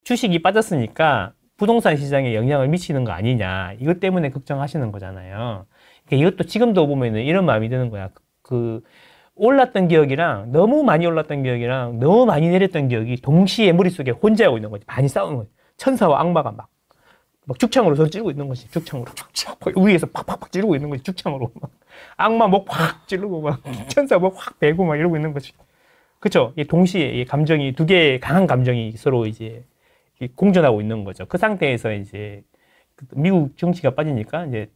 주식이 빠졌으니까 부동산 시장에 영향을 미치는 거 아니냐. 이것 때문에 걱정하시는 거잖아요. 그러니까 이것도 지금도 보면은 이런 마음이 드는 거야. 올랐던 기억이랑 너무 많이 올랐던 기억이랑 너무 많이 내렸던 기억이 동시에 머릿속에 혼재하고 있는 거지. 많이 싸우는 거지. 천사와 악마가 막 죽창으로 서로 찌르고 있는 거지. 죽창으로. 위에서 팍팍팍 찌르고 있는 거지. 죽창으로. 막. 악마 목 확 찌르고 막 천사 목 확 베고 막 이러고 있는 거지. 그쵸? 동시에 이 감정이, 두 개의 강한 감정이 서로 이제 공존하고 있는 거죠. 그 상태에서 이제 미국 정치가 빠지니까 이제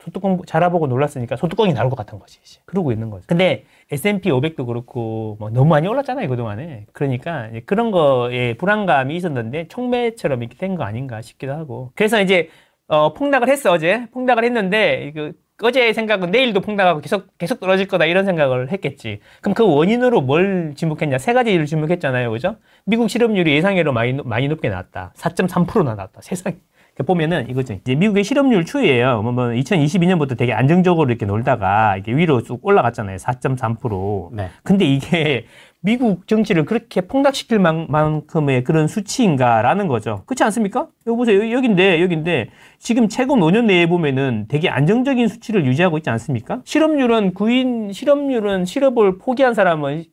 소뚜껑 자라보고 놀랐으니까 소뚜껑이 나올 것 같은 거지. 이제. 그러고 있는 거죠. 근데 S&P 500도 그렇고 뭐 너무 많이 올랐잖아요, 그동안에. 그러니까 이제 그런 거에 불안감이 있었는데 촉매처럼 이렇게 된 거 아닌가 싶기도 하고. 그래서 이제 폭락을 했어, 어제. 폭락을 했는데 어제의 생각은 내일도 폭락하고 계속 떨어질 거다 이런 생각을 했겠지. 그럼 그 원인으로 뭘 지목했냐? 세 가지를 지목했잖아요, 그죠? 미국 실업률이 예상외로 많이 높게 나왔다. 4.3%나 나왔다. 세상에. 보면은 이거죠. 이제 미국의 실업률 추이예요. 2022년부터 되게 안정적으로 이렇게 놀다가 이게 위로 쭉 올라갔잖아요. 4.3%. 네. 근데 이게 미국 정치를 그렇게 폭락시킬 만큼의 그런 수치인가라는 거죠. 그렇지 않습니까? 여기 보세요. 여긴데 지금 최근 5년 내에 보면은 되게 안정적인 수치를 유지하고 있지 않습니까? 실업률은 실업을 포기한 사람은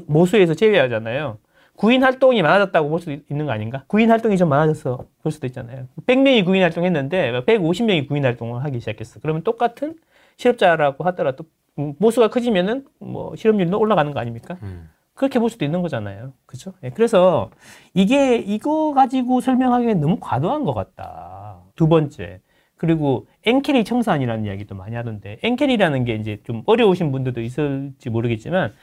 모수에서 제외하잖아요. 구인 활동이 많아졌다고 볼 수도 있는 거 아닌가? 구인 활동이 좀 많아졌어 볼 수도 있잖아요. 100명이 구인 활동했는데 150명이 구인 활동을 하기 시작했어. 그러면 똑같은 실업자라고 하더라도 모수가 커지면은 실업률도 올라가는 거 아닙니까? 그렇게 볼 수도 있는 거잖아요. 그렇죠? 예, 그래서 이거 가지고 설명하기엔 너무 과도한 것 같다. 두 번째. 그리고 엔캐리 청산이라는 이야기도 많이 하던데, 엔캐리라는 게 이제 좀 어려우신 분들도 있을지 모르겠지만,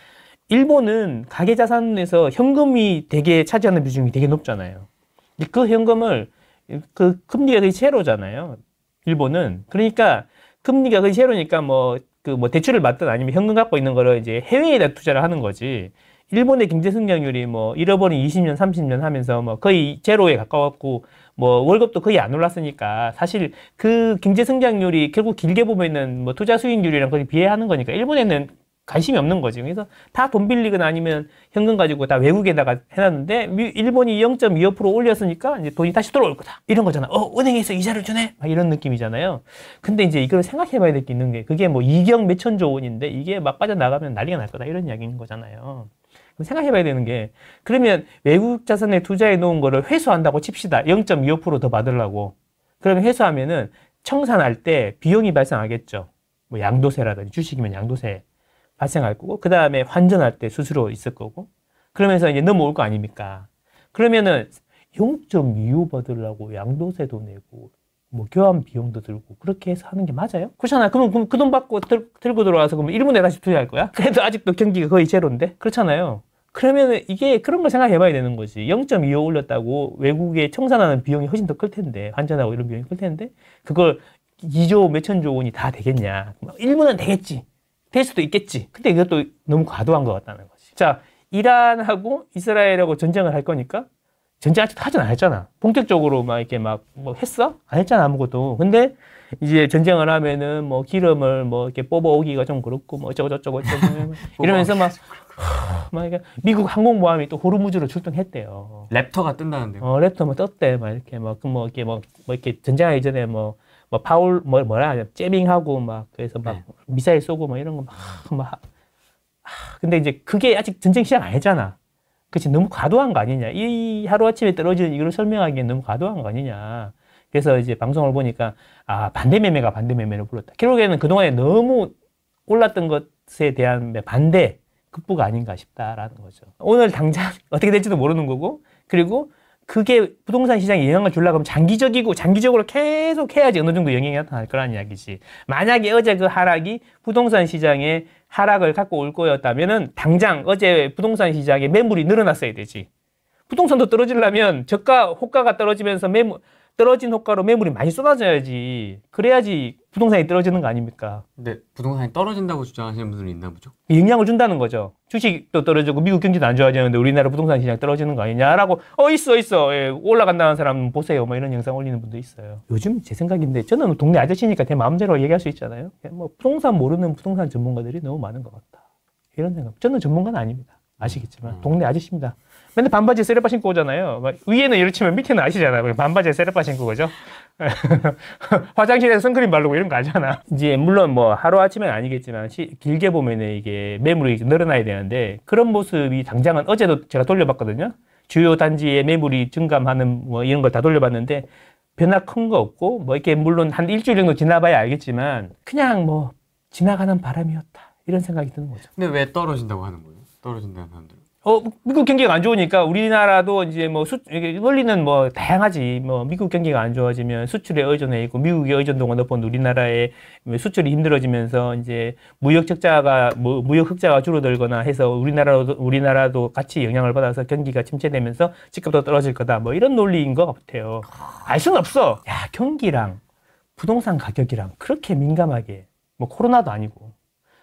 일본은 가계자산에서 현금이 되게 차지하는 비중이 되게 높잖아요. 그 현금을, 금리가 거의 제로잖아요. 일본은. 그러니까, 금리가 거의 제로니까 대출을 받든 아니면 현금 갖고 있는 거를 이제 해외에다 투자를 하는 거지. 일본의 경제 성장률이 잃어버린 20년, 30년 하면서 거의 제로에 가까웠고, 월급도 거의 안 올랐으니까, 사실 그 경제 성장률이 결국 길게 보면은 투자 수익률이랑 거의 비례하는 거니까, 일본에는 관심이 없는 거지. 그래서 다 돈 빌리거나 아니면 현금 가지고 다 외국에다가 해놨는데 일본이 0.25% 올렸으니까 이제 돈이 다시 돌아올 거다. 이런 거잖아. 은행에서 이자를 주네? 막 이런 느낌이잖아요. 근데 이제 이걸 생각해 봐야 될 게 있는 게 그게 2경 몇천조 원인데 이게 막 빠져나가면 난리가 날 거다. 이런 이야기인 거잖아요. 생각해 봐야 되는 게 그러면 외국 자산에 투자해 놓은 거를 회수한다고 칩시다. 0.25% 더 받으려고. 그러면 회수하면은 청산할 때 비용이 발생하겠죠. 양도세라든지 주식이면 양도세. 발생할 거고, 그 다음에 환전할 때 수수료 있을 거고, 그러면서 이제 넘어올 거 아닙니까? 그러면은 0.25 받으려고 양도세도 내고, 교환 비용도 들고, 그렇게 해서 하는 게 맞아요? 그렇잖아요. 그럼 그 돈 받고 들고 들어와서 그러면 일본에 다시 투자할 거야? 그래도 아직도 경기가 거의 제로인데? 그렇잖아요. 그러면은 이게 그런 걸 생각해 봐야 되는 거지. 0.25 올렸다고 외국에 청산하는 비용이 훨씬 더 클 텐데, 환전하고 이런 비용이 클 텐데, 그걸 2조 몇천조 원이 다 되겠냐? 일본은 되겠지. 될 수도 있겠지. 근데 이것도 너무 과도한 것 같다는 거지. 자, 이란하고 이스라엘하고 전쟁을 할 거니까 전쟁 아직 하진 않았잖아. 본격적으로 했어? 안 했잖아, 아무것도. 근데 이제 전쟁을 하면은 기름을 이렇게 뽑아오기가 좀 그렇고 어쩌고 이러면서 미국 항공모함이 또 호르무즈로 출동했대요. 랩터가 뜬다는데요. 랩터 떴대. 이렇게 전쟁하기 전에 째밍하고 그래서 미사일 쏘고 이런 거 근데 이제 그게 아직 전쟁 시작 안 했잖아. 그치, 너무 과도한 거 아니냐. 이 하루아침에 떨어지는 이걸 설명하기엔 너무 과도한 거 아니냐. 그래서 이제 방송을 보니까, 반대매매가 반대매매를 불렀다. 결국에는 그동안에 너무 올랐던 것에 대한 반대, 극부가 아닌가 싶다라는 거죠. 오늘 당장 어떻게 될지도 모르는 거고, 그리고 그게 부동산 시장에 영향을 주려고 하면 장기적으로 계속 해야지 어느 정도 영향이 나타날 거라는 이야기지. 만약에 어제 그 하락이 부동산 시장에 하락을 갖고 올 거였다면은 당장 어제 부동산 시장에 매물이 늘어났어야 되지. 부동산도 떨어지려면 호가가 떨어지면서 떨어진 호가로 매물이 많이 쏟아져야지. 그래야지 부동산이 떨어지는 거 아닙니까? 근데 부동산이 떨어진다고 주장하시는 분들이 있나 보죠? 영향을 준다는 거죠. 주식도 떨어지고 미국 경기도 안 좋아지는데 우리나라 부동산 시장 떨어지는 거 아니냐라고 있어. 예, 올라간다는 사람 보세요. 이런 영상 올리는 분도 있어요. 요즘 제 생각인데 저는 동네 아저씨니까 제 마음대로 얘기할 수 있잖아요. 부동산 모르는 부동산 전문가들이 너무 많은 것 같다. 이런 생각. 저는 전문가는 아닙니다. 아시겠지만 동네 아저씨입니다. 맨날 반바지에 세레빠 신고 오잖아요. 막 위에는 이렇게 치면 밑에는 아시잖아요. 반바지에 세레빠 신고 오죠. 화장실에서 선크림 바르고 이런 거 알잖아. 이제 물론 뭐 하루아침은 아니겠지만 길게 보면은 이게 매물이 늘어나야 되는데 그런 모습이 당장은 어제도 제가 돌려봤거든요. 주요 단지의 매물이 증감하는 뭐 이런 걸 다 돌려봤는데 변화 큰 거 없고 뭐 이렇게 물론 한 일주일 정도 지나봐야 알겠지만 그냥 뭐 지나가는 바람이었다 이런 생각이 드는 거죠. 근데 왜 떨어진다고 하는 거예요? 떨어진다는 사람들. 미국 경기가 안 좋으니까 우리나라도 이제 뭐 원리는 뭐 다양하지. 뭐 미국 경기가 안 좋아지면 수출에 의존해 있고 미국의 의존도가 높은 우리나라의 수출이 힘들어지면서 이제 무역 흑자가 줄어들거나 해서 우리나라도 같이 영향을 받아서 경기가 침체되면서 집값도 떨어질 거다. 뭐 이런 논리인 것 같아요. 알 수는 없어. 야, 경기랑 부동산 가격이랑 그렇게 민감하게 뭐 코로나도 아니고.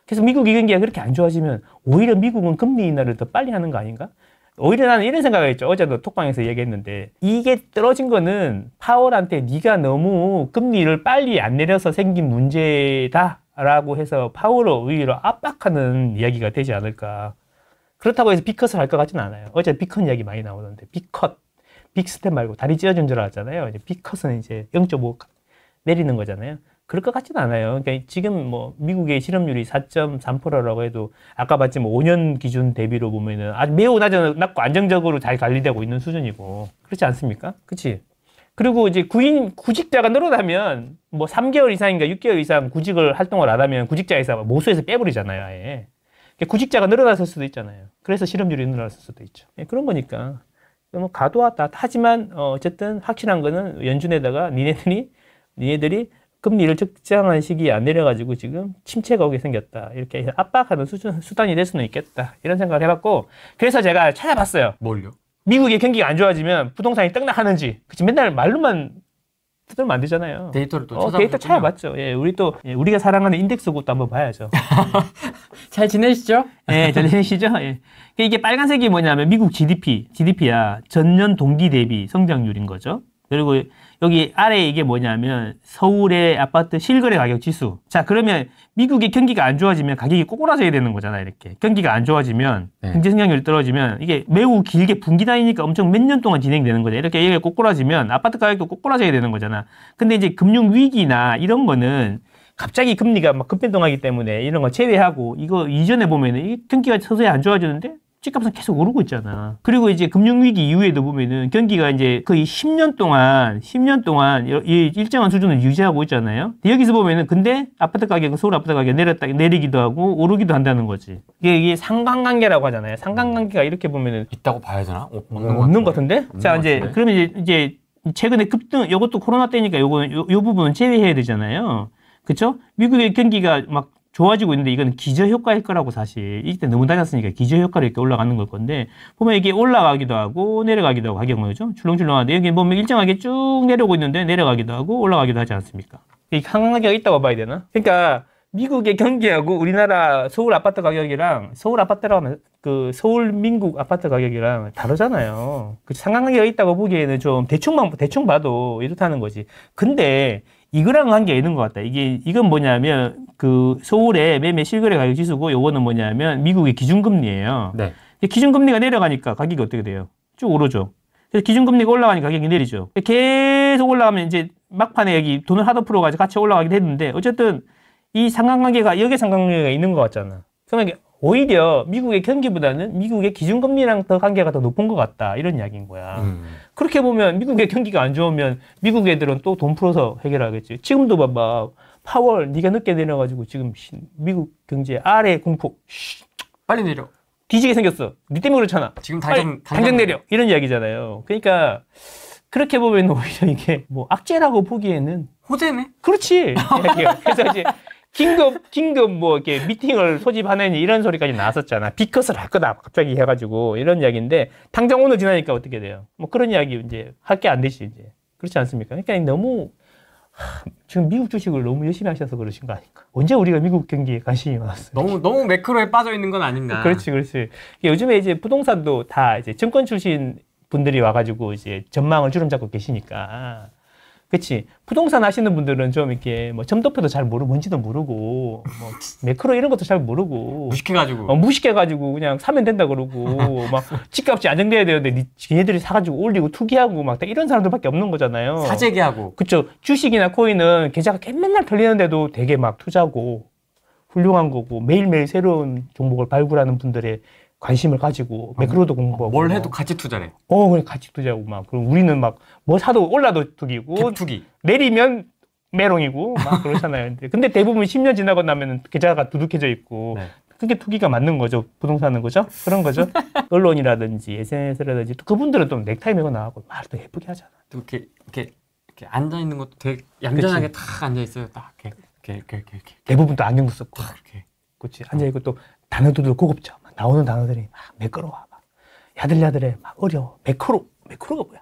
그래서 미국 경기가 그렇게 안 좋아지면 오히려 미국은 금리 인하를 더 빨리 하는 거 아닌가? 오히려 나는 이런 생각을 했죠. 어제도 톡방에서 얘기했는데 이게 떨어진 거는 파월한테 네가 너무 금리를 빨리 안 내려서 생긴 문제다라고 해서 파월을 오히려 압박하는 이야기가 되지 않을까. 그렇다고 해서 빅컷을 할 것 같지는 않아요. 어제 빅컷 이야기 많이 나오는데 빅컷, 빅스텝 말고 다리 찢어진 줄 알았잖아요. 이제 빅컷은 이제 0.5 내리는 거잖아요. 그럴 것 같지는 않아요. 그러니까 지금 뭐 미국의 실업률이 4.3%라고 해도 아까 봤지 뭐 5년 기준 대비로 보면은 아주 매우 낮고 안정적으로 잘 관리되고 있는 수준이고 그렇지 않습니까? 그렇지? 그리고 이제 구직자가 늘어나면 뭐 3개월 이상인가 6개월 이상 구직을 활동을 안 하면 구직자에서 모수에서 빼버리잖아요, 아예. 그러니까 구직자가 늘어났을 수도 있잖아요. 그래서 실업률이 늘어났을 수도 있죠. 그런 거니까 뭐 가도하다. 하지만 어쨌든 확실한 거는 연준에다가 니네들이 금리를 적정한 시기에 안 내려가지고 지금 침체가 오게 생겼다. 이렇게 압박하는 수단이 될 수는 있겠다. 이런 생각을 해봤고, 그래서 제가 찾아봤어요. 뭘요? 미국의 경기가 안 좋아지면 부동산이 떡락하는지. 그치, 맨날 말로만 들으면 안 되잖아요. 데이터를 또 찾아봤군요. 데이터 찾아봤죠. 예, 우리가 사랑하는 인덱스 곡도 한번 봐야죠. 잘 지내시죠? 예, 잘 지내시죠? 예. 이게 빨간색이 뭐냐면 미국 GDP야. 전년 동기 대비 성장률인 거죠. 그리고 여기 아래에 이게 뭐냐면 서울의 아파트 실거래 가격 지수. 자, 그러면 미국의 경기가 안 좋아지면 가격이 꼬꾸라져야 되는 거잖아요. 이렇게 경기가 안 좋아지면 경제 성장률이 떨어지면 이게 매우 길게 분기 단위니까 엄청 몇 년 동안 진행되는 거죠. 이렇게 꼬꾸라지면 아파트 가격도 꼬꾸라져야 되는 거잖아. 근데 이제 금융 위기나 이런 거는 갑자기 금리가 막 급변동하기 때문에 이런 거 제외하고 이거 이전에 보면은 이 경기가 서서히 안 좋아지는데 집값은 계속 오르고 있잖아. 그리고 이제 금융위기 이후에도 보면은 경기가 이제 거의 10년 동안 이 일정한 수준을 유지하고 있잖아요. 여기서 보면은 근데 아파트 가격은 서울 아파트 가격이 내리기도 하고 오르기도 한다는 거지. 이게 상관관계라고 하잖아요. 상관관계가 이렇게 보면은 있다고 봐야 되나? 없는 것 같은데? 자, 그러면 이제 최근에 급등, 요것도 코로나 때니까 요 부분은 제외해야 되잖아요. 그쵸? 미국의 경기가 막 좋아지고 있는데 이건 기저효과일 거라고 사실. 이때 너무 낮았으니까 기저효과로 이렇게 올라가는 걸 건데 보면 이게 올라가기도 하고 내려가기도 하고 가격 뭐죠? 출렁출렁한데 여기 보면 일정하게 쭉 내려오고 있는데 내려가기도 하고 올라가기도 하지 않습니까? 이 상관관계가 있다고 봐야 되나? 그러니까 미국의 경기하고 우리나라 서울 아파트 가격이랑 서울 아파트라고 하면 그 서울 민국 아파트 가격이랑 다르잖아요. 그 상관관계가 있다고 보기에는 좀 대충 봐도 이렇다는 거지. 근데 이거랑 관계가 있는 것 같다. 이건 뭐냐면, 그, 서울의 매매 실거래 가격 지수고, 요거는 뭐냐면, 미국의 기준금리예요. 네. 기준금리가 내려가니까 가격이 어떻게 돼요? 쭉 오르죠. 그래서 기준금리가 올라가니까 가격이 내리죠. 계속 올라가면 이제 막판에 여기 돈을 하도 풀어가지고 같이 올라가기도 했는데, 어쨌든 이 상관관계가, 역의 상관관계가 있는 것 같잖아. 그러면 오히려 미국의 경기보다는 미국의 기준금리랑 더 관계가 더 높은 것 같다. 이런 이야기인 거야. 그렇게 보면 미국의 경기가 안 좋으면 미국 애들은 또 돈 풀어서 해결하겠지. 지금도 봐봐. 파월 네가 늦게 내려가지고 지금 미국 경제 아래 공포. 빨리 내려. 뒤지게 생겼어. 네 때문에 그렇잖아. 지금 당장 내려. 이런 이야기잖아요. 그러니까 그렇게 보면 오히려 이게 뭐 악재라고 보기에는 호재네. 그렇지. 그래서 이제 긴급 뭐 이렇게 미팅을 소집하는 이런 소리까지 나왔었잖아. 빅컷을 할 거다 갑자기 해가지고 이런 이야기인데 당장 오늘 지나니까 어떻게 돼요? 뭐 그런 이야기 이제 할 게 안 되지 이제. 그렇지 않습니까? 그러니까 너무 지금 미국 주식을 너무 열심히 하셔서 그러신 거 아닐까? 언제 우리가 미국 경기에 관심이 많았어요? 너무 매크로에 빠져 있는 건 아닌가? 그렇지. 요즘에 이제 부동산도 다 이제 증권 출신 분들이 와가지고 이제 전망을 주름 잡고 계시니까 그치. 부동산 하시는 분들은 좀 이렇게 뭐 점도표도 잘 모르고 뭔지도 모르고 뭐 매크로 이런 것도 잘 모르고 무식해가지고. 무식해가지고 그냥 사면 된다 그러고 막 집값이 안정돼야 되는데 걔네들이 사가지고 올리고 투기하고 막 이런 사람들밖에 없는 거잖아요. 사재기하고. 그쵸. 주식이나 코인은 계좌가 맨날 털리는데도 되게 막 투자고 훌륭한 거고 매일매일 새로운 종목을 발굴하는 분들의 관심을 가지고 매크로도 공부하고 뭘 해도 같이 투자래. 그래 같이 투자하고 막 그럼 우리는 막 뭐 사도 올라도 투기고 갭투기. 내리면 메롱이고 막 그렇잖아요. 근데 대부분 10년 지나고 나면은 계좌가 두둑해져 있고 네. 그게 투기가 맞는 거죠. 부동산은 그죠? 그런 거죠. 언론이라든지 SNS라든지 또 그분들은 또 넥타이 메고 나가고 말도 예쁘게 하잖아. 또 이렇게 앉아 있는 것도 되게 얌전하게 딱 앉아 있어요. 딱 이렇게. 대부분 또 안경도 썼고. 딱 이렇게. 그렇지. 앉아 있고 또 단어들도 고급져. 막 나오는 단어들이 막 매끄러워. 막 야들야들해. 막 어려워. 매크로가 뭐야?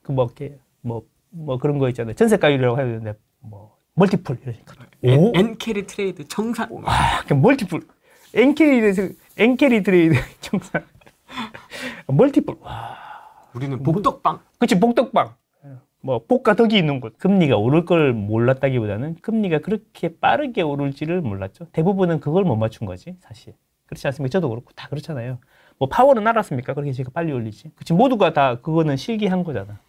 그 뭐 이렇게 뭐 그런 거 있잖아요. 전세가율이라고 해야 되는데 뭐 멀티플 이러니까. 엔캐리 트레이드 청산. 와, 멀티플. 엔캐리 트레이드 청산. 멀티플. 와. 우리는 복덕방. 그치, 복덕방. 뭐 복과 덕이 있는 곳. 금리가 오를 걸 몰랐다기보다는 금리가 그렇게 빠르게 오를지를 몰랐죠. 대부분은 그걸 못 맞춘 거지, 사실. 그렇지 않습니까? 저도 그렇고 다 그렇잖아요. 뭐 파워는 알았습니까? 그렇게 제가 빨리 올리지. 그치, 모두가 다 그거는 실기한 거잖아.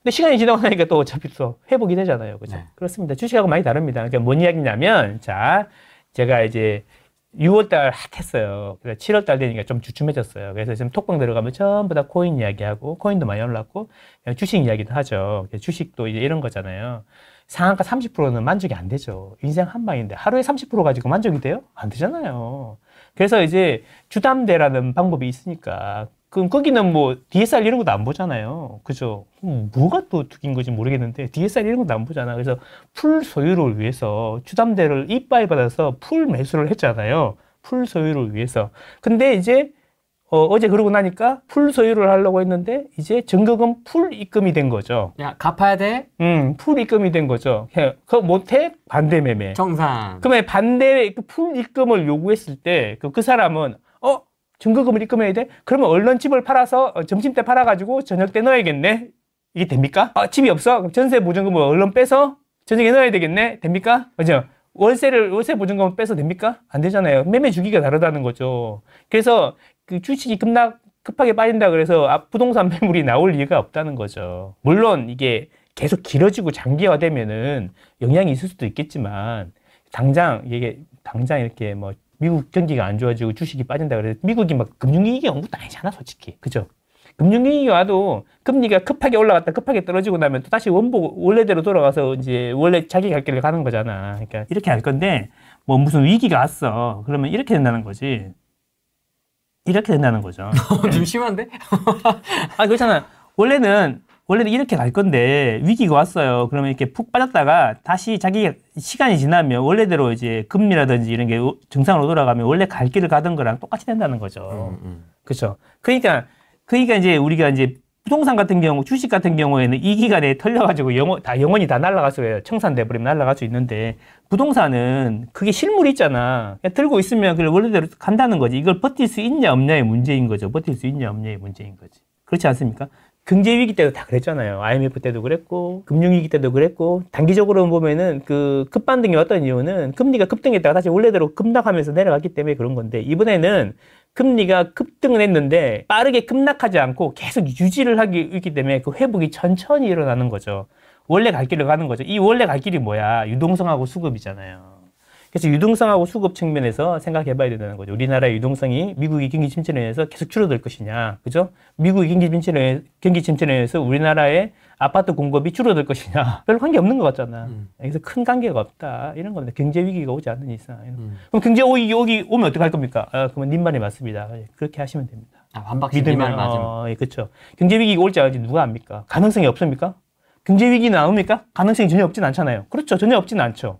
근데 시간이 지나고 나니까 또 어차피 또 회복이 되잖아요. 그죠? 네. 그렇습니다. 주식하고 많이 다릅니다. 그러니까 뭔 이야기냐면, 자, 제가 이제 6월달 핫했어요. 그래서 7월달 되니까 좀 주춤해졌어요. 그래서 지금 톡방 들어가면 전부 다 코인 이야기하고, 코인도 많이 올랐고, 그냥 주식 이야기도 하죠. 주식도 이제 이런 거잖아요. 상한가 30%는 만족이 안 되죠. 인생 한 방인데 하루에 30% 가지고 만족이 돼요? 안 되잖아요. 그래서 이제 주담대라는 방법이 있으니까 그럼 거기는 뭐 DSR 이런 것도 안 보잖아요. 그죠? 뭐가 또 투기인 건지 모르겠는데 DSR 이런 것도 안 보잖아. 그래서 풀 소유를 위해서 주담대를 이빠이 받아서 풀 매수를 했잖아요. 풀 소유를 위해서. 근데 이제 어제 그러고 나니까 풀 소유를 하려고 했는데 이제 전거금 풀 입금이 된 거죠. 야, 갚아야 돼? 풀 입금이 된 거죠. 그거 못해? 반대 매매. 청산. 그러면 반대 풀 입금을 요구했을 때 그 사람은 전거금을 입금해야 돼? 그러면 얼른 집을 팔아서 점심 때 팔아가지고 저녁 때 넣어야겠네? 이게 됩니까? 집이 없어? 그럼 전세 보증금을 얼른 빼서 저녁에 넣어야 되겠네? 됩니까? 그죠? 월세 보증금을 빼서 됩니까? 안 되잖아요. 매매 주기가 다르다는 거죠. 그래서 그 주식이 급하게 빠진다 그래서 부동산 매물이 나올 이유가 없다는 거죠. 물론 이게 계속 길어지고 장기화되면은 영향이 있을 수도 있겠지만 당장 이렇게 뭐 미국 경기가 안 좋아지고 주식이 빠진다 그래서 미국이 막 금융위기가 온 것도 아니잖아, 솔직히. 그죠? 금융위기가 와도 금리가 급하게 올라갔다 급하게 떨어지고 나면 또 다시 원래대로 돌아가서 이제 원래 자기 갈 길을 가는 거잖아. 그러니까 이렇게 할 건데 뭐 무슨 위기가 왔어. 그러면 이렇게 된다는 거지. 이렇게 된다는 거죠. 좀 심한데? 그렇잖아. 원래는 이렇게 갈 건데 위기가 왔어요. 그러면 이렇게 푹 빠졌다가 다시 자기 시간이 지나면 원래대로 이제 금리라든지 이런 게 정상으로 돌아가면 원래 갈 길을 가던 거랑 똑같이 된다는 거죠. 그렇죠. 그러니까 이제 우리가 이제 부동산 같은 경우, 주식 같은 경우에는 이 기간에 털려가지고 영원히 다 날아갈 수 있어요. 청산돼버리면 날아갈 수 있는데 부동산은 그게 실물이 있잖아. 그냥 들고 있으면 그걸 원래대로 간다는 거지. 이걸 버틸 수 있냐 없냐의 문제인 거죠. 버틸 수 있냐 없냐의 문제인 거지. 그렇지 않습니까? 경제위기 때도 다 그랬잖아요. IMF 때도 그랬고, 금융위기 때도 그랬고, 단기적으로 보면은 그 급반등이 왔던 이유는 금리가 급등했다가 다시 원래대로 급락하면서 내려갔기 때문에 그런 건데, 이번에는 금리가 급등을 했는데 빠르게 급락하지 않고 계속 유지를 있기 때문에 그 회복이 천천히 일어나는 거죠. 원래 갈 길을 가는 거죠. 이 원래 갈 길이 뭐야? 유동성하고 수급이잖아요. 그래서 유동성하고 수급 측면에서 생각해 봐야 된다는 거죠. 우리나라의 유동성이 미국의 경기 침체로 인해서 계속 줄어들 것이냐. 그죠? 미국의 경기 침체로 인해서 우리나라의 아파트 공급이 줄어들 것이냐. 별 관계 없는 것 같잖아. 그래서 큰 관계가 없다. 이런 겁니다. 경제 위기가 오지 않는 이상. 그럼 경제 위기 오면 어떻게 할 겁니까? 그러면 님 말이 맞습니다. 그렇게 하시면 됩니다. 반박심 님 말 맞으면. 그렇죠. 경제 위기가 올지 안 올지 누가 압니까? 가능성이 없습니까? 경제 위기는 나옵니까? 가능성이 전혀 없진 않잖아요. 그렇죠. 전혀 없진 않죠.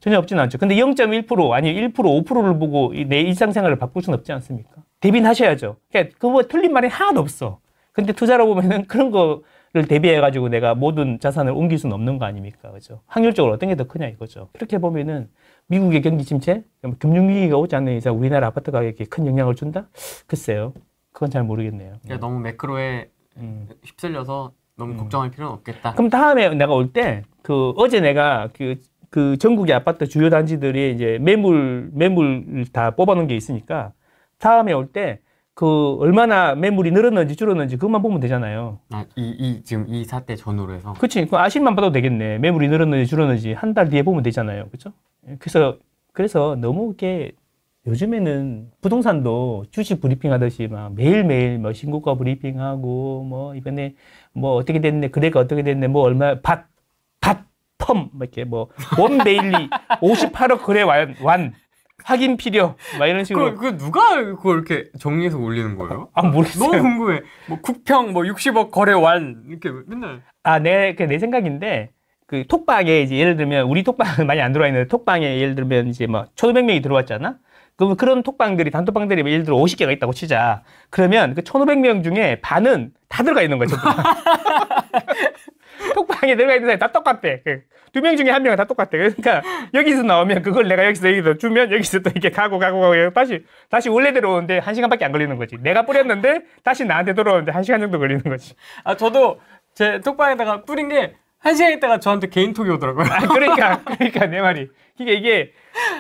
근데 0.1% 아니 1% 5%를 보고 내 일상생활을 바꿀 수는 없지 않습니까? 대비하셔야죠. 그러니까 그거 틀린 말이 하나도 없어. 근데 투자로 보면은 그런 거를 대비해가지고 내가 모든 자산을 옮길 수는 없는 거 아닙니까? 그죠? 확률적으로 어떤 게 더 크냐 이거죠. 그렇게 보면은 미국의 경기 침체, 금융위기가 오지 않는 이상 우리나라 아파트 가격에 큰 영향을 준다? 글쎄요. 그건 잘 모르겠네요. 그러니까 너무 매크로에 휩쓸려서 너무 걱정할 필요는 없겠다. 그럼 다음에 내가 올 때 어제 내가 그 전국의 아파트 주요 단지들이 이제 매물 다 뽑아놓은 게 있으니까 다음에 올 때 얼마나 매물이 늘었는지 줄었는지 그것만 보면 되잖아요. 지금 이 사태 전후로 해서. 그치. 그 아실만 봐도 되겠네. 매물이 늘었는지 줄었는지 한 달 뒤에 보면 되잖아요. 그죠? 그래서 너무 이렇게 요즘에는 부동산도 주식 브리핑 하듯이 막 매일매일 뭐 신고가 브리핑하고 뭐 이번에 뭐 어떻게 됐네, 거래가 어떻게 됐네, 뭐 얼마, 뭐 이렇게 뭐 원데일리 58억 거래 완, 확인 필요, 막 이런 식으로. 누가 그걸 이렇게 정리해서 올리는 거예요? 모르겠어요. 너무 궁금해. 뭐 국평 뭐 60억 거래 완 이렇게 맨날. 내 생각인데 그 톡방에 이제 예를 들면 우리 톡방은 많이 안 들어와 있는데 톡방에 예를 들면 이제 뭐 1,500명이 들어왔잖아. 그러면 그런 단톡방들이 예를 들어 50개가 있다고 치자. 그러면 그 1,500명 중에 반은 다 들어가 있는 거야, 전부 다. 톡방에 들어가 있는 사람이 다 똑같대. 2명 중에 1명은 다 똑같아. 그러니까 여기서 나오면 그걸 내가 여기서 주면 여기서 또 이렇게 가고 다시 원래대로 오는데 1시간밖에 안 걸리는 거지. 내가 뿌렸는데 다시 나한테 돌아오는데 1시간 정도 걸리는 거지. 저도 제 톡방에다가 뿌린 게 1시간 있다가 저한테 개인 톡이 오더라고요. 그러니까 내 말이. 이게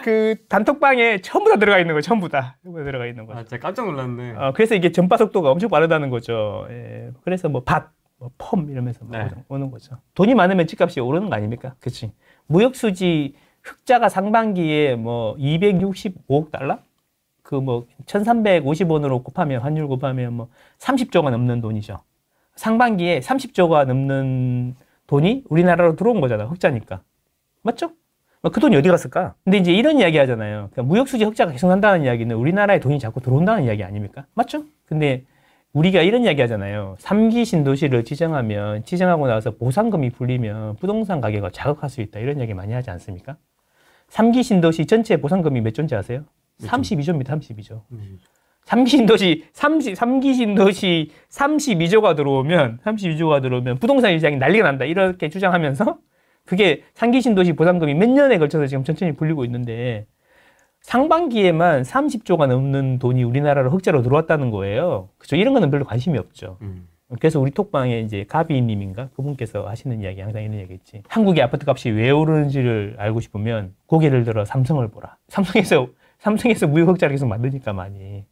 그 단톡방에 전부 다 들어가 있는 거예요. 전부 다 들어가 있는 거죠. 진짜 깜짝 놀랐네. 그래서 이게 전파 속도가 엄청 빠르다는 거죠. 예. 그래서 뭐 펌 이러면서 오는 거죠. 돈이 많으면 집값이 오르는 거 아닙니까? 그치. 무역수지 흑자가 상반기에 뭐 265억 달러? 그 뭐 1,350원으로 환율 곱하면 뭐 30조가 넘는 돈이죠. 상반기에 30조가 넘는 돈이 우리나라로 들어온 거잖아. 흑자니까. 맞죠? 그 돈이 어디 갔을까? 근데 이제 이런 이야기 하잖아요. 그러니까 무역수지 흑자가 계속 난다는 이야기는 우리나라에 돈이 자꾸 들어온다는 이야기 아닙니까? 맞죠? 근데 우리가 이런 이야기 하잖아요. 3기 신도시를 지정하고 나서 보상금이 풀리면 부동산 가격을 자극할 수 있다. 이런 이야기 많이 하지 않습니까? 3기 신도시 전체 보상금이 몇 조인지 아세요? 32조입니다. 32조. 3기 신도시 32조가 들어오면 부동산 시장이 난리가 난다. 이렇게 주장하면서 그게 3기 신도시 보상금이 몇 년에 걸쳐서 지금 천천히 풀리고 있는데 상반기에만 30조가 넘는 돈이 우리나라로 흑자로 들어왔다는 거예요. 그죠? 이런 거는 별로 관심이 없죠. 그래서 우리 톡방에 이제 가비님인가? 그분께서 하시는 이야기, 항상 이런 얘기 있지. 한국의 아파트 값이 왜 오르는지를 알고 싶으면 고개를 들어 삼성을 보라. 삼성에서 무역 흑자를 계속 만드니까 많이.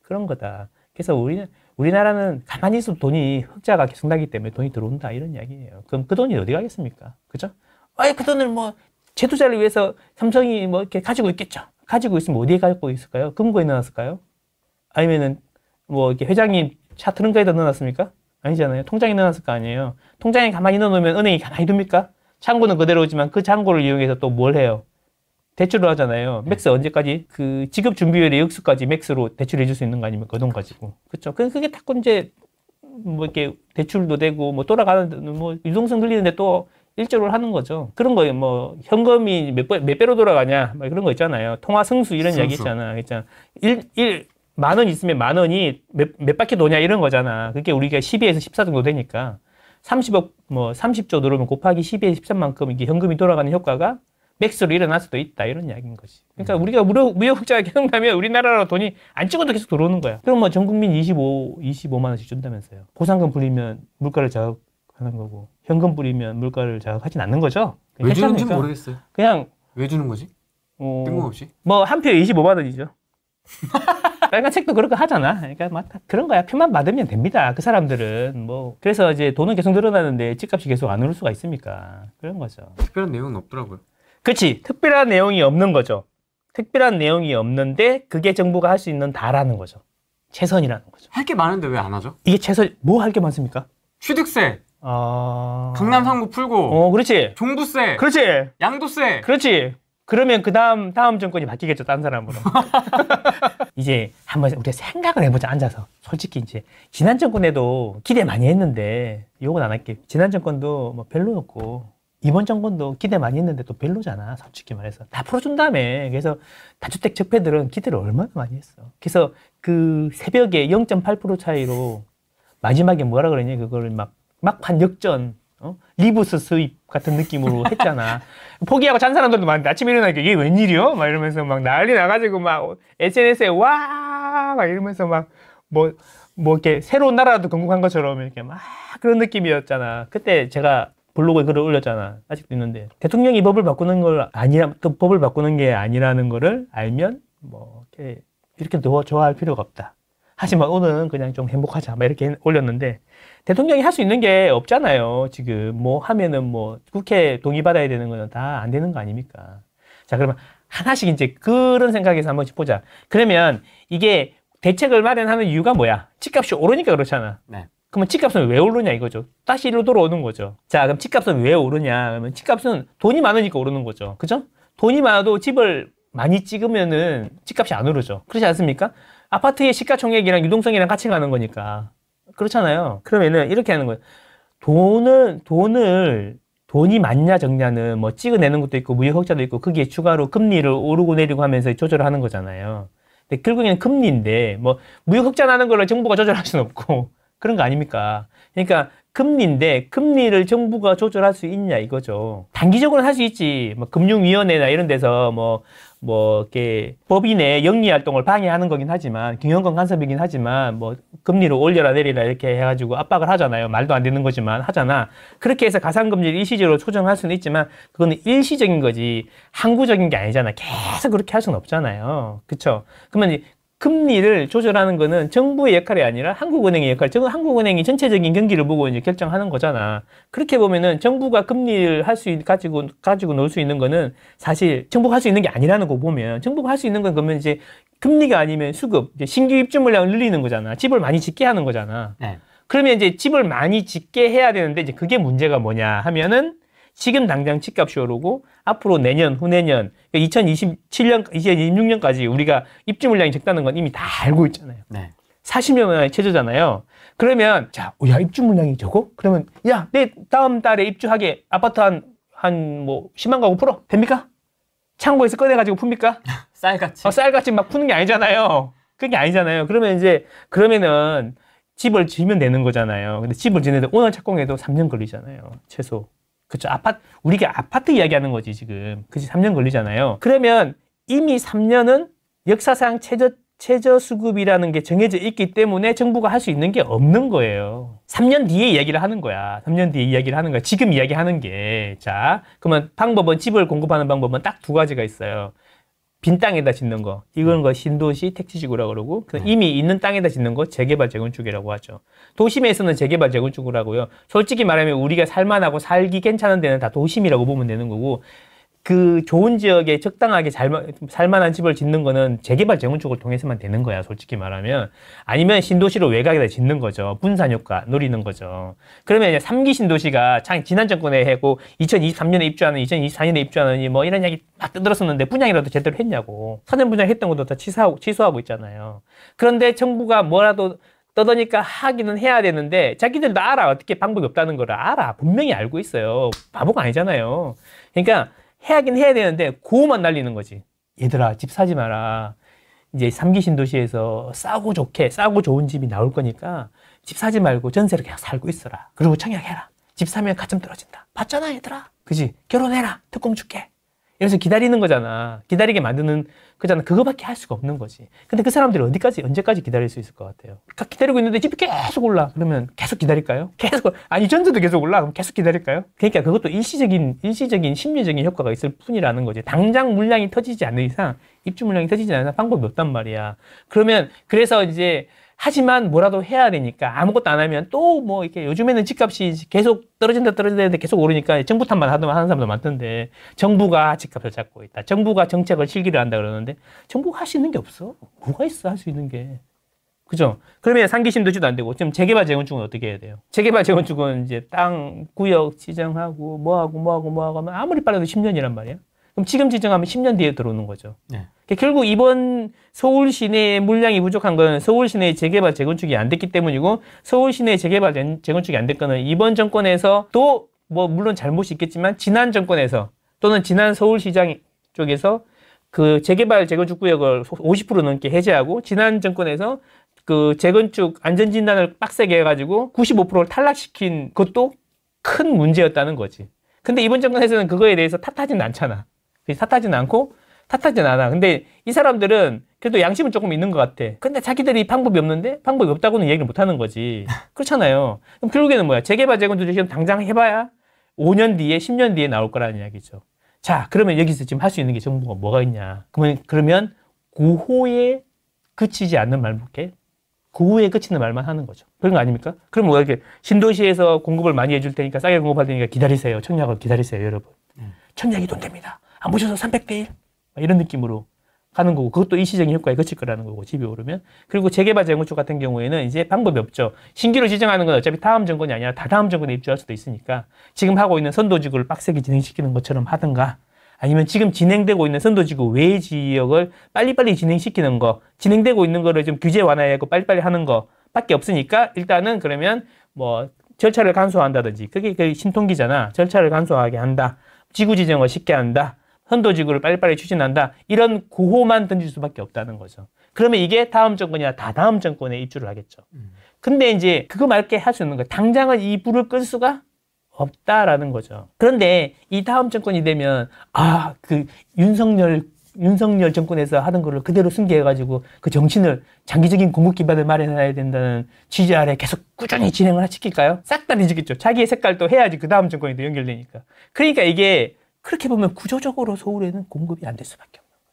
그런 거다. 그래서 우리나라는 가만히 있어도 흑자가 계속 나기 때문에 돈이 들어온다. 이런 이야기예요. 그럼 그 돈이 어디 가겠습니까? 그죠? 그 돈을 뭐 재투자를 위해서 삼성이 뭐 이렇게 가지고 있겠죠. 가지고 있으면 어디에 갖고 있을까요? 금고에 넣어놨을까요? 아니면은 뭐 이렇게 회장님 차 트렁크에다 넣어놨습니까? 아니잖아요. 통장에 넣어놨을 거 아니에요. 통장에 가만히 넣어놓으면 은행이 가만히 둡니까? 창고는 그대로지만 그 창고를 이용해서 또 뭘 해요? 대출을 하잖아요. 맥스 언제까지? 그 지급 준비율의 역수까지 맥스로 대출해 줄 수 있는 거 아닙니까? 그 돈 가지고. 그렇죠? 그게 자꾸 이제 뭐 이렇게 대출도 되고 뭐 돌아가는 뭐 유동성 늘리는데 또 일조를 하는 거죠. 그런 거예요. 뭐 현금이 몇 배로 돌아가냐, 뭐 그런 거 있잖아요. 통화 승수 이런 이야기 있잖아. 만 원 있으면 만 원이 몇 바퀴 도냐 이런 거잖아. 그게 우리가 12에서 14 정도 되니까 30조 들어오면 곱하기 12에서 13만큼 이게 현금이 돌아가는 효과가 맥스로 일어날 수도 있다. 이런 이야기인 거지. 그러니까 우리가 무역 흑자가 계속 나면 우리나라로 돈이 안 찍어도 계속 들어오는 거야. 그럼 뭐 전 국민 25만 원씩 준다면서요. 보상금 불리면 물가를 자극하는 거고 현금 뿌리면 물가를 자극하진 않는 거죠. 왜 주는지 모르겠어요. 그냥 왜 주는 거지? 뜬금없이? 뭐 한 표에 25만 원이죠. 빨간책도 그렇게 하잖아. 그러니까 막 그런 거야. 표만 받으면 됩니다. 그 사람들은 뭐 그래서 이제 돈은 계속 늘어나는데 집값이 계속 안 오를 수가 있습니까? 그런 거죠. 특별한 내용은 없더라고요. 그렇지. 특별한 내용이 없는 거죠. 특별한 내용이 없는데 그게 정부가 할 수 있는 다라는 거죠. 최선이라는 거죠. 할 게 많은데 왜 안 하죠? 이게 최선, 뭐 할 게 많습니까? 취득세. 강남 3구 풀고. 그렇지. 종부세. 그렇지. 양도세. 그렇지. 그러면 다음 정권이 바뀌겠죠. 딴 사람으로. 이제 한번 우리가 생각을 해보자. 앉아서. 솔직히 이제 지난 정권에도 기대 많이 했는데 요건 안 할게. 지난 정권도 뭐 별로였고 이번 정권도 기대 많이 했는데 또 별로잖아. 솔직히 말해서. 다 풀어준다며. 그래서 다주택 적폐들은 기대를 얼마나 많이 했어. 그래서 그 새벽에 0.8% 차이로 마지막에 뭐라 그러니? 그거를 막판 역전, 리부스 수입 같은 느낌으로 했잖아. 포기하고 잔 사람들도 많은데 아침에 일어나니까 이게 웬일이요? 막 이러면서 막 난리 나가지고 막 SNS에 와! 막 이러면서 막 뭐 이렇게 새로운 나라도 건국한 것처럼 이렇게 막 그런 느낌이었잖아. 그때 제가 블로그에 글을 올렸잖아. 아직도 있는데 대통령이 법을 바꾸는 걸 아니라 또 법을 바꾸는 게 아니라는 거를 알면 뭐 이렇게 더 좋아할 필요가 없다. 하지만 오늘은 그냥 좀 행복하자. 막 이렇게 올렸는데 대통령이 할 수 있는 게 없잖아요. 지금 뭐 하면은 뭐 국회 동의받아야 되는 거는 다 안 되는 거 아닙니까? 자, 그러면 하나씩 이제 그런 생각에서 한번 보자. 그러면 이게 대책을 마련하는 이유가 뭐야? 집값이 오르니까 그렇잖아. 네. 그러면 집값은 왜 오르냐 이거죠. 다시 이리로 돌아오는 거죠. 자, 그럼 집값은 왜 오르냐? 그러면 집값은 돈이 많으니까 오르는 거죠. 그죠? 돈이 많아도 집을 많이 찍으면은 집값이 안 오르죠. 그렇지 않습니까? 아파트의 시가총액이랑 유동성이랑 같이 가는 거니까. 그렇잖아요. 그러면은 이렇게 하는 거예요. 돈이 많냐 적냐는 뭐 찍어내는 것도 있고 무역 흑자도 있고 거기에 추가로 금리를 오르고 내리고 하면서 조절하는 거잖아요. 근데 결국에는 금리인데 뭐 무역 흑자 나는 거를 정부가 조절할 수는 없고 그런 거 아닙니까? 그러니까 금리인데 금리를 정부가 조절할 수 있냐 이거죠. 단기적으로는 할 수 있지. 뭐 금융위원회나 이런 데서 이렇게 법인의 영리 활동을 방해하는 거긴 하지만 경영권 간섭이긴 하지만 뭐 금리를 올려라 내리라 이렇게 해가지고 압박을 하잖아요. 말도 안 되는 거지만 하잖아. 그렇게 해서 가상금리를 일시적으로 조정할 수는 있지만 그거는 일시적인 거지 항구적인 게 아니잖아. 계속 그렇게 할 수는 없잖아요. 그쵸? 그러면 금리를 조절하는 거는 정부의 역할이 아니라 한국은행의 역할. 저건 한국은행이 전체적인 경기를 보고 이제 결정하는 거잖아. 그렇게 보면은 정부가 금리를 가지고 놀 수 있는 거는 사실 정부가 할 수 있는 게 아니라는 거 보면 정부가 할 수 있는 건 그러면 이제 금리가 아니면 수급, 이제 신규 입주 물량을 늘리는 거잖아. 집을 많이 짓게 하는 거잖아. 네. 그러면 이제 집을 많이 짓게 해야 되는데 이제 그게 문제가 뭐냐 하면은 지금 당장 집값이 오르고 앞으로 내년, 후내년, 2027년, 2026년까지 우리가 입주 물량이 적다는 건 이미 다 알고 있잖아요. 네. 40년의 최저잖아요. 그러면 자, 야 입주 물량이 적어? 그러면 야, 내 다음 달에 입주하게 아파트 한 뭐 10만 가구 풀어 됩니까? 창고에서 꺼내가지고 풉니까? 쌀같이. 쌀같이 막 푸는 게 아니잖아요. 그게 아니잖아요. 그러면은 집을 지으면 되는 거잖아요. 근데 집을 짓는데 오늘 착공해도 3년 걸리잖아요. 최소. 그렇죠. 우리가 아파트 이야기하는 거지, 지금. 그치, 3년 걸리잖아요. 그러면 이미 3년은 역사상 최저 수급이라는 게 정해져 있기 때문에 정부가 할 수 있는 게 없는 거예요. 3년 뒤에 이야기를 하는 거야. 3년 뒤에 이야기를 하는 거야. 지금 이야기하는 게. 자, 그러면 집을 공급하는 방법은 딱 두 가지가 있어요. 빈 땅에다 짓는 거. 이건 거 신도시 택지지구라고 그러고, 이미 있는 땅에다 짓는 거 재개발 재건축이라고 하죠. 도심에서는 재개발 재건축이라고요. 솔직히 말하면 우리가 살만하고 살기 괜찮은 데는 다 도심이라고 보면 되는 거고, 그 좋은 지역에 적당하게 살만한 집을 짓는 거는 재개발 재건축을 통해서만 되는 거야, 솔직히 말하면. 아니면 신도시로 외곽에다 짓는 거죠. 분산 효과 노리는 거죠. 그러면 이제 3기 신도시가 지난 정권에 했고 2023년에 입주하는 2024년에 입주하는 뭐 이런 이야기 막 떠들었었는데 분양이라도 제대로 했냐고. 사전 분양했던 것도 다 취소하고 있잖아요. 그런데 정부가 뭐라도 떠드니까 하기는 해야 되는데 자기들도 알아. 어떻게 방법이 없다는 걸 알아. 분명히 알고 있어요. 바보가 아니잖아요. 그러니까 해야긴 해야 되는데 고만 날리는 거지. 얘들아 집 사지 마라. 이제 3기 신도시에서 싸고 좋은 집이 나올 거니까 집 사지 말고 전세로 그냥 살고 있어라. 그리고 청약해라. 집 사면 가점 떨어진다. 봤잖아 얘들아. 그지? 결혼해라. 특공 줄게. 이래서 기다리는 거잖아. 기다리게 만드는 거잖아. 그거밖에 할 수가 없는 거지. 근데 그 사람들이 언제까지 기다릴 수 있을 것 같아요? 기다리고 있는데 집이 계속 올라. 그러면 계속 기다릴까요? 아니, 전세도 계속 올라. 그럼 계속 기다릴까요? 그러니까 그것도 일시적인 심리적인 효과가 있을 뿐이라는 거지. 당장 물량이 터지지 않는 이상, 입주 물량이 터지지 않는 이상 방법이 없단 말이야. 그래서 이제 하지만 뭐라도 해야 되니까 아무것도 안 하면 또 뭐 이렇게 요즘에는 집값이 계속 떨어진다는데 계속 오르니까 정부 탓만 하는 사람도 많던데 정부가 집값을 잡고 있다. 정부가 정책을 실기를 한다 그러는데 정부가 할 수 있는 게 없어. 뭐가 있어 할 수 있는 게. 그죠? 그러면 상기 신도시도 안 되고 지금 재개발 재건축은 어떻게 해야 돼요? 재개발 재건축은 이제 땅 구역 지정하고 뭐하고 하면 아무리 빨라도 10년이란 말이야. 그럼 지금 지정하면 10년 뒤에 들어오는 거죠. 네. 결국 이번 서울 시내의 물량이 부족한 건 서울 시내의 재개발 재건축이 안 됐기 때문이고 서울 시내의 재개발 재건축이 안 된 거는 이번 정권에서 또 뭐 물론 잘못이 있겠지만 지난 정권에서 또는 지난 서울시장 쪽에서 그 재개발 재건축 구역을 50% 넘게 해제하고 지난 정권에서 그 재건축 안전진단을 빡세게 해가지고 95%를 탈락시킨 것도 큰 문제였다는 거지. 근데 이번 정권에서는 그거에 대해서 탓하지는 않잖아. 탓하진 않아. 근데 이 사람들은 그래도 양심은 조금 있는 것 같아. 근데 자기들이 방법이 없는데 방법이 없다고는 얘기를 못 하는 거지. 그렇잖아요. 그럼 결국에는 뭐야? 재개발 재건축 지금 당장 해봐야 5년 뒤에 10년 뒤에 나올 거라는 이야기죠. 자, 그러면 여기서 지금 할 수 있는 게 정부가 뭐가 있냐? 그러면 구호에 그치지 않는 말밖에 구호에 그치는 말만 하는 거죠. 그런 거 아닙니까? 그럼 뭐 이렇게 신도시에서 공급을 많이 해줄 테니까 싸게 공급할 테니까 기다리세요. 청약을 기다리세요, 여러분. 청약이 돈 됩니다. 안 보셔서 300대 1 이런 느낌으로 가는 거고, 그것도 일시적인 효과에 그칠 거라는 거고, 집이 오르면. 그리고 재개발 재건축 같은 경우에는 이제 방법이 없죠. 신규로 지정하는 건 어차피 다음 정권이 아니라 다다음 정권에 입주할 수도 있으니까 지금 하고 있는 선도지구를 빡세게 진행시키는 것처럼 하든가, 아니면 지금 진행되고 있는 선도지구 외 지역을 빨리빨리 진행시키는 거, 진행되고 있는 거를 좀 규제 완화하고 빨리빨리 하는 거 밖에 없으니까, 일단은 그러면 뭐 절차를 간소화한다든지, 그게 그 신통기잖아. 절차를 간소화하게 한다. 지구 지정을 쉽게 한다. 선도지구를 빨리빨리 추진한다. 이런 구호만 던질 수밖에 없다는 거죠. 그러면 이게 다음 정권이나 다다음 정권에 입주를 하겠죠. 근데 이제 그거 말게 할 수 있는 거예요. 당장은 이 불을 끌 수가 없다라는 거죠. 그런데 이 다음 정권이 되면 그 윤석열 정권에서 하던 거를 그대로 승계해가지고 그 정신을 장기적인 공급 기반을 마련해야 된다는 취지 아래 계속 꾸준히 진행을 시킬까요? 싹 다 뒤지겠죠. 자기의 색깔도 해야지 그 다음 정권이 또 연결되니까. 그러니까 이게 그렇게 보면 구조적으로 서울에는 공급이 안 될 수밖에 없는 거예요.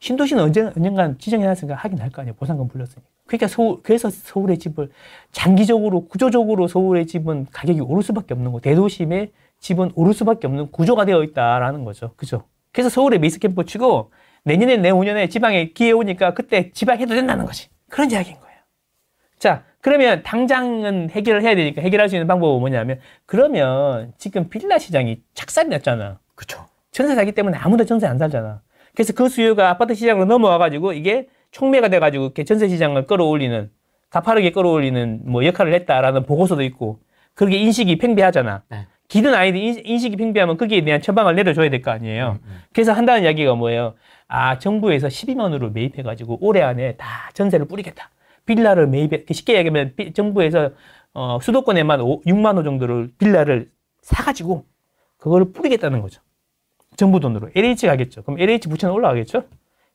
신도시는 언젠간 지정해놨으니까 하긴 할 거 아니에요. 보상금 불렸으니까. 그러니까 그래서 서울의 집을 장기적으로, 구조적으로 서울의 집은 가격이 오를 수밖에 없는 거. 대도심의 집은 오를 수밖에 없는 구조가 되어 있다라는 거죠. 그죠? 그래서 서울의 미스캠프 치고 내년에 내후년에 지방에 기회 오니까 그때 지방해도 된다는 거지. 그런 이야기인 거예요. 자, 그러면 당장은 해결을 해야 되니까 해결할 수 있는 방법은 뭐냐면, 그러면 지금 빌라 시장이 착살이 났잖아. 그쵸. 전세 사기 때문에 아무도 전세 안 살잖아. 그래서 그 수요가 아파트 시장으로 넘어와가지고 이게 촉매가 돼가지고 이렇게 전세 시장을 끌어올리는, 가파르게 끌어올리는 뭐 역할을 했다라는 보고서도 있고, 그렇게 인식이 팽배하잖아. 네. 기든 아니든 인식이 팽배하면 거기에 대한 처방을 내려줘야 될 거 아니에요. 그래서 한다는 이야기가 뭐예요? 정부에서 12만으로 매입해가지고 올해 안에 다 전세를 뿌리겠다. 빌라를 매입해, 쉽게 얘기하면 정부에서 수도권에만 6만 호 정도를 빌라를 사가지고 그거를 뿌리겠다는 거죠. 정부 돈으로. LH 가겠죠. 그럼 LH 부채는 올라가겠죠?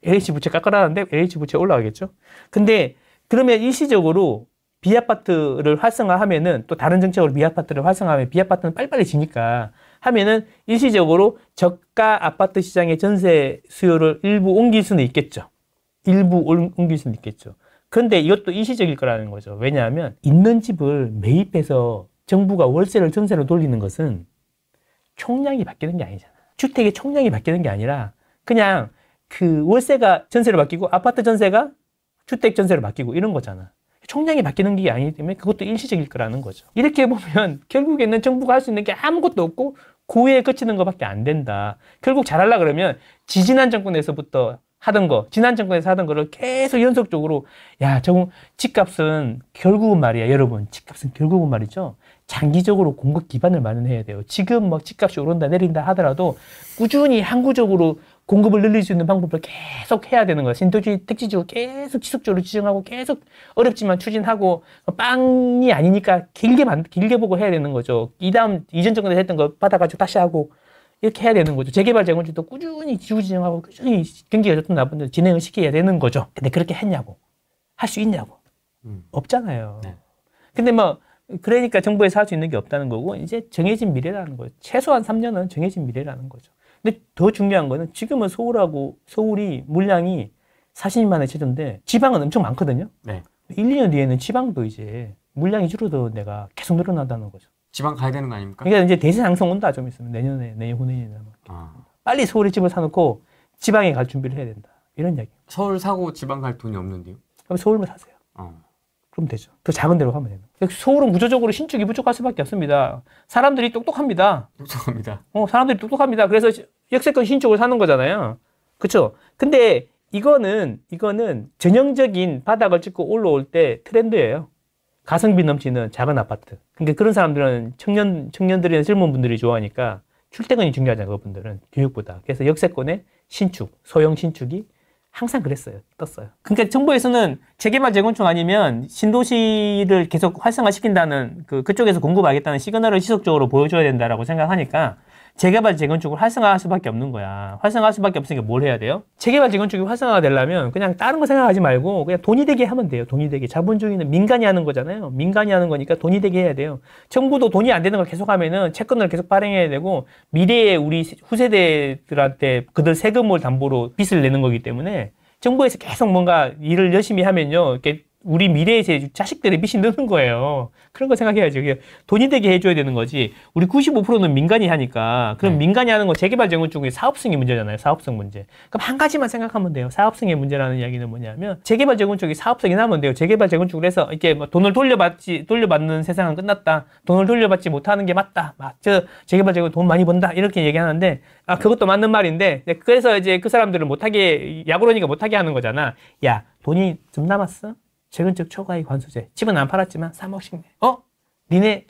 LH 부채 깎아라는데 LH 부채 올라가겠죠? 근데 그러면 일시적으로 비아파트를 활성화하면은, 또 다른 정책으로 비아파트를 활성화하면 비아파트는 빨리빨리 지니까 하면은 일시적으로 저가 아파트 시장의 전세 수요를 일부 옮길 수는 있겠죠. 일부 옮길 수는 있겠죠. 그런데 이것도 일시적일 거라는 거죠. 왜냐하면 있는 집을 매입해서 정부가 월세를 전세로 돌리는 것은 총량이 바뀌는 게 아니잖아. 주택의 총량이 바뀌는 게 아니라 그냥 그 월세가 전세로 바뀌고 아파트 전세가 주택 전세로 바뀌고 이런 거잖아. 총량이 바뀌는 게 아니기 때문에 그것도 일시적일 거라는 거죠. 이렇게 보면 결국에는 정부가 할 수 있는 게 아무것도 없고 고에 그치는 것밖에 안 된다. 결국 잘하려 그러면 지지난 정권에서부터 하던 거, 지난 정권에서 하던 거를 계속 연속적으로, 집값은 결국은 말이야, 여러분. 집값은 결국은 말이죠. 장기적으로 공급 기반을 마련해야 돼요. 지금 막 집값이 오른다 내린다 하더라도 꾸준히 항구적으로 공급을 늘릴 수 있는 방법을 계속 해야 되는 거예요. 신도시 택지지구 계속 지속적으로 지정하고 계속 어렵지만 추진하고, 빵이 아니니까 길게 보고 해야 되는 거죠. 이전 정권에서 했던 거 받아가지고 다시 하고 이렇게 해야 되는 거죠. 재개발 재건축도 꾸준히 지구 지정하고 꾸준히 경기가 좋든 나쁜데 진행을 시켜야 되는 거죠. 근데 그렇게 했냐고, 할 수 있냐고, 없잖아요. 네. 근데 그러니까 정부에서 할 수 있는 게 없다는 거고, 이제 정해진 미래라는 거예요. 최소한 3년은 정해진 미래라는 거죠. 근데 더 중요한 거는 지금은 서울이 물량이 40만의 최저인데 지방은 엄청 많거든요. 네. 1, 2년 뒤에는 지방도 이제 물량이 줄어드는 데가 계속 늘어난다는 거죠. 지방 가야 되는 거 아닙니까? 그러니까 이제 대세 상승 온다. 좀 있으면 내년 후내년에 빨리 서울에 집을 사놓고 지방에 갈 준비를 해야 된다. 이런 이야기. 서울 사고 지방 갈 돈이 없는데요? 그럼 서울만 사세요. 그럼 되죠. 더 작은 데로 가면 돼요. 서울은 구조적으로 신축이 부족할 수밖에 없습니다. 사람들이 똑똑합니다. 사람들이 똑똑합니다. 그래서 역세권 신축을 사는 거잖아요. 그렇죠? 근데 이거는 전형적인 바닥을 찍고 올라올 때 트렌드예요. 가성비 넘치는 작은 아파트. 그러니까 그런 사람들은 청년들이나 젊은 분들이 좋아하니까 출퇴근이 중요하잖아요. 그분들은 교육보다. 그래서 역세권의 신축, 소형 신축이 항상 그랬어요. 떴어요. 그러니까 정부에서는 재개발 재건축 아니면 신도시를 계속 활성화시킨다는 그쪽에서 공급하겠다는 시그널을 지속적으로 보여줘야 된다라고 생각하니까 재개발, 재건축을 활성화할 수밖에 없는 거야. 활성화할 수밖에 없으니까 뭘 해야 돼요? 재개발, 재건축이 활성화가 되려면 그냥 다른 거 생각하지 말고 그냥 돈이 되게 하면 돼요. 돈이 되게. 자본주의는 민간이 하는 거잖아요. 민간이 하는 거니까 돈이 되게 해야 돼요. 정부도 돈이 안 되는 걸 계속 하면은 채권을 계속 발행해야 되고 미래에 우리 후세대들한테 그들 세금을 담보로 빚을 내는 거기 때문에 정부에서 계속 뭔가 일을 열심히 하면요. 이렇게 우리 미래의 자식들의 빚이 느는 거예요. 그런 거 생각해야죠. 돈이 되게 해줘야 되는 거지. 우리 95%는 민간이 하니까. 그럼 민간이 하는 건 재개발 재건축의 사업성의 문제잖아요. 사업성 문제. 그럼 한 가지만 생각하면 돼요. 사업성의 문제라는 이야기는 뭐냐면 재개발 재건축이 사업성이 나면 돼요. 재개발 재건축을 해서 이렇게 뭐 돈을 돌려받는 세상은 끝났다. 돈을 돌려받지 못하는 게 맞다. 재개발 재건축 돈 많이 번다. 이렇게 얘기하는데 그것도 맞는 말인데 그래서 이제 그 사람들을 못하게 야구르니까 못하게 하는 거잖아. 야, 돈이 좀 남았어? 재건축 초과이익 관수제. 집은 안 팔았지만 3억씩 내. 니네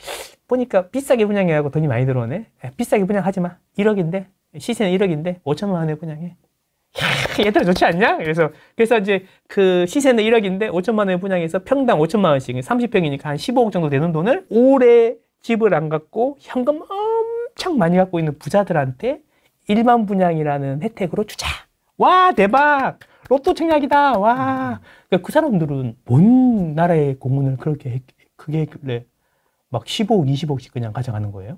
보니까 비싸게 분양해가지고 돈이 많이 들어오네. 야, 비싸게 분양하지 마. 1억인데 시세는 1억인데 5천만 원에 분양해. 야, 얘들아 좋지 않냐? 그래서 이제 그 시세는 1억인데 5천만 원에 분양해서 평당 5천만 원씩 30평이니까 한 15억 정도 되는 돈을 오래 집을 안 갖고 현금 엄청 많이 갖고 있는 부자들한테 일반 분양이라는 혜택으로 주자. 와, 대박! 로또 청약이다. 와. 그러니까 그 사람들은 뭔 나라의 공문을 그렇게 크게 했길래 막 15억, 20억씩 그냥 가져가는 거예요?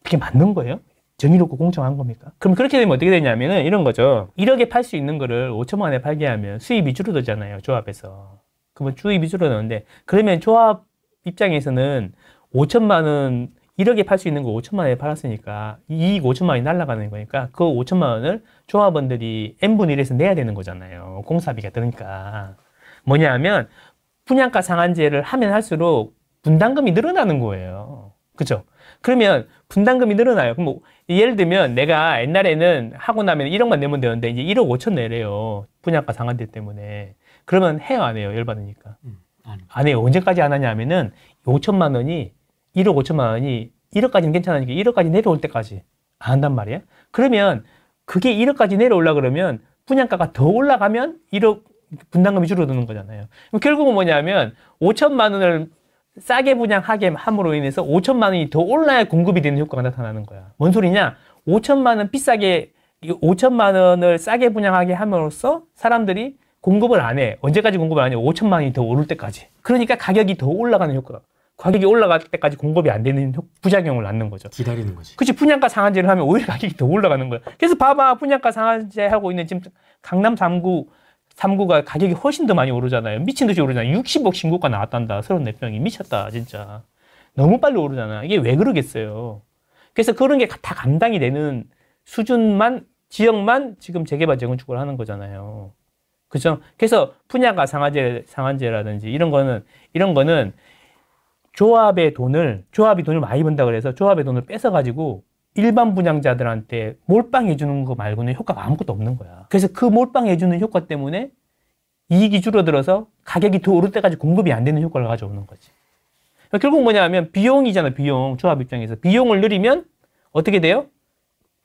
그게 맞는 거예요? 정의롭고 공정한 겁니까? 그럼 그렇게 되면 어떻게 되냐면은 이런 거죠. 1억에 팔 수 있는 거를 5천만 원에 팔게 하면 수입이 줄어들잖아요. 조합에서. 그러면 수입이 줄어드는데 그러면 조합 입장에서는 5천만 원 1억에 팔 수 있는 거 5천만 원에 팔았으니까 이익 5천만 원이 날아가는 거니까 그 5천만 원을 조합원들이 n분의 1에서 내야 되는 거잖아요. 공사비가 드니까. 뭐냐 하면 분양가 상한제를 하면 할수록 분담금이 늘어나는 거예요. 그죠? 그러면 분담금이 늘어나요. 그럼 뭐 예를 들면 내가 옛날에는 하고 나면 1억만 내면 되는데 이제 1억 5천 내래요. 분양가 상한제 때문에. 그러면 해요, 안 해요? 열받으니까. 안 해요. 언제까지 안 하냐 하면은 5천만 원이 1억 5천만 원이 1억까지는 괜찮으니까 1억까지 내려올 때까지 안 한단 말이에요. 그러면 그게 1억까지 내려올라 그러면 분양가가 더 올라가면 1억 분담금이 줄어드는 거잖아요. 결국은 뭐냐면 5천만 원을 싸게 분양하게 함으로 인해서 5천만 원이 더 올라야 공급이 되는 효과가 나타나는 거야. 뭔 소리냐? 5천만 원 비싸게 5천만 원을 싸게 분양하게 함으로써 사람들이 공급을 안 해. 언제까지 공급을 안 해? 5천만 원이 더 오를 때까지. 그러니까 가격이 더 올라가는 효과가. 가격이 올라갈 때까지 공급이 안 되는 부작용을 낳는 거죠. 기다리는 거지. 그치. 분양가 상한제를 하면 오히려 가격이 더 올라가는 거야. 그래서 봐봐. 분양가 상한제 하고 있는 지금 강남 3구가 가격이 훨씬 더 많이 오르잖아요. 미친 듯이 오르잖아요. 60억 신고가 나왔단다. 34평이. 미쳤다. 진짜. 너무 빨리 오르잖아. 이게 왜 그러겠어요. 그래서 그런 게 다 감당이 되는 수준만, 지역만 지금 재개발 재건축을 하는 거잖아요. 그죠? 그래서 분양가 상한제라든지 이런 거는 조합이 돈을 많이 번다 그래서 조합의 돈을 뺏어가지고 일반 분양자들한테 몰빵해주는 거 말고는 효과가 아무것도 없는 거야. 그래서 그 몰빵해주는 효과 때문에 이익이 줄어들어서 가격이 더 오를 때까지 공급이 안 되는 효과를 가져오는 거지. 결국 뭐냐면 비용이잖아, 비용. 조합 입장에서. 비용을 늘리면 어떻게 돼요?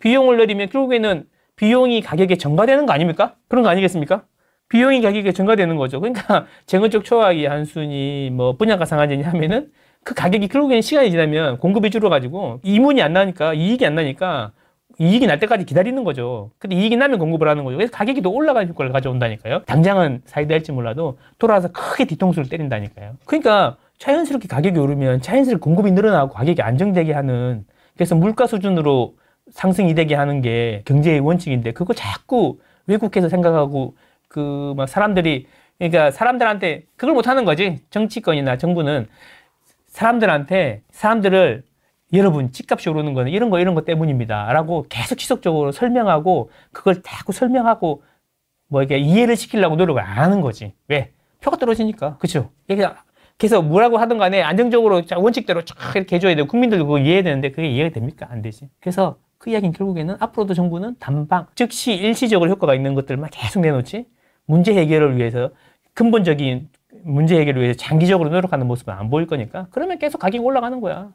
비용을 늘리면 결국에는 비용이 가격에 전가되는 거 아닙니까? 그런 거 아니겠습니까? 비용이 가격에 전가되는 거죠. 그러니까 재건축 초과이익 한순위, 뭐 분양가 상한제니 하면은 그 가격이 결국에는 시간이 지나면 공급이 줄어가지고 이익이 안 나니까 이익이 날 때까지 기다리는 거죠. 근데 이익이 나면 공급을 하는 거죠. 그래서 가격이 더 올라가는 효과를 가져온다니까요. 당장은 사이드 할지 몰라도 돌아와서 크게 뒤통수를 때린다니까요. 그러니까 자연스럽게 가격이 오르면 자연스럽게 공급이 늘어나고 가격이 안정되게 하는, 그래서 물가 수준으로 상승이 되게 하는 게 경제의 원칙인데 그거 자꾸 왜곡해서 생각하고 막 그러니까 사람들한테 그걸 못 하는 거지. 정치권이나 정부는 사람들을 여러분 집값이 오르는 거는 이런 거 때문입니다 라고 계속 지속적으로 설명하고 그걸 자꾸 설명하고 뭐 이렇게 이해를 시키려고 노력을 안 하는 거지. 왜? 표가 떨어지니까. 그쵸? 그래서 뭐라고 하든 간에 안정적으로 원칙대로 쫙 이렇게 해줘야 되고 국민들도 그거 이해해야 되는데 그게 이해가 됩니까? 안 되지. 그래서 그 이야기는 결국에는 앞으로도 정부는 단방, 즉시 일시적으로 효과가 있는 것들만 계속 내놓지 문제 해결을 위해서, 근본적인 문제 해결을 위해서 장기적으로 노력하는 모습은 안 보일 거니까 그러면 계속 가격이 올라가는 거야.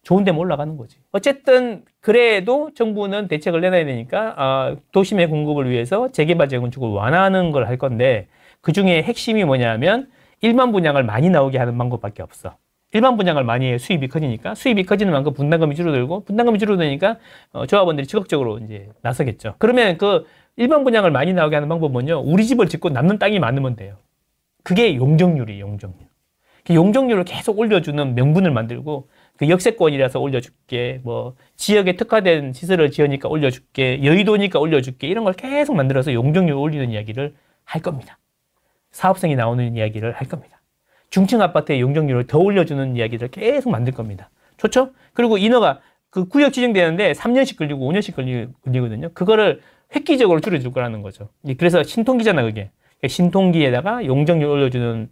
좋은 데면 올라가는 거지. 어쨌든 그래도 정부는 대책을 내놔야 되니까 도심의 공급을 위해서 재개발 재건축을 완화하는 걸 할 건데 그중에 핵심이 뭐냐면 일반 분양을 많이 나오게 하는 방법밖에 없어. 일반 분양을 많이 해요. 수입이 커지니까. 수입이 커지는 만큼 분담금이 줄어들고, 분담금이 줄어드니까 조합원들이 적극적으로 이제 나서겠죠. 그러면 그 일반 분양을 많이 나오게 하는 방법은요, 우리 집을 짓고 남는 땅이 많으면 돼요. 그게 용적률이에요, 용적률. 용적률을 계속 올려주는 명분을 만들고, 그 역세권이라서 올려줄게, 뭐 지역에 특화된 시설을 지으니까 올려줄게, 여의도니까 올려줄게, 이런 걸 계속 만들어서 용적률 올리는 이야기를 할 겁니다. 사업성이 나오는 이야기를 할 겁니다. 중층 아파트의 용적률을 더 올려주는 이야기를 계속 만들 겁니다. 좋죠? 그리고 인허가 그 구역 지정되는데 3년씩 걸리고 5년씩 걸리거든요. 그거를 획기적으로 줄여줄 거라는 거죠. 그래서 신통기잖아, 그게. 신통기에다가 용적률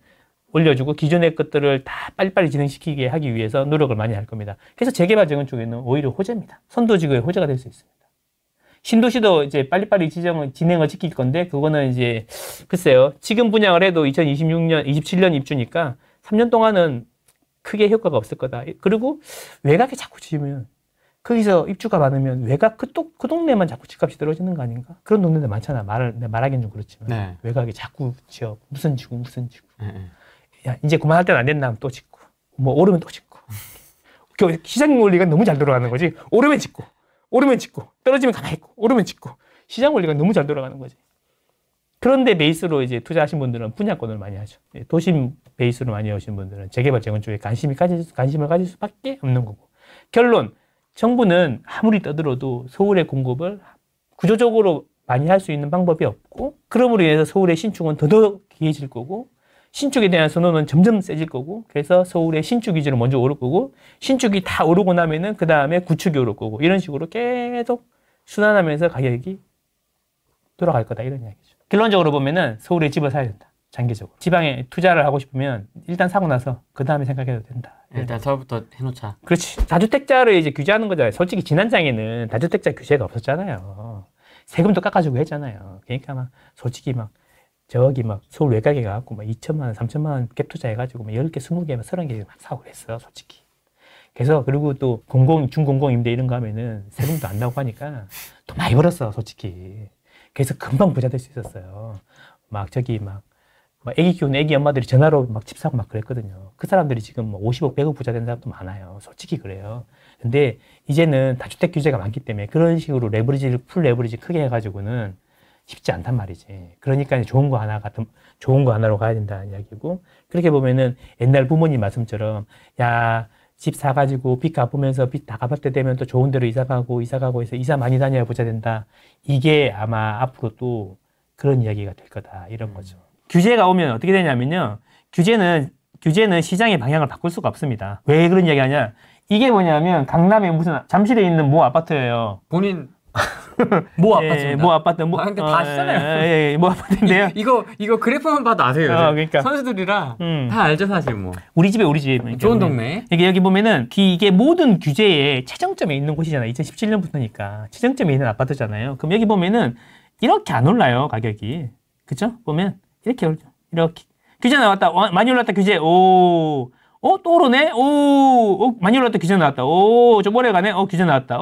올려주고 기존의 것들을 다 빨리빨리 진행시키게 하기 위해서 노력을 많이 할 겁니다. 그래서 재개발 재건 쪽에는 오히려 호재입니다. 선도지구의 호재가 될 수 있습니다. 신도시도 이제 빨리빨리 진행을 시킬 건데, 그거는 이제, 글쎄요. 지금 분양을 해도 2026년, 27년 입주니까 3년 동안은 크게 효과가 없을 거다. 그리고 외곽에 자꾸 지으면, 거기서 입주가 많으면 외곽 그 동네만 자꾸 집값이 떨어지는 거 아닌가? 그런 동네들 많잖아. 말하기는 좀 그렇지만. 네. 외곽에 자꾸 지어. 무슨 지구. 야, 이제 그만할 때는 안 된다 하면 또 짓고. 뭐, 오르면 또 짓고. 시장 원리가 너무 잘 돌아가는 거지. 오르면 짓고. 떨어지면 가만히 있고, 오르면 짓고. 시장 원리가 너무 잘 돌아가는 거지. 그런데 베이스로 이제 투자하신 분들은 분양권을 많이 하죠. 도심 베이스로 많이 하신 분들은 재개발 재건 쪽에 관심을 가질 수밖에 없는 거고. 결론, 정부는 아무리 떠들어도 서울의 공급을 구조적으로 많이 할 수 있는 방법이 없고, 그러므로 인해서 서울의 신축은 더더욱 기해질 거고, 신축에 대한 선호는 점점 세질 거고, 그래서 서울의 신축 위주로 먼저 오를 거고, 신축이 다 오르고 나면은 그 다음에 구축이 오를 거고, 이런 식으로 계속 순환하면서 가격이 돌아갈 거다, 이런 이야기죠. 결론적으로 보면은 서울에 집을 사야 된다, 장기적으로. 지방에 투자를 하고 싶으면 일단 사고 나서 그 다음에 생각해도 된다. 일단 서부터 해놓자. 그렇지. 다주택자를 이제 규제하는 거잖아요. 솔직히 지난장에는 다주택자 규제가 없었잖아요. 세금도 깎아주고 했잖아요. 그러니까 막 솔직히 막 저기 막 서울 외곽에 가갖고 막 2천만 원, 3천만 원 갭 투자해가지고 막 10개, 20개, 30개 막 사고 그랬어, 솔직히. 그래서 그리고 또 중공공 임대 이런 거 하면은 세금도 안 나오고 하니까 또 많이 벌었어, 솔직히. 그래서 금방 부자 될 수 있었어요. 막 저기 막 애기 키우는 애기 엄마들이 전화로 막 집 사고 막 그랬거든요. 그 사람들이 지금 뭐 50억, 100억 부자 된 사람도 많아요. 솔직히 그래요. 근데 이제는 다주택 규제가 많기 때문에 그런 식으로 풀 레버리지 크게 해가지고는 쉽지 않단 말이지. 그러니까 좋은 거 하나로 가야 된다는 이야기고, 그렇게 보면은 옛날 부모님 말씀처럼, 야, 집 사가지고 빚 갚으면서 빚 다 갚을 때 되면 또 좋은 데로 이사 가고 해서 이사 많이 다녀야 부자 된다. 이게 아마 앞으로 또 그런 이야기가 될 거다. 이런 거죠. 규제가 오면 어떻게 되냐면요. 규제는 시장의 방향을 바꿀 수가 없습니다. 왜 그런 이야기 하냐? 이게 뭐냐면 강남에 무슨 잠실에 있는 모 아파트예요. 본인 모 아파트입니다. 모 아파트. 근데 다 아시잖아요. 모 아파트인데요. 이거 그래프만 봐도 아세요. 그러니까 선수들이라 다 알죠, 사실 뭐. 우리 집에 우리 집. 좋은 동네. 이게 여기 보면은 이게 모든 규제의 최정점에 있는 곳이잖아요. 2017년부터니까 최정점에 있는 아파트잖아요. 그럼 여기 보면은 이렇게 안 올라요, 가격이. 그죠? 보면 이렇게 올죠. 이렇게. 규제 나왔다. 많이 올랐다, 규제. 오. 또 오르네? 많이 올랐다, 규제 나왔다. 좀 오래 가네? 규제 나왔다.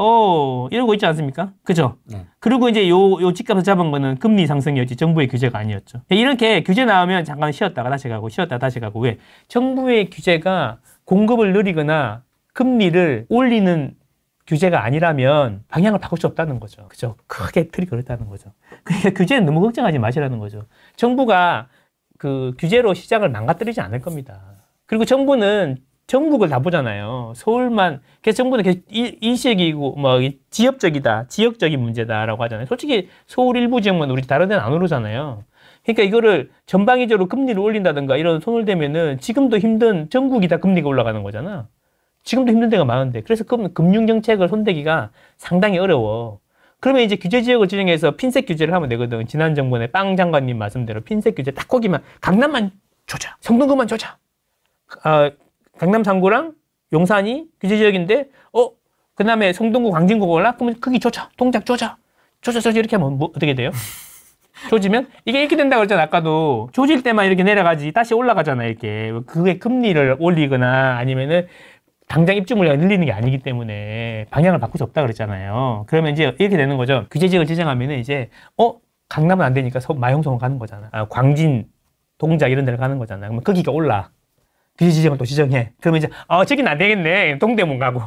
이러고 있지 않습니까? 그죠? 네. 그리고 이제 요 집값을 잡은 거는 금리 상승이었지, 정부의 규제가 아니었죠. 이렇게 규제 나오면 잠깐 쉬었다가 다시 가고, 왜? 정부의 규제가 공급을 늘리거나 금리를 올리는 규제가 아니라면 방향을 바꿀 수 없다는 거죠. 그죠? 크게 틀이 그렇다는 거죠. 그러니까 규제는 너무 걱정하지 마시라는 거죠. 정부가 그 규제로 시장을 망가뜨리지 않을 겁니다. 그리고 정부는 전국을 다 보잖아요. 서울만. 그래서 정부는 계속 일시적이고 지역적인 문제다라고 하잖아요. 솔직히 서울 일부 지역만 우리 다른 데는 안 오르잖아요. 그러니까 이거를 전방위적으로 금리를 올린다든가 이런 손을 대면은 지금도 힘든 전국이 다 금리가 올라가는 거잖아. 지금도 힘든 데가 많은데. 그래서 금융정책을 손대기가 상당히 어려워. 그러면 이제 규제 지역을 지정해서 핀셋 규제를 하면 되거든. 지난 정부의 빵 장관님 말씀대로 핀셋 규제 딱 거기만, 강남만 조자. 성동구만 조자. 강남 3구랑 용산이 규제 지역인데, 그 다음에 성동구, 광진구가 올라? 그러면 크기 조자. 동작 조자. 이렇게 하면 어떻게 돼요? 조지면? 이게 이렇게 된다고 그랬잖아, 아까도. 조질 때만 이렇게 내려가지, 다시 올라가잖아, 이렇게. 그게 금리를 올리거나 아니면은 당장 입주 물량을 늘리는 게 아니기 때문에 방향을 바꿀 수 없다 그랬잖아요. 그러면 이제 이렇게 되는 거죠. 규제 지역을 지정하면은 이제, 강남은 안 되니까 마용성을 가는 거잖아. 광진, 동작 이런 데를 가는 거잖아. 그러면 거기가 올라. 규제 지정을 또 지정해. 그러면 이제 저기는 안 되겠네. 동대문 가고.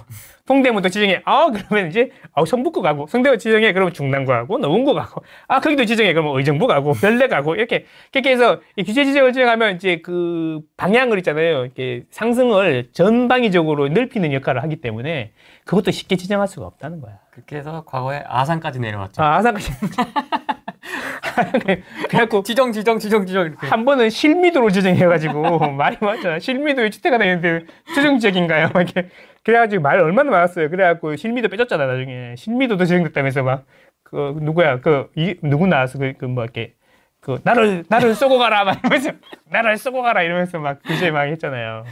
동대문 또 지정해. 그러면 이제 성북구 가고. 성대문 지정해. 그러면 중랑구 가고 노원구 가고. 거기도 지정해. 그러면 의정부 가고 별내 가고 이렇게 해서 이 규제 지정을 지정하면 이제 그 방향을 있잖아요. 이렇게 상승을 전방위적으로 넓히는 역할을 하기 때문에 그것도 쉽게 지정할 수가 없다는 거야. 그렇게 해서 과거에 아산까지 내려왔죠. 아산까지. 그래갖고 지정 이렇게. 한 번은 실미도로 지정해가지고 말이 많잖아. 실미도에 주택가 되는데 추정지역인가요? 막 이렇게 그래가지고 말 얼마나 많았어요. 그래갖고 실미도 빼줬잖아 나중에. 실미도도 지정됐다면서 막 그 누구야 누구 나와서 뭐 이렇게 나를 쏘고 가라 막 이러면서 나를 쏘고 가라 이러면서 막 규제 막 했잖아요.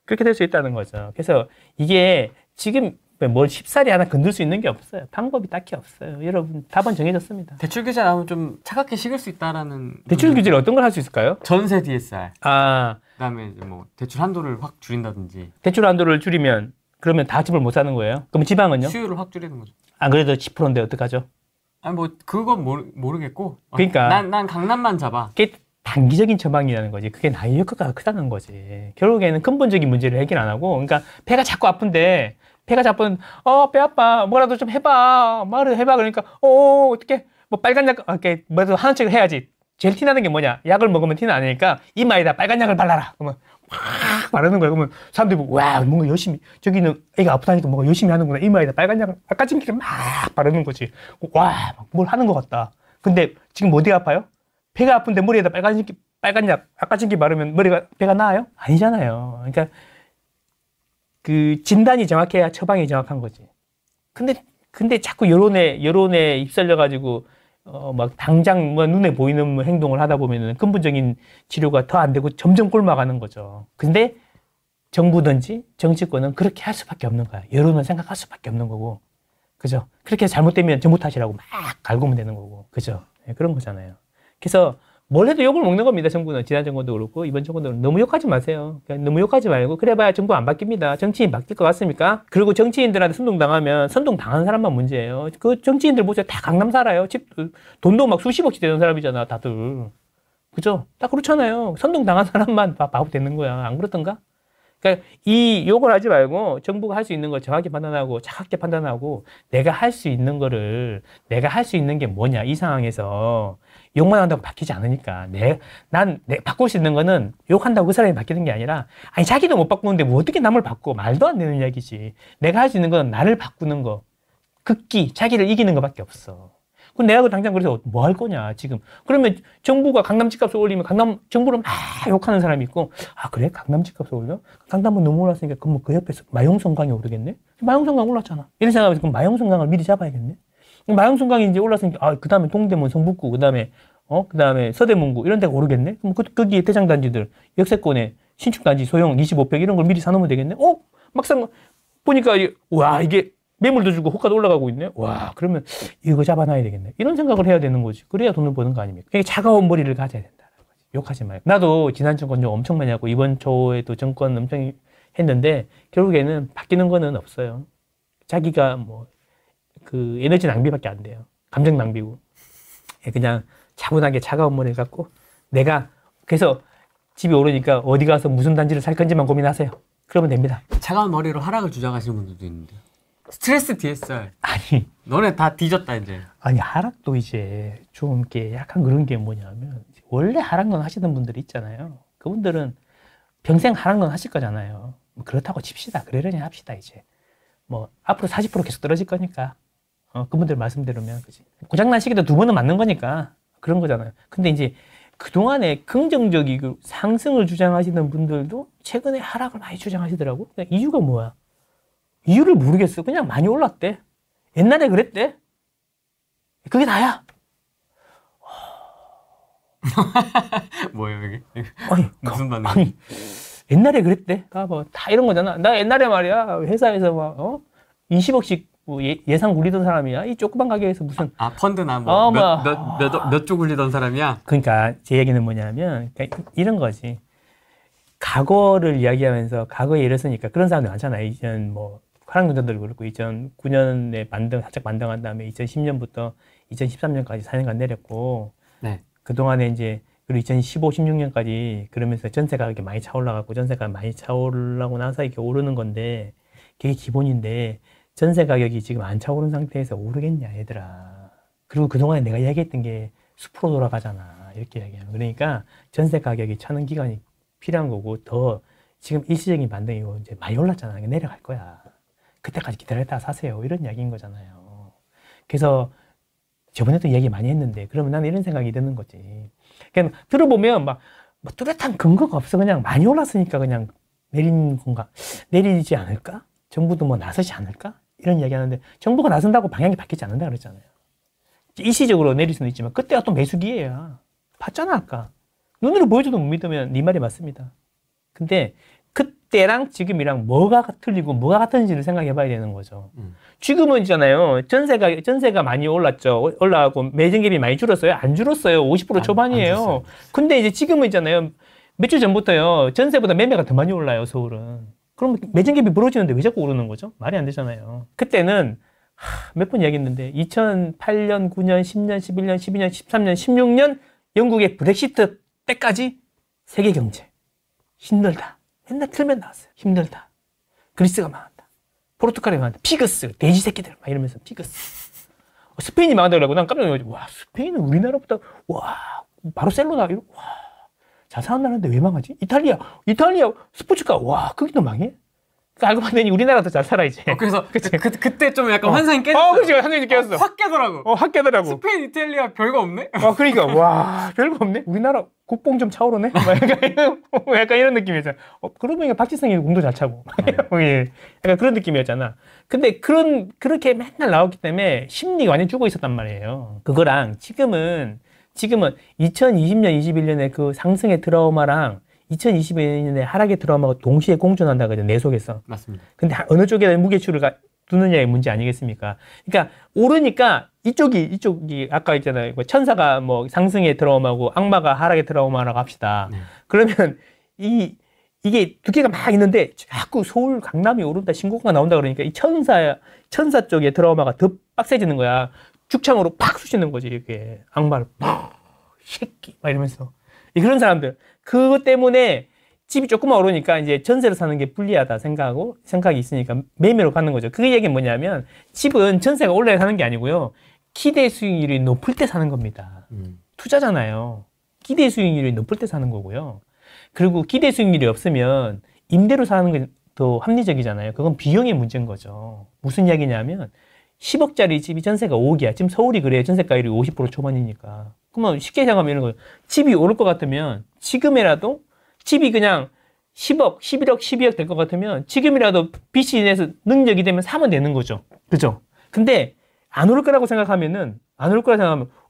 그렇게 될 수 있다는 거죠. 그래서 이게 지금 뭘 쉽사리 하나 건들 수 있는 게 없어요. 방법이 딱히 없어요. 여러분 답은 정해졌습니다. 대출 규제 나오면 좀 차갑게 식을 수 있다라는. 대출 규제를 어떤 걸 할 수 있을까요? 전세 DSR. 아, 그다음에 이제 뭐 대출 한도를 확 줄인다든지. 대출 한도를 줄이면 그러면 다 집을 못 사는 거예요? 그럼 지방은요? 수요를 확 줄이는 거죠. 안 그래도 10%인데 어떡하죠? 아니 뭐 그건 모르겠고. 그러니까. 난 강남만 잡아. 그게 단기적인 처방이라는 거지. 그게 나의 효과가 크다는 거지. 결국에는 근본적인 문제를 해결 안 하고, 그러니까 배가 자꾸 아픈데, 배 아파. 뭐라도 좀 해봐. 말을 해봐. 그러니까, 어떻게, 뭐 빨간 약, 이렇게 뭐라도 하나씩을 해야지. 제일 티나는 게 뭐냐? 약을 먹으면 티는 아니니까 이마에다 빨간 약을 발라라. 그러면 확 바르는 거야. 그러면 사람들이 보고, 와, 뭔가 열심히, 저기는 애가 아프다니까 뭔가 열심히 하는구나. 이마에다 빨간 약을, 아까진기를 막 바르는 거지. 와, 뭘 하는 것 같다. 근데 지금 어디가 아파요? 배가 아픈데 머리에다 빨간 약, 아까진기 바르면 배가 나아요? 아니잖아요. 그러니까 그 진단이 정확해야 처방이 정확한 거지. 근데 자꾸 여론에 휩쓸려가지고 막 당장 뭐 눈에 보이는 뭐 행동을 하다 보면은 근본적인 치료가 더 안 되고 점점 곪아가는 거죠. 근데 정부든지 정치권은 그렇게 할 수밖에 없는 거야. 여론을 생각할 수밖에 없는 거고, 그죠? 그렇게 잘못되면 정부 탓이라고 막 갈구면 되는 거고, 그죠? 네, 그런 거잖아요. 그래서 뭘 해도 욕을 먹는 겁니다. 정부는 지난 정권도 그렇고 이번 정권도 그렇고. 너무 욕하지 마세요. 너무 욕하지 말고 그래봐야 정부 안 바뀝니다. 정치인 바뀔 것 같습니까? 그리고 정치인들한테 선동당하면 선동당한 사람만 문제예요. 그 정치인들 보세요. 다 강남 살아요. 돈도 막 수십억씩 되는 사람이잖아 다들. 그죠? 딱 그렇잖아요. 선동당한 사람만 바보 되는 거야. 안 그렇던가? 그러니까 이 욕을 하지 말고 정부가 할 수 있는 걸 정확히 판단하고 차갑게 판단하고 내가 할 수 있는 게 뭐냐 이 상황에서 욕만 한다고 바뀌지 않으니까 난 바꿀 수 있는 거는 욕한다고 그 사람이 바뀌는 게 아니라 아니 자기도 못 바꾸는데 뭐 어떻게 남을 바꿔 말도 안 되는 이야기지. 내가 할 수 있는 건 나를 바꾸는 거 자기를 이기는 것밖에 없어. 그럼 내가 당장 그래서 뭐 할 거냐, 지금. 그러면 정부가 강남 집값을 올리면 정부를 막 욕하는 사람이 있고, 그래? 강남 집값을 올려? 강남은 너무 올랐으니까, 그럼 그 옆에서 마용성강이 오르겠네? 마용성강 올랐잖아. 이런 생각하면서 그럼 마용성강을 미리 잡아야겠네? 마용성강이 이제 올랐으니까, 그 다음에 동대문, 성북구, 그 다음에 서대문구, 이런 데가 오르겠네? 그럼 거기에 대장단지들, 역세권에 신축단지 소형 25평 이런 걸 미리 사놓으면 되겠네? 막상 보니까, 와, 이게 매물도 주고 호가도 올라가고 있네. 와, 그러면 이거 잡아놔야 되겠네. 이런 생각을 해야 되는 거지. 그래야 돈을 버는 거 아닙니까? 그러니까 차가운 머리를 가져야 된다는 거지. 욕하지 말고. 나도 지난 정권 욕 엄청 많이 하고 이번 초에도 정권 엄청 했는데 결국에는 바뀌는 거는 없어요. 자기가 그 에너지 낭비밖에 안 돼요. 감정 낭비고. 그냥 차분하게 차가운 머리를 갖고 내가 그래서 집이 오르니까 어디 가서 무슨 단지를 살 건지만 고민하세요. 그러면 됩니다. 차가운 머리로 하락을 주장하시는 분들도 있는데. 스트레스 DSR. 아니. 너네 다 뒤졌다, 이제. 아니, 하락도 이제 좀 이렇게 약간 그런 게 뭐냐면, 원래 하락론 하시던 분들이 있잖아요. 그분들은 평생 하락론 하실 거잖아요. 그렇다고 칩시다. 그러려니 합시다, 이제. 앞으로 40% 계속 떨어질 거니까. 그분들 말씀대로면, 그지. 고장난 시기도 2번은 맞는 거니까. 그런 거잖아요. 근데 이제 그동안에 긍정적이고 상승을 주장하시는 분들도 최근에 하락을 많이 주장하시더라고. 이유가 뭐야? 이유를 모르겠어. 그냥 많이 올랐대. 옛날에 그랬대. 그게 다야. 뭐예요, 이게? 아니, 무슨 반응? 아니, 옛날에 그랬대. 다 이런 거잖아. 나 옛날에 말이야, 회사에서 20억씩 예상 굴리던 사람이야. 이 조그만 가게에서 무슨. 펀드나 몇 조 굴리던 사람이야? 그러니까 제 얘기는 뭐냐면, 그러니까 이런 거지. 과거를 이야기하면서 과거에 이랬으니까 그런 사람들 많잖아. 이전 화랑전자들도 그렇고 2009년에 살짝 반등한 다음에 2010년부터 2013년까지 4년간 내렸고, 네. 그동안에 이제 그리고 2015, 16년까지 그러면서 전세 가격이 많이 차올라가고 전세가 많이 차올라고 나서 이렇게 오르는 건데 그게 기본인데 전세 가격이 지금 안 차오른 상태에서 오르겠냐 얘들아. 그리고 그동안에 내가 이야기했던 게 숲으로 돌아가잖아. 이렇게 이야기하는. 그러니까 전세 가격이 차는 기간이 필요한 거고 더 지금 일시적인 반등이고 이제 많이 올랐잖아. 내려갈 거야. 그때까지 기다렸다가 사세요. 이런 이야기인 거잖아요. 그래서 저번에도 이야기 많이 했는데 그러면 나는 이런 생각이 드는 거지. 그냥 들어보면 막 뚜렷한 근거가 없어. 그냥 많이 올랐으니까 그냥 내린 건가? 내리지 않을까? 정부도 뭐 나서지 않을까? 이런 이야기 하는데 정부가 나선다고 방향이 바뀌지 않는다 그랬잖아요. 일시적으로 내릴 수는 있지만 그때가 또 매수기회야. 봤잖아 아까. 눈으로 보여줘도 못 믿으면 네 말이 맞습니다. 근데 그때랑 지금이랑 뭐가 틀리고 뭐가 같은지를 생각해 봐야 되는 거죠. 지금은 있잖아요. 전세가 많이 올랐죠. 올라가고 매진갭이 많이 줄었어요. 안 줄었어요. 50% 초반이에요. 근데 이제 지금은 있잖아요. 몇 주 전부터요. 전세보다 매매가 더 많이 올라요, 서울은. 그럼 매진갭이 벌어지는데 왜 자꾸 오르는 거죠? 말이 안 되잖아요. 그때는 몇 번 이야기했는데 2008년, 9년, 10년, 11년, 12년, 13년, 16년 영국의 브렉시트 때까지 세계 경제 힘들다. 맨날 틀면 나왔어요. 힘들다. 그리스가 망한다. 포르투갈이 망한다. 피그스, 돼지 새끼들 막 이러면서 피그스. 스페인이 망한다 그러고 난 깜짝 놀라가지고 와 스페인은 우리나라보다 와 바르셀로나 와 잘 사는 나라인데 왜 망하지? 이탈리아 스포츠카 와 거기도 망해? 알고 봤더니 우리나라 더 잘 살아 이제. 그래서 그때 좀 약간 환상이 깨졌어. 그치 환상이 깨졌어. 확 깨더라고. 확 깨더라고. 스페인, 이탈리아 별거 없네. 그러니까 와 별거 없네. 우리나라 국뽕 좀 차오르네. 약간 이런 느낌이었잖아. 그러고 보니까 박지성이 공도 잘 차고. 약간 그런 느낌이었잖아. 근데 그렇게 맨날 나왔기 때문에 심리가 완전 죽어 있었단 말이에요. 그거랑 지금은 2020년, 21년에 그 상승의 트라우마랑 2021년에 하락의 트라우마가 동시에 공존한다 그러죠. 내 속에서. 맞습니다. 근데 어느 쪽에다 무게추를 두느냐의 문제 아니겠습니까? 그러니까 오르니까 이쪽이 아까 있잖아요. 천사가 뭐 상승의 트라우마고 악마가 하락의 트라우마라고 합시다. 그러면 이게 두 개가 막 있는데 자꾸 서울 강남이 오른다 신고가 나온다 그러니까 이 천사 쪽의 트라우마가 더 빡세지는 거야. 죽창으로 팍 쑤시는 거지 이렇게 악마를 팍 새끼 막 이러면서 그런 사람들 그것 때문에 집이 조금만 오르니까 이제 전세로 사는 게 불리하다 생각이 있으니까 매매로 가는 거죠. 그 얘기는 뭐냐면 집은 전세가 올라야 사는 게 아니고요. 기대 수익률이 높을 때 사는 겁니다. 투자잖아요. 기대 수익률이 높을 때 사는 거고요. 그리고 기대 수익률이 없으면 임대로 사는 게 더 합리적이잖아요. 그건 비용의 문제인 거죠. 무슨 이야기냐면 10억짜리 집이 전세가 5억이야. 지금 서울이 그래요. 전세가율이 50% 초반이니까. 그러면 쉽게 생각하면 이런 거예요. 집이 오를 것 같으면 지금이라도 집이 그냥 10억, 11억, 12억 될 것 같으면 지금이라도 빚이 내서 능력이 되면 사면 되는 거죠. 그죠? 근데 안 오를 거라고 생각하면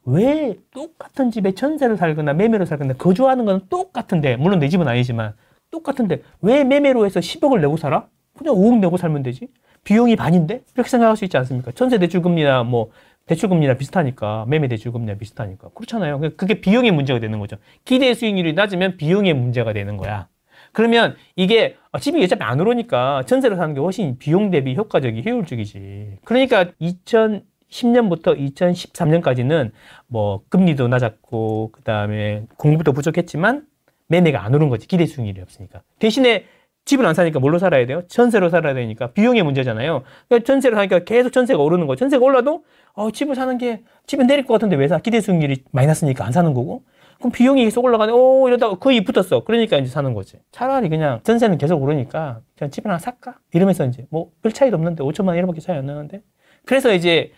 왜 똑같은 집에 전세를 살거나 매매로 살거나 거주하는 건 똑같은데 물론 내 집은 아니지만 똑같은데 왜 매매로 해서 10억을 내고 살아? 그냥 5억 내고 살면 되지. 비용이 반인데? 이렇게 생각할 수 있지 않습니까? 전세 대출금리나 뭐 대출금리나 비슷하니까 매매 대출금리나 비슷하니까 그렇잖아요. 그게 비용의 문제가 되는 거죠. 기대 수익률이 낮으면 비용의 문제가 되는 거야. 그러면 이게 집이 어차피 안 오르니까 전세로 사는 게 훨씬 비용 대비 효율적이지. 그러니까 2010년부터 2013년까지는 뭐 금리도 낮았고 그다음에 공급도 부족했지만 매매가 안 오른 거지. 기대 수익률이 없으니까. 대신에 집을 안 사니까 뭘로 살아야 돼요? 전세로 살아야 되니까 비용의 문제잖아요. 그러니까 전세로 사니까 계속 전세가 오르는 거예요. 전세가 올라도 집을 사는 게 집은 내릴 것 같은데 왜 사? 기대 수익률이 마이너스니까 안 사는 거고. 그럼 비용이 계속 올라가네. 이러다가 거의 붙었어. 그러니까 이제 사는 거지. 차라리 그냥 전세는 계속 오르니까 그냥 집 하나 살까? 이러면서 이제 뭐 별 차이도 없는데 5천만 원 이렇게 차이 안 나는데. 그래서 이제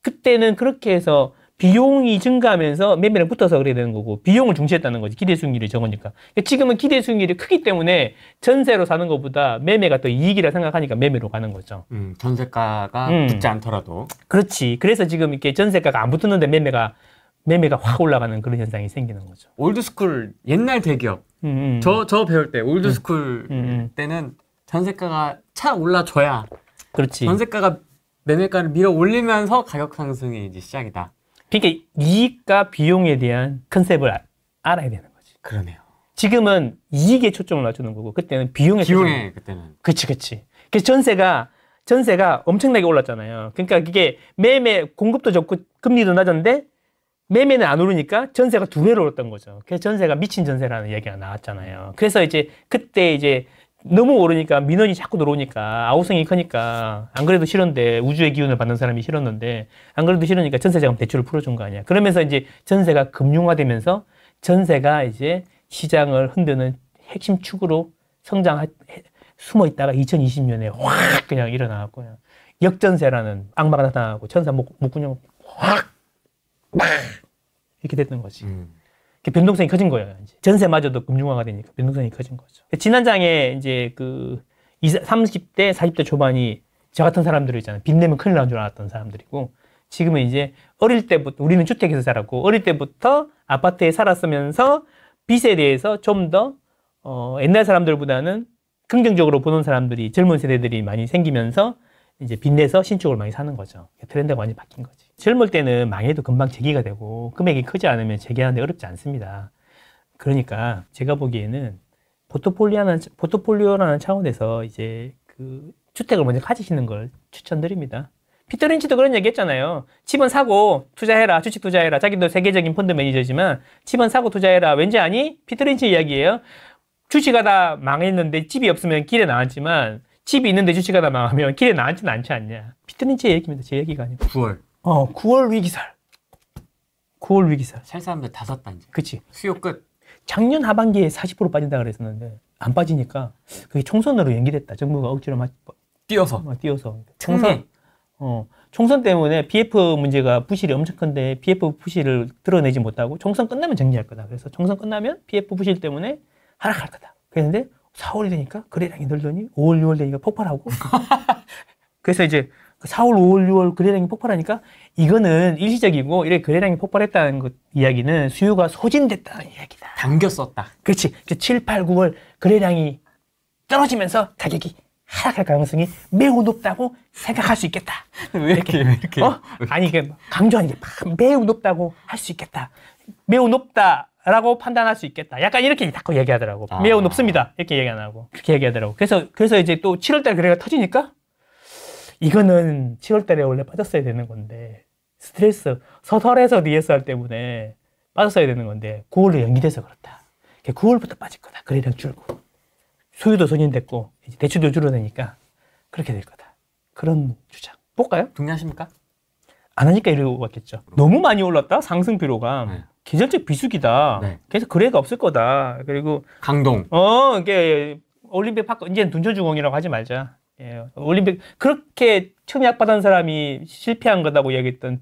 그때는 그렇게 해서 비용이 증가하면서 매매랑 붙어서 그래야 되는 거고 비용을 중시했다는 거지. 기대 수익률이 적으니까. 지금은 기대 수익률이 크기 때문에 전세로 사는 것보다 매매가 더 이익이라 생각하니까 매매로 가는 거죠. 전세가가 붙지 않더라도. 그렇지. 그래서 지금 이렇게 전세가가 안 붙었는데 매매가 확 올라가는 그런 현상이 생기는 거죠. 올드스쿨 옛날 대기업. 저 배울 때 올드스쿨 때는 전세가가 착 올라줘야 그렇지. 전세가가 매매가를 밀어 올리면서 가격 상승이 이제 시작이다. 그러니까 이익과 비용에 대한 컨셉을 알아야 되는 거지. 그러네요. 지금은 이익에 초점을 맞추는 거고 그때는 비용에 그때는. 그치. 그래서 전세가 엄청나게 올랐잖아요. 그러니까 이게 매매 공급도 좋고 금리도 낮았는데 매매는 안 오르니까 전세가 2배로 올랐던 거죠. 그래서 전세가 미친 전세라는 얘기가 나왔잖아요. 그래서 이제 그때 이제 너무 오르니까 민원이 자꾸 들어오니까 아우성이 크니까 안 그래도 싫은데 우주의 기운을 받는 사람이 싫었는데 안 그래도 싫으니까 전세자금 대출을 풀어준 거 아니야. 그러면서 이제 전세가 금융화되면서 전세가 이제 시장을 흔드는 핵심 축으로 숨어 있다가 2020년에 확 그냥 일어나고 역전세라는 악마가 나타나고 천사 목군형 확 이렇게 됐던 거지. 변동성이 커진 거예요. 이제. 전세마저도 금융화가 되니까 변동성이 커진 거죠. 지난 장에 이제 그 30대, 40대 초반이 저 같은 사람들 있잖아요. 빚 내면 큰일 나는 줄 알았던 사람들이고, 지금은 이제 어릴 때부터, 우리는 주택에서 살았고, 어릴 때부터 아파트에 살았으면서 빚에 대해서 좀 더, 옛날 사람들보다는 긍정적으로 보는 사람들이, 젊은 세대들이 많이 생기면서 이제 빚내서 신축을 많이 사는 거죠. 트렌드가 많이 바뀐 거지. 젊을 때는 망해도 금방 재기가 되고 금액이 크지 않으면 재기하는데 어렵지 않습니다. 그러니까 제가 보기에는 포트폴리오라는 차원에서 이제 그 주택을 먼저 가지시는 걸 추천드립니다. 피터 린치도 그런 얘기 했잖아요. 집은 사고 투자해라. 주식 투자해라. 자기도 세계적인 펀드 매니저지만 집은 사고 투자해라. 왠지 아니? 피터 린치 이야기예요. 주식하다 망했는데 집이 없으면 길에 나왔지만 집이 있는데 주식하다 망하면 길에 나앉지는 않지 않냐. 피터 린치의 얘기입니다. 제 얘기가 아니고. 9월. 9월 위기설. 9월 위기설. 살 사람들 다 샀다 이제. 그치. 수요 끝. 작년 하반기에 40% 빠진다 그랬었는데 안 빠지니까 그게 총선으로 연기됐다. 정부가 억지로 띄어서. 총선 때문에 BF 문제가 부실이 엄청 큰데 BF 부실을 드러내지 못하고 총선 끝나면 정리할 거다. 그래서 총선 끝나면 BF 부실 때문에 하락할 거다. 그랬는데 4월이 되니까 거래량이 늘더니 5월, 6월 되니까 폭발하고 그래서 이제 4월, 5월, 6월 거래량이 폭발하니까 이거는 일시적이고 이렇게 거래량이 폭발했다는 것 이야기는 수요가 소진됐다는 이야기다. 당겼었다. 그렇지. 7, 8, 9월 거래량이 떨어지면서 가격이 하락할 가능성이 매우 높다고 생각할 수 있겠다. 왜 이렇게? 아니 이게 강조하는 게 매우 높다고 할 수 있겠다. 매우 높다라고 판단할 수 있겠다. 약간 이렇게 자꾸 얘기하더라고. 매우 높습니다. 이렇게 얘기 안 하고 그렇게 얘기하더라고. 그래서 이제 또 7월달 거래가 터지니까 이거는 7월달에 원래 빠졌어야 되는 건데 스트레스 서설에서 DSR 때문에 빠졌어야 되는 건데 9월로 연기돼서 그렇다. 9월부터 빠질 거다. 거래량 줄고 수요도 소진됐고 이제 대출도 줄어드니까 그렇게 될 거다. 그런 주장. 볼까요? 동의하십니까? 안 하니까 이러고 왔겠죠. 너무 많이 올랐다. 상승 피로감. 네. 계절적 비수기다. 네. 그래서 거래가 없을 거다. 그리고 강동. 이게 올림픽 파크 이제는 둔촌주공이라고 하지 말자. 예, 올림픽 그렇게 청약받은 사람이 실패한 거다고 얘기했던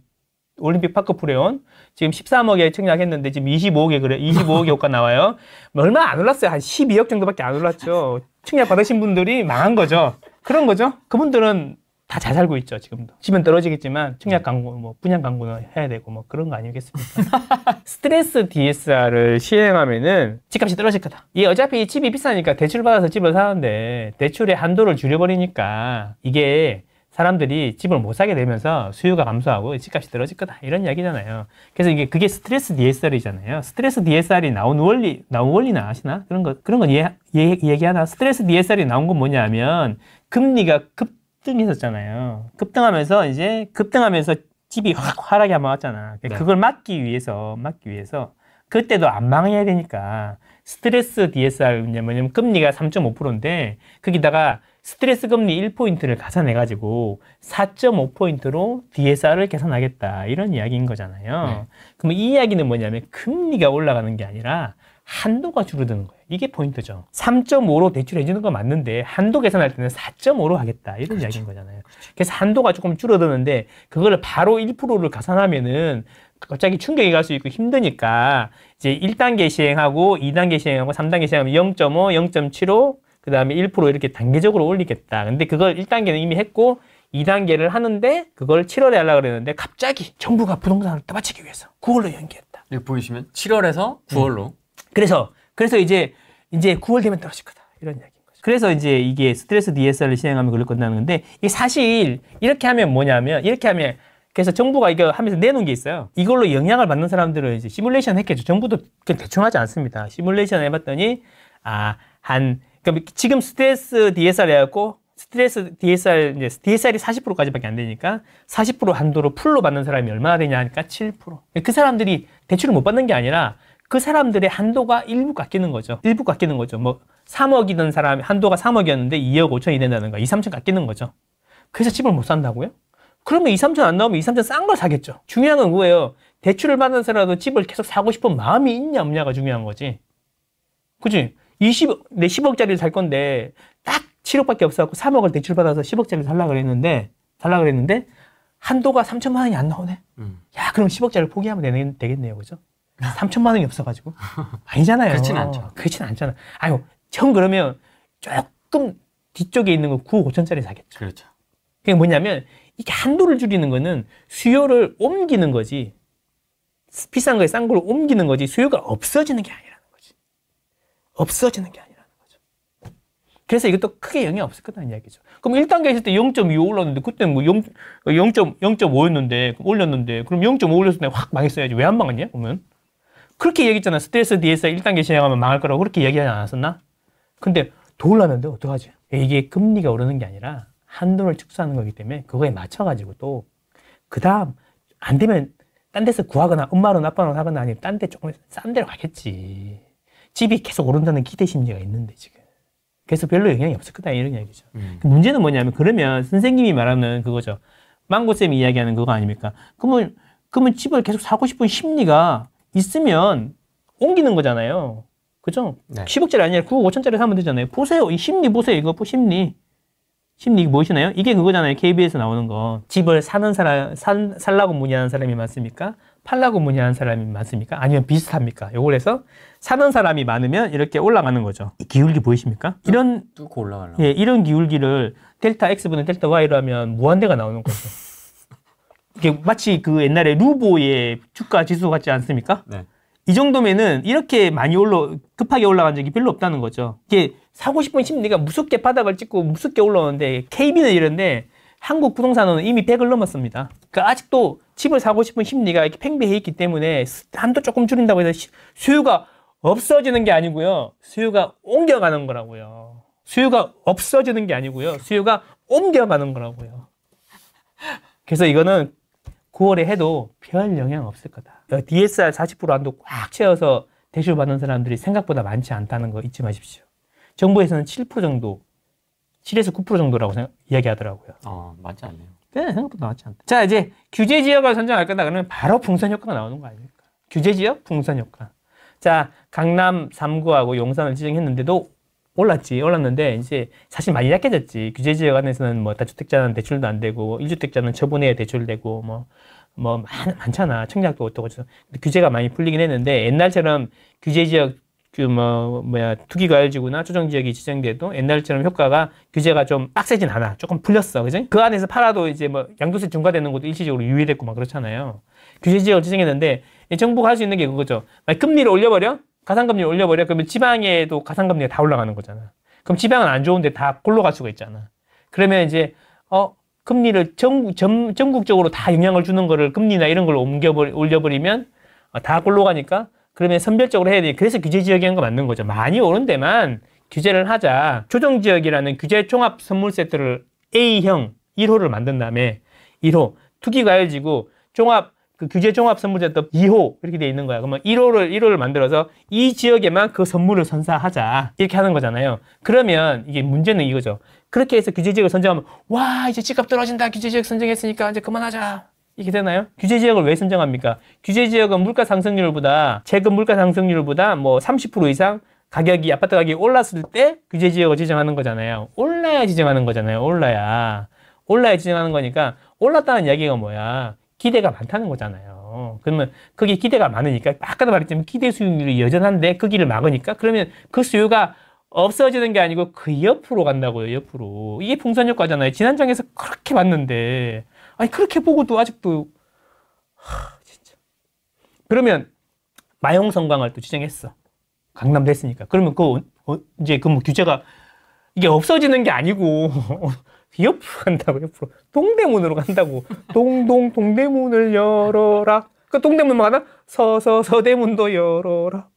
올림픽 파크 프레온 지금 13억에 청약했는데 지금 25억에 효과 나와요. 얼마 안 올랐어요. 한 12억 정도밖에 안 올랐죠. 청약 받으신 분들이 망한 거죠. 그런 거죠. 그분들은 다 잘 살고 있죠. 지금도. 집은 떨어지겠지만 청약 광고, 분양 광고는 해야 되고 그런 거 아니겠습니까? 스트레스 DSR을 시행하면은 집값이 떨어질 거다. 이게 어차피 집이 비싸니까 대출 받아서 집을 사는데 대출의 한도를 줄여버리니까 이게 사람들이 집을 못 사게 되면서 수요가 감소하고 집값이 떨어질 거다. 이런 이야기잖아요. 그래서 그게 스트레스 DSR이잖아요. 스트레스 DSR이 나온 원리는 아시나? 그런 건 얘기하나? 스트레스 DSR이 나온 건 뭐냐 하면 금리가 급등했었잖아요. 급등하면서 집이 확 하락이 한번 왔잖아. 네. 그걸 막기 위해서 그때도 안 망해야 되니까 스트레스 DSR 뭐냐면 금리가 3.5%인데 거기다가 스트레스 금리 1포인트를 가산해가지고 4.5포인트로 DSR을 계산하겠다. 이런 이야기인 거잖아요. 네. 그럼 이 이야기는 뭐냐면 금리가 올라가는 게 아니라 한도가 줄어드는 거예요. 이게 포인트죠. 3.5로 대출해주는 건 맞는데 한도 계산할 때는 4.5로 하겠다. 이런 그렇죠. 이야기인 거잖아요. 그렇죠. 그래서 한도가 조금 줄어드는데 그거를 바로 1%를 가산하면은 갑자기 충격이 갈 수 있고 힘드니까 이제 1단계 시행하고 2단계 시행하고 3단계 시행하면 0.5, 0.75 그 다음에 1% 이렇게 단계적으로 올리겠다. 근데 그걸 1단계는 이미 했고 2단계를 하는데 그걸 7월에 하려고 그랬는데 갑자기 정부가 부동산을 떠받치기 위해서 9월로 연기했다. 여기 보이시면 7월에서 9월로. 그래서 이제 9월 되면 떨어질 거다. 이런 이야기인 거죠. 그래서 이제 이게 스트레스 DSR을 시행하면 그럴 건다는 건데 이게 사실 이렇게 하면 뭐냐면 그래서 정부가 이거 하면서 내놓은 게 있어요. 이걸로 영향을 받는 사람들은 이제 시뮬레이션 했겠죠. 정부도 그냥 대충 하지 않습니다. 시뮬레이션 해봤더니 그러니까 지금 스트레스 DSR 해갖고 스트레스 DSR, 이제 DSR이 40%까지밖에 안 되니까 40% 한도로 풀로 받는 사람이 얼마나 되냐 하니까 7%. 그 사람들이 대출을 못 받는 게 아니라 그 사람들의 한도가 일부 깎이는 거죠. 일부 깎이는 거죠. 뭐 3억이던 사람 한도가 3억이었는데 2억 5천이 된다는 거. 2, 3천 깎이는 거죠. 그래서 집을 못 산다고요? 그러면 2, 3천 안 나오면 2, 3천 싼 걸 사겠죠. 중요한 건 그거예요. 대출을 받아서라도 집을 계속 사고 싶은 마음이 있냐 없냐가 중요한 거지. 그치? 내 10억짜리를 살 건데 딱 7억밖에 없어갖고 3억을 대출 받아서 10억짜리를 살라 그랬는데 한도가 3천만 원이 안 나오네. 야, 그럼 10억짜리를 포기하면 되겠네요. 그죠? 3천만 원이 없어가지고. 아니잖아요. 그렇진 않죠. 그렇진 않잖아. 아유, 형 그러면 조금 뒤쪽에 있는 거 9억 5천짜리 사겠죠. 그렇죠. 그게 뭐냐면 이게 한도를 줄이는 거는 수요를 옮기는 거지. 비싼 거에 싼 걸 옮기는 거지. 수요가 없어지는 게 아니라는 거지. 없어지는 게 아니라는 거죠. 그래서 이것도 크게 영향 없을 거다는 이야기죠. 그럼 1단계 했을 때 0.25 올랐는데 그때는 뭐 0.5였는데 올렸는데 그럼 0.5 올렸을 때 확 망했어야지. 왜 안 망했냐? 그러면 그렇게 얘기했잖아. 스트레스 DSR 1단계 시행하면 망할 거라고 그렇게 얘기하지 않았었나? 근데 더 올랐는데 어떡하지? 이게 금리가 오르는 게 아니라 한도를 축소하는 거기 때문에 그거에 맞춰가지고 또 그 다음 안 되면 딴 데서 구하거나 엄마로 아빠로 하거나 아니면 딴 데 조금 싼 데로 가겠지. 집이 계속 오른다는 기대 심리가 있는데 지금. 그래서 별로 영향이 없을 거다 이런 이야기죠. 문제는 뭐냐면 그러면 선생님이 말하는 그거죠. 망고쌤이 이야기하는 그거 아닙니까? 그러면 집을 계속 사고 싶은 심리가 있으면 옮기는 거잖아요. 그죠? 네. 10억짜리 아니라 9억 5천짜리 사면 되잖아요. 보세요. 이 심리 보세요. 이거 심리 무엇이나요? 이게 그거잖아요. KBS 나오는 거. 집을 사는 사람, 살라고 문의하는 사람이 많습니까? 팔라고 문의하는 사람이 많습니까? 아니면 비슷합니까? 요걸 해서 사는 사람이 많으면 이렇게 올라가는 거죠. 이 기울기 보이십니까? 이런 뚫고 올라가려고. 예, 이런 기울기를 델타 X분의 델타 Y로 하면 무한대가 나오는 거죠. 이게 마치 그 옛날에 루보의 주가 지수 같지 않습니까? 네. 이 정도면은 이렇게 많이 급하게 올라간 적이 별로 없다는 거죠. 이게 사고 싶은 심리가 무섭게 바닥을 찍고 무섭게 올라오는데 KB는 이런데 한국 부동산은 이미 100을 넘었습니다. 그러니까 아직도 집을 사고 싶은 심리가 이렇게 팽배해 있기 때문에 한도 조금 줄인다고 해서 수요가 없어지는 게 아니고요. 수요가 옮겨가는 거라고요. 수요가 없어지는 게 아니고요. 수요가 옮겨가는 거라고요. 그래서 이거는 9월에 해도 별 영향 없을 거다. DSR 40% 한도 꽉 채워서 대출 받는 사람들이 생각보다 많지 않다는 거 잊지 마십시오. 정부에서는 7% 정도, 7에서 9% 정도라고 이야기하더라고요. 맞지 않네요. 네, 생각보다 많지 않다. 자, 이제 규제 지역을 선정할 거다 그러면 바로 풍선 효과가 나오는 거 아닙니까? 규제 지역, 풍선 효과. 자, 강남 3구하고 용산을 지정했는데도 올랐는데 이제 사실 많이 약해졌지. 규제 지역 안에서는 뭐 다주택자는 대출도 안 되고 1주택자는 처분해야 대출되고 뭐 많잖아. 청약도 어떻고 근데 규제가 많이 풀리긴 했는데 옛날처럼 규제 지역 투기과열지구나 조정지역이 지정돼도 옛날처럼 효과가 규제가 좀 빡세진 않아. 조금 풀렸어. 그지? 그 안에서 팔아도 이제 뭐 양도세 중과되는 것도 일시적으로 유예됐고 막 그렇잖아요. 규제 지역을 지정했는데 정부가 할 수 있는 게 그거죠. 금리를 올려버려? 가상금리를 올려버려? 그러면 지방에도 가상금리가 다 올라가는 거잖아. 그럼 지방은 안 좋은데 다 골로 갈 수가 있잖아. 그러면 이제 금리를 전국적으로 다 영향을 주는 거를 금리나 이런 걸 올려버리면 다 골로 가니까 그러면 선별적으로 해야 돼. 그래서 규제 지역이 한 거 맞는 거죠. 많이 오른 데만 규제를 하자. 조정지역이라는 규제 종합 선물 세트를 A형 1호를 만든 다음에 1호 투기과열지구 규제 종합 선물 세트 2호 이렇게 돼 있는 거야. 그러면 1호를 만들어서 이 지역에만 그 선물을 선사하자. 이렇게 하는 거잖아요. 그러면 이게 문제는 이거죠. 그렇게 해서 규제 지역을 선정하면 와 이제 집값 떨어진다. 규제 지역 선정했으니까 이제 그만하자. 이렇게 되나요? 규제 지역을 왜 선정합니까? 규제 지역은 최근 물가 상승률보다 뭐 30% 이상 아파트 가격이 올랐을 때 규제 지역을 지정하는 거잖아요. 올라야 지정하는 거잖아요. 올라야 지정하는 거니까 올랐다는 이야기가 뭐야? 기대가 많다는 거잖아요. 그러면 거기 기대가 많으니까 아까도 말했지만 기대 수익률이 여전한데 그 길을 막으니까 그러면 그 수요가 없어지는 게 아니고 그 옆으로 간다고요. 옆으로. 이게 풍선 효과잖아요. 지난 장에서 그렇게 봤는데 아니 그렇게 보고도 아직도 진짜. 그러면 마용 성광을 또 지정했어. 강남 됐으니까. 그러면 이제 뭐 규제가 이게 없어지는 게 아니고 옆으로 간다고. 옆으로 동대문으로 간다고. 동대문을 열어라. 그 동대문만 가나 서대문도 열어라.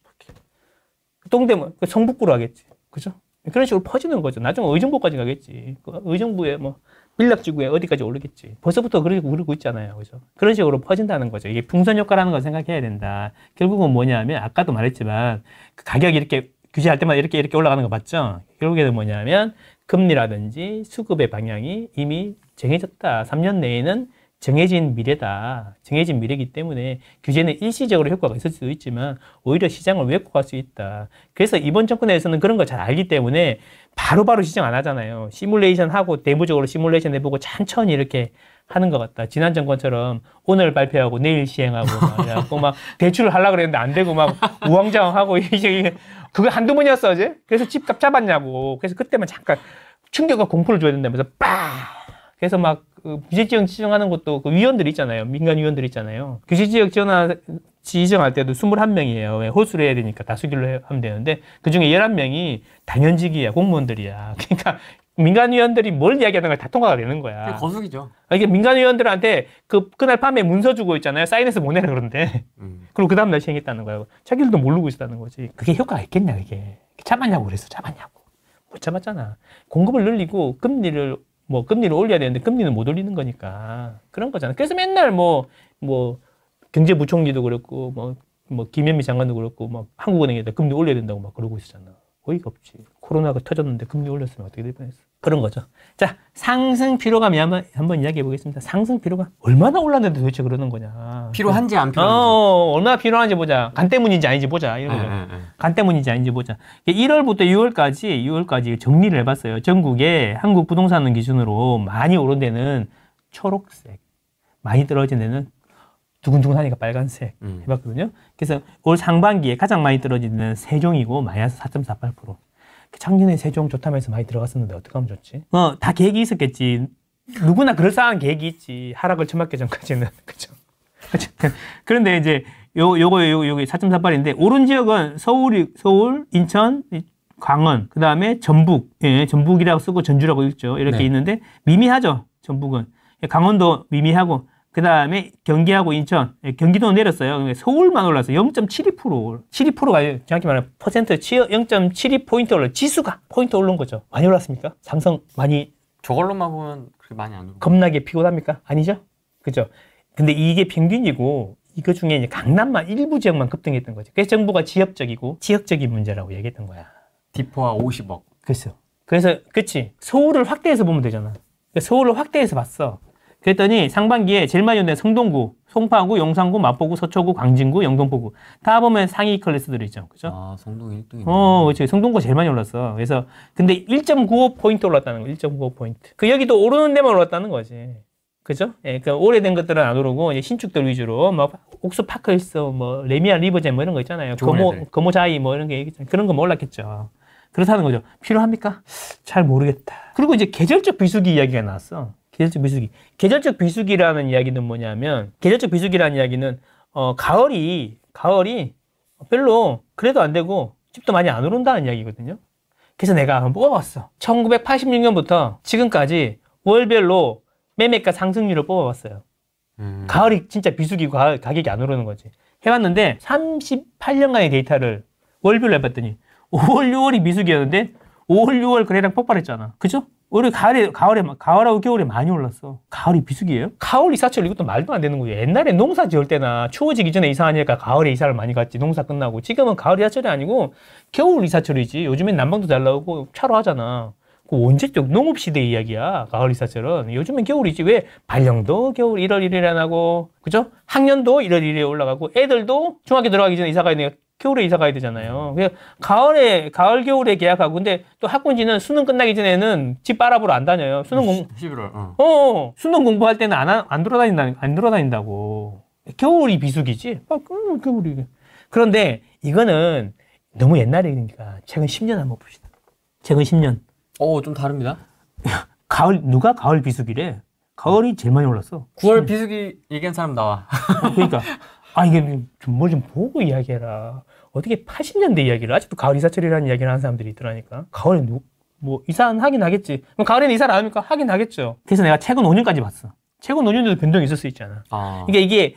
동대문 성북구로 하겠지. 그죠? 그런 식으로 퍼지는 거죠. 나중에 의정부까지 가겠지. 의정부에 뭐 밀락지구에 어디까지 오르겠지. 벌써부터 그러고 있잖아요. 그죠? 그런 식으로 퍼진다는 거죠. 이게 풍선 효과라는 걸 생각해야 된다. 결국은 뭐냐면 아까도 말했지만 그 가격이 이렇게 규제할 때마다 이렇게 올라가는 거 맞죠? 결국에는 뭐냐면 금리라든지 수급의 방향이 이미 정해졌다. 3년 내에는 정해진 미래다. 정해진 미래이기 때문에 규제는 일시적으로 효과가 있을 수도 있지만 오히려 시장을 왜곡할 수 있다. 그래서 이번 정권에서는 그런 걸 잘 알기 때문에 바로바로 시정 안 하잖아요. 시뮬레이션 하고 내부적으로 시뮬레이션 해보고 천천히 이렇게 하는 것 같다. 지난 정권처럼 오늘 발표하고 내일 시행하고 막 대출을 하려고 그랬는데 안 되고 막 우왕좌왕하고 이게 그거 한두 번이었어 어제? 그래서 집값 잡았냐고. 그래서 그때만 잠깐 충격과 공포를 줘야 된다면서 그래서 막 규제지역 지정하는 것도 그 위원들 있잖아요. 민간 위원들 있잖아요. 규제지역 지정할 때도 21명이에요. 왜 홀수를 해야 되니까 다수결로 하면 되는데 그중에 11명이 당연직이야. 공무원들이야. 그러니까 민간 위원들이 뭘 이야기하는 걸 다 통과가 되는 거야. 거수기죠. 이게 민간 위원들한테 그날 밤에 문서 주고 있잖아요. 사인해서 보내라 그러는데. 그리고 그 다음날 시행했다는 거예요. 자기들도 모르고 있었다는 거지. 그게 효과가 있겠냐, 그게. 잡았냐고 그랬어. 잡았냐고. 못 잡았잖아. 공급을 늘리고 금리를 올려야 되는데 금리는 못 올리는 거니까. 그런 거잖아. 그래서 맨날 경제부총리도 그렇고, 김현미 장관도 그렇고, 한국은행에다 금리 올려야 된다고 막 그러고 있었잖아. 어이가 없지. 코로나가 터졌는데 금리 올렸으면 어떻게 될 뻔했어. 그런 거죠. 자, 상승 피로감이 한번 이야기해 보겠습니다. 상승 피로감. 얼마나 올랐는데 도대체 그러는 거냐. 필요한지 안 필요한지. 얼마나 필요한지 보자. 간 때문인지 아닌지 보자. 이런 거죠. 간 때문인지 아닌지 보자. 1월부터 6월까지 정리를 해봤어요. 전국에 한국 부동산을 기준으로 많이 오른 데는 초록색, 많이 떨어진 데는 두근두근하니까 빨간색 해봤거든요. 그래서 올 상반기에 가장 많이 떨어진 데는 세종이고 마이너스 4.48%. 작년에 세종 좋다면서 많이 들어갔었는데 어떻게 하면 좋지? 다 계획이 있었겠지. 누구나 그럴싸한 계획이 있지. 하락을 처맞기 전까지는. 그죠? 그런데 이제 요거 4.48인데 오른 지역은 서울, 인천, 강원, 그 다음에 전북, 전북이라고 쓰고 전주라고 읽죠. 이렇게 있는데 미미하죠. 전북은. 강원도 미미하고 그 다음에 경기하고 인천, 경기도는 내렸어요. 서울만 올라서 0.72%, 72%가 정확히 말하면 퍼센트 0.72포인트 올라, 지수가 포인트 오른 거죠. 많이 올랐습니까? 삼성 많이. 저걸로만 보면 그렇게 많이 안 오르고. 겁나게 피곤합니까? 아니죠? 그죠? 근데 이게 평균이고, 이거 중에 이제 강남만 일부 지역만 급등했던 거죠. 그래서 정부가 지역적인 문제라고 얘기했던 거야. 디포와 50억. 그래서, 그치. 서울을 확대해서 보면 되잖아. 서울을 확대해서 봤어. 그랬더니 상반기에 제일 많이 오른 성동구, 송파구, 용산구, 마포구, 서초구, 광진구, 영등포구. 다 보면 상위 클래스들이 있죠. 그죠? 아, 성동이 1등이네. 그렇지. 성동구가 제일 많이 올랐어. 그래서, 근데 1.95포인트 올랐다는 거, 1.95포인트. 여기도 오르는 데만 올랐다는 거지. 그죠? 그러니까 오래된 것들은 안 오르고, 이제 신축들 위주로, 옥수 파크힐스, 레미안 리버젠 이런 거 있잖아요. 거모자이 이런 게 있잖아요. 그런 거 올랐겠죠. 그렇다는 거죠. 필요합니까? 잘 모르겠다. 그리고 이제 계절적 비수기 이야기가 나왔어. 계절적 비수기. 계절적 비수기라는 이야기는 뭐냐면, 가을이 별로 그래도 안 되고, 집도 많이 안 오른다는 이야기거든요. 그래서 내가 한번 뽑아봤어. 1986년부터 지금까지 월별로 매매가 상승률을 뽑아봤어요. 가을이 진짜 비수기고 가격이 안 오르는 거지. 해봤는데, 38년간의 데이터를 월별로 해봤더니, 5월, 6월이 비수기였는데, 5월, 6월 거래량 폭발했잖아. 그죠? 올해 가을하고 겨울에 많이 올랐어. 가을이 비수기예요? 가을 이사철 이것도 말도 안 되는 거예요. 옛날에 농사 지을 때나 추워지기 전에 이사하니까 가을에 이사를 많이 갔지. 농사 끝나고. 지금은 가을 이사철이 아니고 겨울 이사철이지. 요즘엔 난방도 잘 나오고 차로 하잖아. 그 언제적 농업시대 이야기야. 가을 이사철은. 요즘엔 겨울이지. 왜? 발령도 겨울 1월 1일에 안 하고, 그죠? 학년도 1월 1일에 올라가고, 애들도 중학교 들어가기 전에 이사 가야 되니까 겨울에 이사 가야 되잖아요. 그래서 가을, 겨울에 계약하고, 근데 또 학군지는 수능 끝나기 전에는 집 바라보러 안 다녀요. 11월. 수능 공부할 때는 안 돌아다닌다고. 겨울이 비수기지? 겨울이. 그런데 이거는 너무 옛날이니까 최근 10년 한번 봅시다. 최근 10년. 좀 다릅니다. 누가 가을 비수기래? 가을이 제일 많이 올랐어. 9월 비수기 얘기한 사람 나와. 그러니까. 이게 좀 보고 이야기해라. 어떻게 80년대 이야기를 아직도 가을 이사철이라는 이야기를 하는 사람들이 있더라니까. 가을에 이사는 하긴 하겠지. 그럼 가을에는 이사를 안 합니까? 하긴 하겠죠. 그래서 내가 최근 5년까지 봤어. 최근 5년에도 변동이 있을 수 있잖아. 이게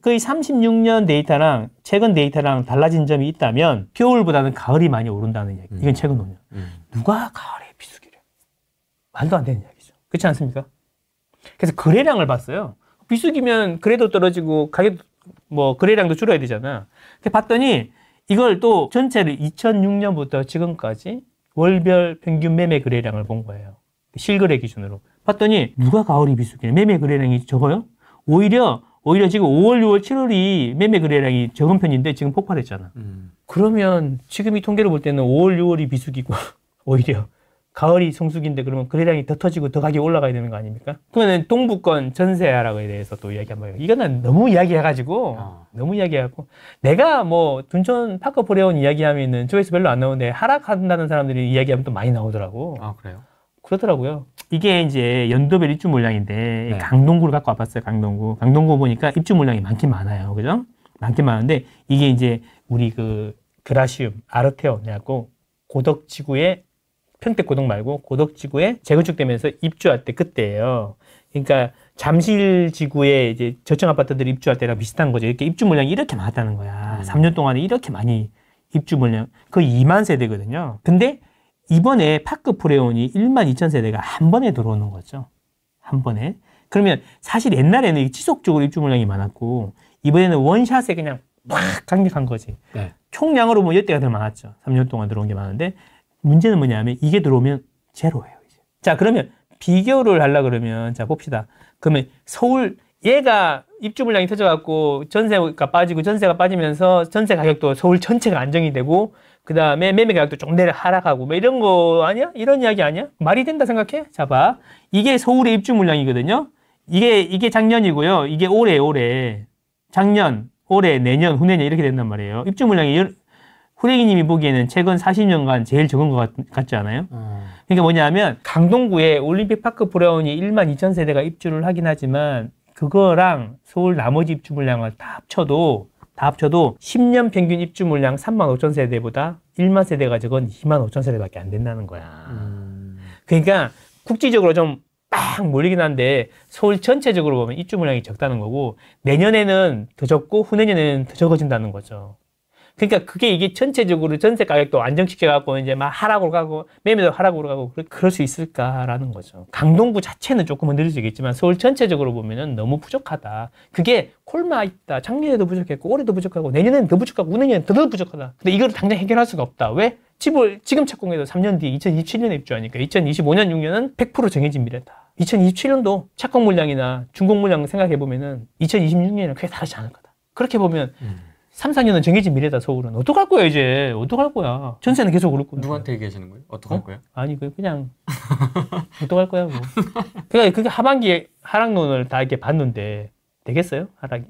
거의 36년 데이터랑 최근 데이터랑 달라진 점이 있다면 겨울보다는 가을이 많이 오른다는 이야기. 이건 최근 5년. 누가 가을에 비수기를? 말도 안 되는 이야기죠. 그렇지 않습니까? 그래서 거래량을 봤어요. 비수기면 거래도 떨어지고 가격 뭐 거래량도 줄어야 되잖아. 그래서 봤더니 이걸 또 전체를 2006년부터 지금까지 월별 평균 매매 거래량을 본 거예요. 실거래 기준으로. 봤더니 누가 가을이 비수기냐? 매매 거래량이 적어요? 오히려 지금 5월, 6월, 7월이 매매 거래량이 적은 편인데 지금 폭발했잖아. 그러면 지금 이 통계를 볼 때는 5월, 6월이 비수기고 오히려 가을이 성수기인데 그러면 거래량이 더 터지고 더 가격이 올라가야 되는 거 아닙니까? 그러면 동부권 전세 하락에 대해서 또 이야기 한번 해요. 이거는 너무 이야기해가지고 너무 이야기하고 내가 뭐 둔촌 파크 보레온 이야기하면은 조회수 별로 안 나오는데 하락한다는 사람들이 이야기하면 또 많이 나오더라고. 아, 그래요? 그렇더라고요. 이게 이제 연도별 입주 물량인데 네. 강동구를 갖고 와봤어요. 강동구 보니까 입주 물량이 많긴 많아요. 그죠? 많긴 많은데 이게 이제 우리 그 그라시움, 아르테온이라고 고덕지구에 평택 고덕 말고 고덕지구에 재건축되면서 입주할 때 그때예요. 그러니까 잠실지구에 이제 저층 아파트들이 입주할 때랑 비슷한 거죠. 이렇게 입주 물량이 이렇게 많았다는 거야. 3년 동안에 이렇게 많이 입주 물량 거의 2만 세대거든요. 근데 이번에 파크 프레온이 1만 2천 세대가 한 번에 들어오는 거죠. 한 번에. 그러면 사실 옛날에는 지속적으로 입주 물량이 많았고 이번에는 원샷에 그냥 막 강력한 거지. 네. 총량으로 보면 여태가 더 많았죠. 3년 동안 들어온 게 많은데 문제는 뭐냐면 이게 들어오면 제로예요. 이제. 자, 그러면 비교를 하려고 그러면 자 봅시다. 그러면 서울 얘가 입주 물량이 터져갖고 전세가 빠지고 전세가 빠지면서 전세 가격도 서울 전체가 안정이 되고 그 다음에 매매 가격도 좀 하락하고 뭐 이런 거 아니야? 이런 이야기 아니야? 말이 된다 생각해? 자, 봐. 이게 서울의 입주 물량이거든요. 이게 작년이고요. 이게 올해. 작년, 올해, 내년, 후내년 이렇게 된단 말이에요. 입주 물량이 후레기님이 보기에는 최근 40년간 제일 적은 것 같지 않아요? 그러니까 뭐냐면 강동구에 올림픽파크 브라운이 1만 2천 세대가 입주를 하긴 하지만 그거랑 서울 나머지 입주 물량을 다 합쳐도 10년 평균 입주 물량 3만 5천 세대보다 1만 세대가 적은 2만 5천 세대밖에 안 된다는 거야. 그러니까 국지적으로 좀 빡 몰리긴 한데 서울 전체적으로 보면 입주 물량이 적다는 거고 내년에는 더 적고 후내년에는 더 적어진다는 거죠. 그러니까 이게 전체적으로 전세 가격도 안정시켜갖고 이제 막 하락으로 가고 매매도 하락으로 가고 그럴 수 있을까라는 거죠. 강동구 자체는 조금은 느려지겠지만 서울 전체적으로 보면은 너무 부족하다. 그게 콜마 있다. 작년에도 부족했고 올해도 부족하고 내년에는 더 부족하고 후내년에는 더 부족하다. 근데 이걸 당장 해결할 수가 없다. 왜? 집을 지금 착공해도 3년 뒤 2027년에 입주하니까 2025년 6년은 100% 정해진 미래다. 2027년도 착공 물량이나 준공 물량 생각해보면은 2026년에는 크게 다르지 않을 거다. 그렇게 보면 3, 4년은 정해진 미래다, 서울은. 어떡할 거야, 이제. 어떡할 거야. 전세는 계속 오를 거야. 누구한테 얘기하시는 거예요? 어떡할 거예요? 아니, 그냥. 어떡할 거야, 뭐. 그러니까 그게 하반기에 하락론을 다 이렇게 봤는데, 되겠어요? 하락이?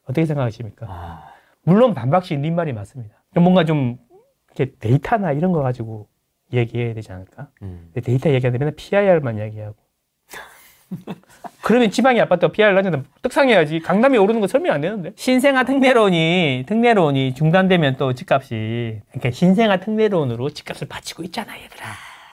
어떻게 생각하십니까? 물론 반박식 님 말이 맞습니다. 뭔가 좀, 이렇게 데이터나 이런 거 가지고 얘기해야 되지 않을까? 근데 데이터 얘기하는데 맨날 PIR만 이야기하고. 그러면 지방의 아파트가 PR을 낮으면 떡상해야지. 강남이 오르는 거 설명 안 되는데. 신생아 특례론이 중단되면 또 집값이, 그러니까 신생아 특례론으로 집값을 받치고 있잖아, 얘들아.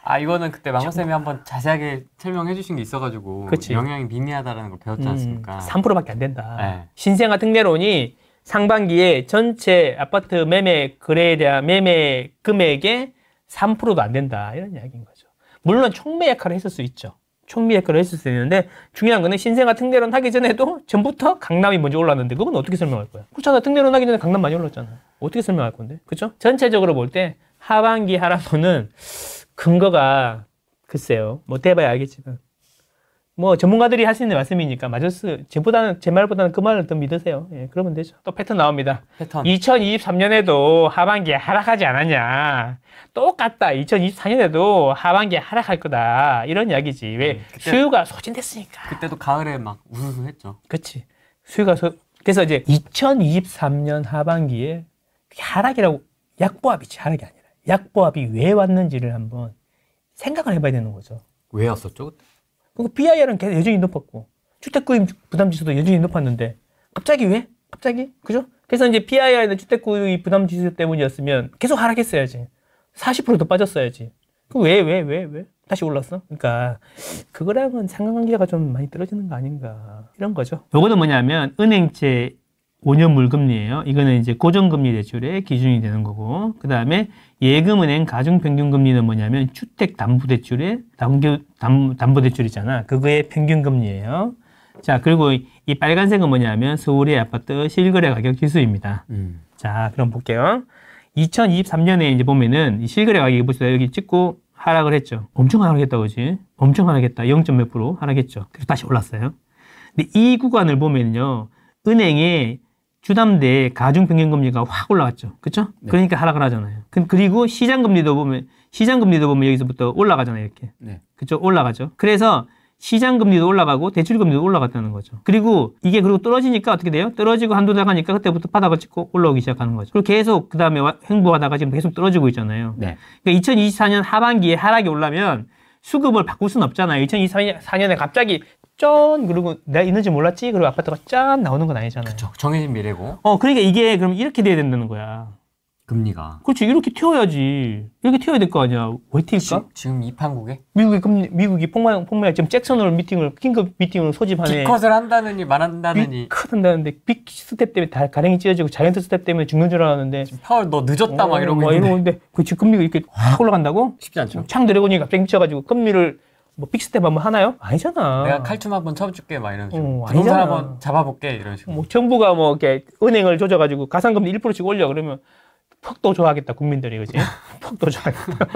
아, 이거는 그때 망고쌤이 한번 자세하게 설명해 주신 게 있어가지고 그치. 영향이 미미하다라는 걸 배웠지 않습니까? 3%밖에 안 된다. 네. 신생아 특례론이 상반기에 전체 아파트 매매 거래량, 매매 금액의 3%도 안 된다. 이런 이야기인 거죠. 물론 촉매 역할을 했을 수 있죠. 촉매 역할을 했을 수 있는데 중요한 거는 신생아 특례론 하기 전에도 전부터 강남이 먼저 올랐는데 그건 어떻게 설명할 거야? 그렇잖아. 특례론 하기 전에 강남 많이 올랐잖아. 어떻게 설명할 건데? 그렇죠? 전체적으로 볼 때 하반기 하락론은 근거가 글쎄요. 뭐 대봐야 알겠지만 뭐 전문가들이 하시는 말씀이니까 제 말보다는 그 말을 더 믿으세요. 예, 그러면 되죠. 또 패턴 나옵니다. 2023년에도 하반기에 하락하지 않았냐. 똑같다. 2024년에도 하반기에 하락할 거다. 이런 이야기지. 왜? 수요가 소진됐으니까. 그때도 가을에 막 우수수 했죠. 그렇지. 그래서 이제 2023년 하반기에 하락이라고 약보합이지. 하락이 아니라. 약보합이 왜 왔는지를 한번 생각을 해봐야 되는 거죠. 왜 왔었죠? 그때? 그리고 BIR은 계속 여전히 높았고 주택구입 부담지수도 여전히 높았는데 갑자기 왜? 갑자기? 그죠? 그래서 이제 BIR이나 주택구입 부담지수 때문이었으면 계속 하락했어야지. 40%도 빠졌어야지. 그 왜? 다시 올랐어. 그러니까 그거랑은 상관관계가 좀 많이 떨어지는 거 아닌가 이런 거죠. 요거는 뭐냐면 은행채 5년 물금리예요. 이거는 이제 고정금리 대출의 기준이 되는 거고, 그 다음에 예금은행 가중평균금리는 뭐냐면 주택담보대출의 담보대출이잖아. 그거의 평균금리예요. 자, 그리고 이 빨간색은 뭐냐면 서울의 아파트 실거래 가격 지수입니다. 자, 그럼 볼게요. 2023년에 이제 보면은 이 실거래 가격이 보시다 여기 찍고 하락을 했죠. 엄청 하락했다, 그지? 엄청 하락했다. 0. 몇 프로 하락했죠. 그래서 다시 올랐어요. 근데 이 구간을 보면요, 은행의 주담대 가중평균금리가 확 올라갔죠. 그쵸? 네. 그러니까 하락을 하잖아요. 그리고 시장금리도 보면 여기서부터 올라가잖아요. 이렇게. 네. 그쵸? 올라가죠. 그래서 시장금리도 올라가고 대출금리도 올라갔다는 거죠. 그리고 이게 그리고 떨어지니까 어떻게 돼요? 떨어지고 한두 달 가니까 그때부터 바닥을 찍고 올라오기 시작하는 거죠. 그리고 계속 그 다음에 행보하다가 지금 계속 떨어지고 있잖아요. 네. 그러니까 2024년 하반기에 하락이 올라면 수급을 바꿀 수는 없잖아요. 2024년에 갑자기 쩐 그리고 내가 있는지 몰랐지 그리고 아파트가 짠 나오는 건 아니잖아요. 그렇죠. 정해진 미래고. 그러니까 이게 그럼 이렇게 돼야 된다는 거야. 금리가. 그렇지, 이렇게 튀어야지. 이렇게 튀어야 될 거 아니야. 왜 튈까? 지금 이 판국에? 미국이 폭망 지금 잭슨홀 미팅을 긴급 미팅을 소집하네. 빅컷을 한다느니 말한다느니. 빅컷 한다는데 빅 스텝 때문에 다 가랭이 찢어지고 자이언트 스텝 때문에 죽는 줄 알았는데. 파월 너 늦었다 막 이러고 있는데. 그 지금 금리가 이렇게 확 올라간다고? 쉽지 않죠. 창 드래곤이 갑자기 미쳐가지고 금리를 뭐 빅스텝 한번 하나요? 아니잖아. 내가 칼춤 한번 쳐줄게 막 이런 식으로. 아니잖아. 부동산 한번 잡아볼게 이런 식으로. 뭐 정부가 뭐 이렇게 은행을 조져가지고 가상금리 1%씩 올려 그러면 퍽도 좋아하겠다 국민들이, 그지? 퍽도 좋아하겠다.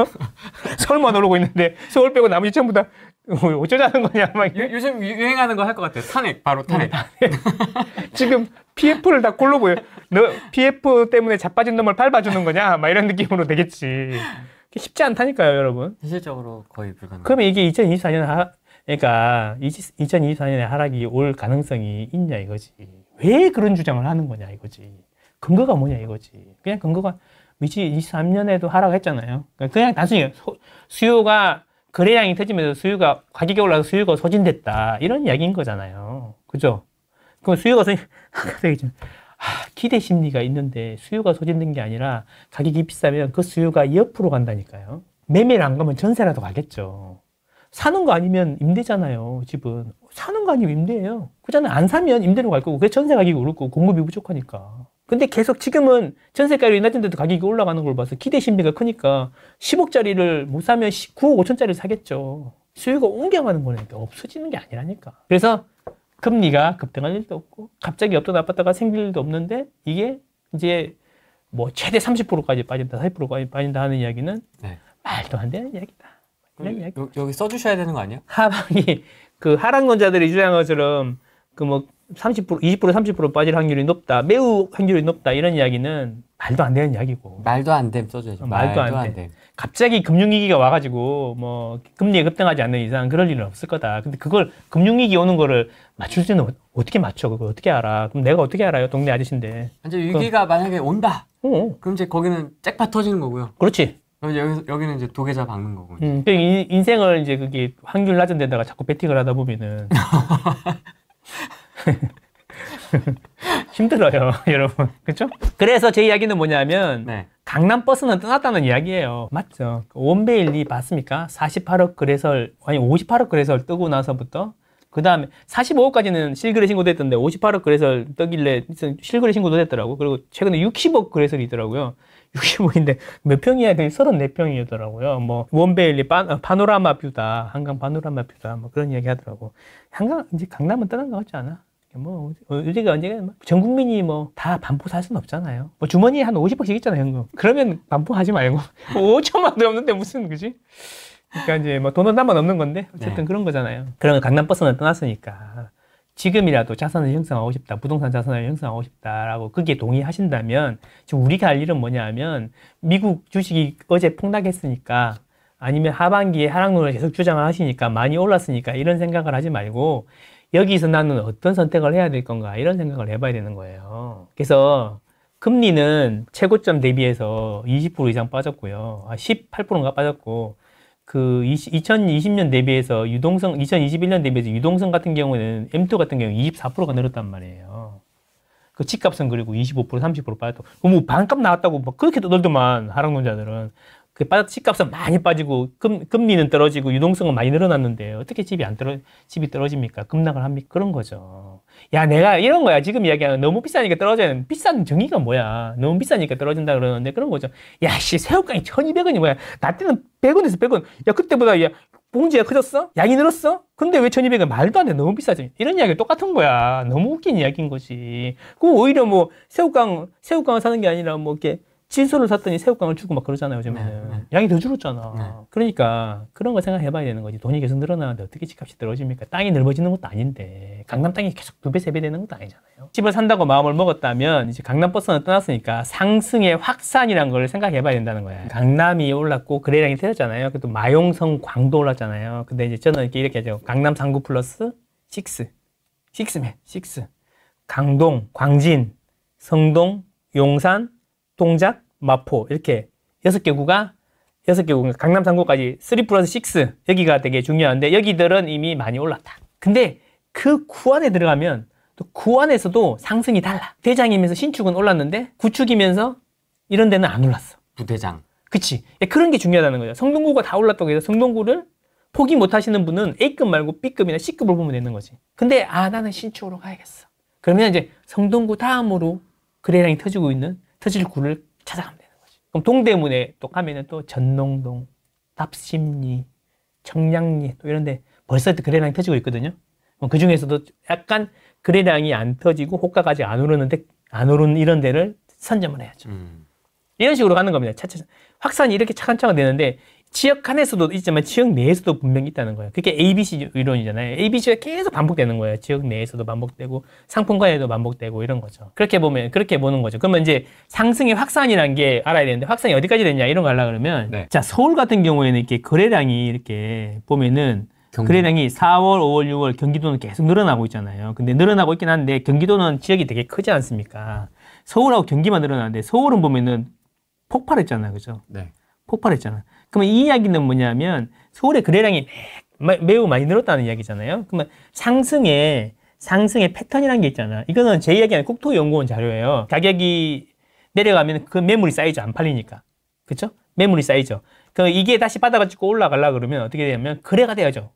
서울만 오르고 있는데 서울 빼고 나머지 전부 다 어쩌자는 거냐 막. 요즘 유행하는 거 할 것 같아요. 탄핵, 바로 탄핵. 지금 PF를 다 꼴로 보여. 너 PF 때문에 자빠진 놈을 밟아주는 거냐? 막 이런 느낌으로 되겠지. 쉽지 않다니까요, 여러분. 현실적으로 거의 불가능. 그러면 이게 2024년 그러니까 2024년에 하락이 올 가능성이 있냐 이거지. 왜 그런 주장을 하는 거냐 이거지. 근거가 뭐냐 이거지. 그냥 근거가 23년에도 하락했잖아요. 그냥 단순히 수요가 거래량이 터지면서 수요가 가격이 올라서 수요가 소진됐다 이런 이야기인 거잖아요. 그죠? 그럼 수요가 기대 심리가 있는데 수요가 소진된 게 아니라 가격이 비싸면 그 수요가 옆으로 간다니까요. 매매를 안 가면 전세라도 가겠죠. 사는 거 아니면 임대잖아요. 집은 사는 거 아니면 임대예요. 그잖아요. 안 사면 임대로 갈 거고 그래서 전세 가격이 오르고 공급이 부족하니까. 근데 계속 지금은 전세가율이 낮은데도 가격이 올라가는 걸 봐서 기대 심리가 크니까 10억짜리를 못 사면 9억 5천짜리를 사겠죠. 수요가 옮겨가는 거니까 없어지는 게 아니라니까. 그래서 금리가 급등할 일도 없고 갑자기 없던 아파트가 생길 일도 없는데 이게 이제 뭐 최대 30%까지 빠진다, 40%까지 빠진다 하는 이야기는 네. 말도 안 되는 이야기다. 이런 이야기. 여기 써주셔야 되는 거 아니야? 하방이 그 하락론자들이 주장한 것처럼 그 뭐 30%, 20%, 30% 빠질 확률이 높다, 매우 확률이 높다 이런 이야기는 말도 안 되는 이야기고. 말도 안 됨 써줘야죠. 말도 안 돼. 갑자기 금융위기가 와가지고 뭐 금리가 급등하지 않는 이상 그럴 일은 없을 거다. 근데 그걸 금융위기 오는 거를 맞출 수 있는 어떻게 맞춰? 그걸 어떻게 알아? 그럼 내가 어떻게 알아요? 동네 아저씨인데. 이제 위기가 만약에 온다. 그럼 이제 거기는 잭팟 터지는 거고요. 그렇지. 그럼 여기는 이제 도계자 박는 거고. 인생을 이제 그게 확률 낮은 데다가 자꾸 베팅을 하다 보면은 힘들어요, 여러분. 그렇죠? 그래서 제 이야기는 뭐냐면 네. 강남 버스는 떠났다는 이야기예요. 맞죠? 원베일리 봤습니까? 48억 거래설, 아니 58억 거래설 뜨고 나서부터 그 다음에 45억까지는 실거래 신고됐던데 58억 거래설 뜨길래 실거래 신고도 됐더라고. 그리고 최근에 60억 거래설이 있더라고요. 60억인데 몇 평이야? 34평이더라고요. 뭐 원베일리 파노라마 뷰다, 한강 파노라마 뷰다, 뭐 그런 이야기 하더라고. 이제 강남은 떠난 것 같지 않아? 뭐 언제가 전 국민이 뭐 다 반포 살 수는 없잖아요. 뭐 주머니에 한 50억씩 있잖아요, 현금. 그러면 반포 하지 말고 5천만도 없는데 무슨 그지? 그러니까 이제 뭐 돈은 남아 없는 건데 어쨌든 네. 그런 거잖아요. 그러면 강남 버스는 떠났으니까 지금이라도 자산을 형성하고 싶다, 부동산 자산을 형성하고 싶다라고 그게 동의하신다면 지금 우리가 할 일은 뭐냐면 미국 주식이 어제 폭락했으니까 아니면 하반기에 하락론을 계속 주장을 하시니까 많이 올랐으니까 이런 생각을 하지 말고 여기서 나는 어떤 선택을 해야 될 건가 이런 생각을 해봐야 되는 거예요. 그래서 금리는 최고점 대비해서 20% 이상 빠졌고요. 18%인가 빠졌고 그 2020년 대비해서 유동성 2021년 대비해서 유동성 같은 경우는 M2 같은 경우 24%가 늘었단 말이에요. 그 집값은 그리고 25% 30% 빠졌고 뭐 반값 나왔다고 막 그렇게 떠들더만 하락론자들은 그 집값은 많이 빠지고 금리는 떨어지고 유동성은 많이 늘어났는데 어떻게 집이 떨어집니까? 급락을 합니까? 그런 거죠. 야, 내가 이런 거야. 지금 이야기하는 너무 비싸니까 떨어져야 비싼 정의가 뭐야? 너무 비싸니까 떨어진다 그러는데 그런 거죠. 야, 씨, 새우깡이 1,200원이 뭐야? 나 때는 100원에서 100원. 야, 그때보다 야, 봉지가 커졌어? 양이 늘었어? 근데 왜 1,200원? 말도 안 돼. 너무 비싸지. 이런 이야기 똑같은 거야. 너무 웃긴 이야기인 거지. 그 오히려 뭐 새우깡을 사는 게 아니라 뭐 이렇게 질소를 샀더니 새우깡을 주고 막 그러잖아요, 요즘에는. 양이 더 줄었잖아. 그러니까 그런 거 생각해 봐야 되는 거지. 돈이 계속 늘어나는데 어떻게 집값이 떨어집니까? 땅이 넓어지는 것도 아닌데 강남 땅이 계속 2배, 3배 되는 것도 아니잖아요. 집을 산다고 마음을 먹었다면 이제 강남버스는 떠났으니까 상승의 확산이라는 걸 생각해 봐야 된다는 거야. 강남이 올랐고 거래량이 터졌잖아요. 또 마용성 광도 올랐잖아요. 근데 이제 저는 이렇게 하죠. 강남 3구 플러스 6. 강동, 광진, 성동, 용산, 동작, 마포 이렇게 6개구가 강남 3구까지 3 플러스 6 여기가 되게 중요한데 여기들은 이미 많이 올랐다. 근데 그 구 안에 들어가면 또 구 안에서도 상승이 달라. 대장이면서 신축은 올랐는데 구축이면서 이런 데는 안 올랐어. 부대장. 그치. 그런 게 중요하다는 거죠. 성동구가 다 올랐다고 해서 성동구를 포기 못 하시는 분은 A급 말고 B급이나 C급을 보면 되는 거지. 근데 나는 신축으로 가야겠어. 그러면 이제 성동구 다음으로 거래량이 터질 구를 찾아가면 되는 거지. 그럼 동대문에 또 가면은 또 전농동, 답심리, 청량리 또 이런데 벌써 거래량이 터지고 있거든요. 그 중에서도 약간 거래량이 안 터지고 호가가 아직 안 오르는 이런 데를 선점을 해야죠. 이런 식으로 가는 겁니다. 차차 확산이 이렇게 차근차근 되는데 지역 안에서도 있지만 지역 내에서도 분명히 있다는 거예요. 그게 ABC 이론이잖아요. ABC가 계속 반복되는 거예요. 지역 내에서도 반복되고 상품권에도 반복되고 이런 거죠. 그렇게 보는 거죠. 그러면 이제 상승의 확산이라는 게 알아야 되는데 확산이 어디까지 됐냐 이런 거 하려고 그러면 자, 서울 같은 경우에는 이렇게 거래량이 이렇게 보면은 거래량이 4월, 5월, 6월 경기도는 계속 늘어나고 있잖아요. 근데 늘어나고 있긴 한데 경기도는 지역이 되게 크지 않습니까? 서울하고 경기만 늘어나는데 서울은 보면은 폭발했잖아요. 그죠? 네. 폭발했잖아. 그러면 이 이야기는 뭐냐면 서울의 거래량이 매우 많이 늘었다는 이야기잖아요. 그러면 상승의 패턴이라는 게 있잖아. 이거는 제 이야기 아니라 국토연구원 자료예요. 가격이 내려가면 그 매물이 쌓이죠. 안 팔리니까. 그렇죠? 매물이 쌓이죠. 그 이게 다시 바닥을 찍고 올라가려고 그러면 어떻게 되냐면 거래가 돼야죠.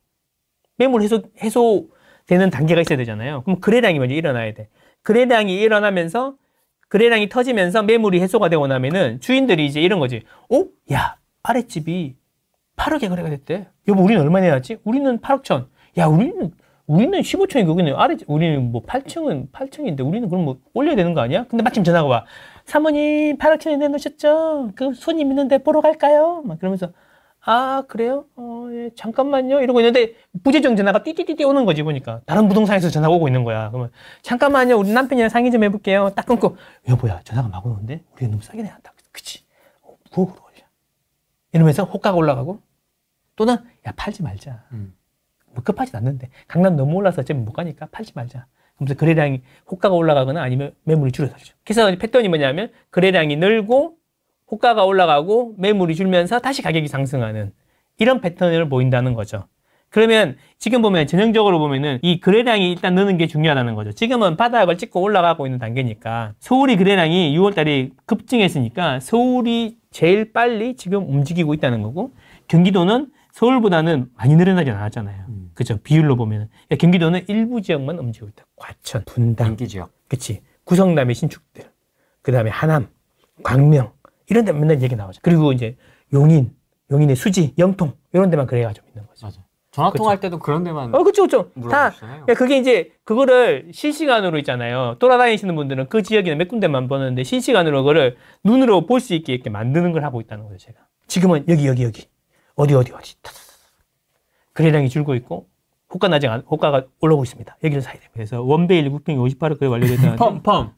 매물 해소되는 단계가 있어야 되잖아요. 그럼 거래량이 먼저 일어나야 돼. 거래량이 일어나면서 거래량이 터지면서 매물이 해소가 되고 나면은 주인들이 이제 이런 거지. 야, 아랫집이 8억에 거래가 됐대. 여보, 우리는 얼마 내야지? 우리는 8억 천. 야, 우리는 15층이고, 우리는 뭐 8층인데, 우리는 그럼 뭐 올려야 되는 거 아니야? 근데 마침 전화가 와. 사모님, 8억 천에 내놓으셨죠? 그 손님 있는데 보러 갈까요? 막 그러면서, 아, 그래요? 예, 잠깐만요. 이러고 있는데, 부재중 전화가 띠띠띠띠 오는 거지, 보니까. 다른 부동산에서 전화가 오고 있는 거야. 그러면, 잠깐만요. 우리 남편이랑 상의 좀 해볼게요. 딱 끊고, 여보야, 전화가 막 오는데? 우리가 너무 싸게 내놨다. 그치? 9억으로 올려. 이러면서 호가가 올라가고, 또는, 야, 팔지 말자. 뭐 급하지도 않는데. 강남 너무 올라서 어차피 못 가니까 팔지 말자. 그러면서 거래량이, 호가가 올라가거나 아니면 매물이 줄어들죠. 그래서 패턴이 뭐냐면, 거래량이 늘고, 호가가 올라가고 매물이 줄면서 다시 가격이 상승하는 이런 패턴을 보인다는 거죠. 그러면 지금 보면 전형적으로 보면은 이 거래량이 일단 느는 게 중요하다는 거죠. 지금은 바닥을 찍고 올라가고 있는 단계니까 서울이 거래량이 6월달에 급증했으니까 서울이 제일 빨리 지금 움직이고 있다는 거고 경기도는 서울보다는 많이 늘어나지 않았잖아요. 그죠? 비율로 보면은 경기도는 일부 지역만 움직이고 있다. 과천, 분당, 인기 지역. 그치? 구성남의 신축들, 그 다음에 하남, 광명 이런 데 맨날 얘기 나오죠. 그리고 이제 용인의 수지, 영통 이런 데만 거래가 좀 있는 거죠. 맞아. 전화 통화할 때도 그런 데만. 그렇죠. 다 물어보시잖아요. 그게 이제 그거를 실시간으로 있잖아요. 돌아다니시는 분들은 그 지역이나 몇 군데만 보는데 실시간으로 그거를 눈으로 볼 수 있게 이렇게 만드는 걸 하고 있다는 거죠. 제가 지금은 여기 어디 거래량이 줄고 있고 호가가 올라오고 있습니다. 여기를 사야 됩니다. 그래서 원베일 6평이 58억 거래 완료됐다는데 펌.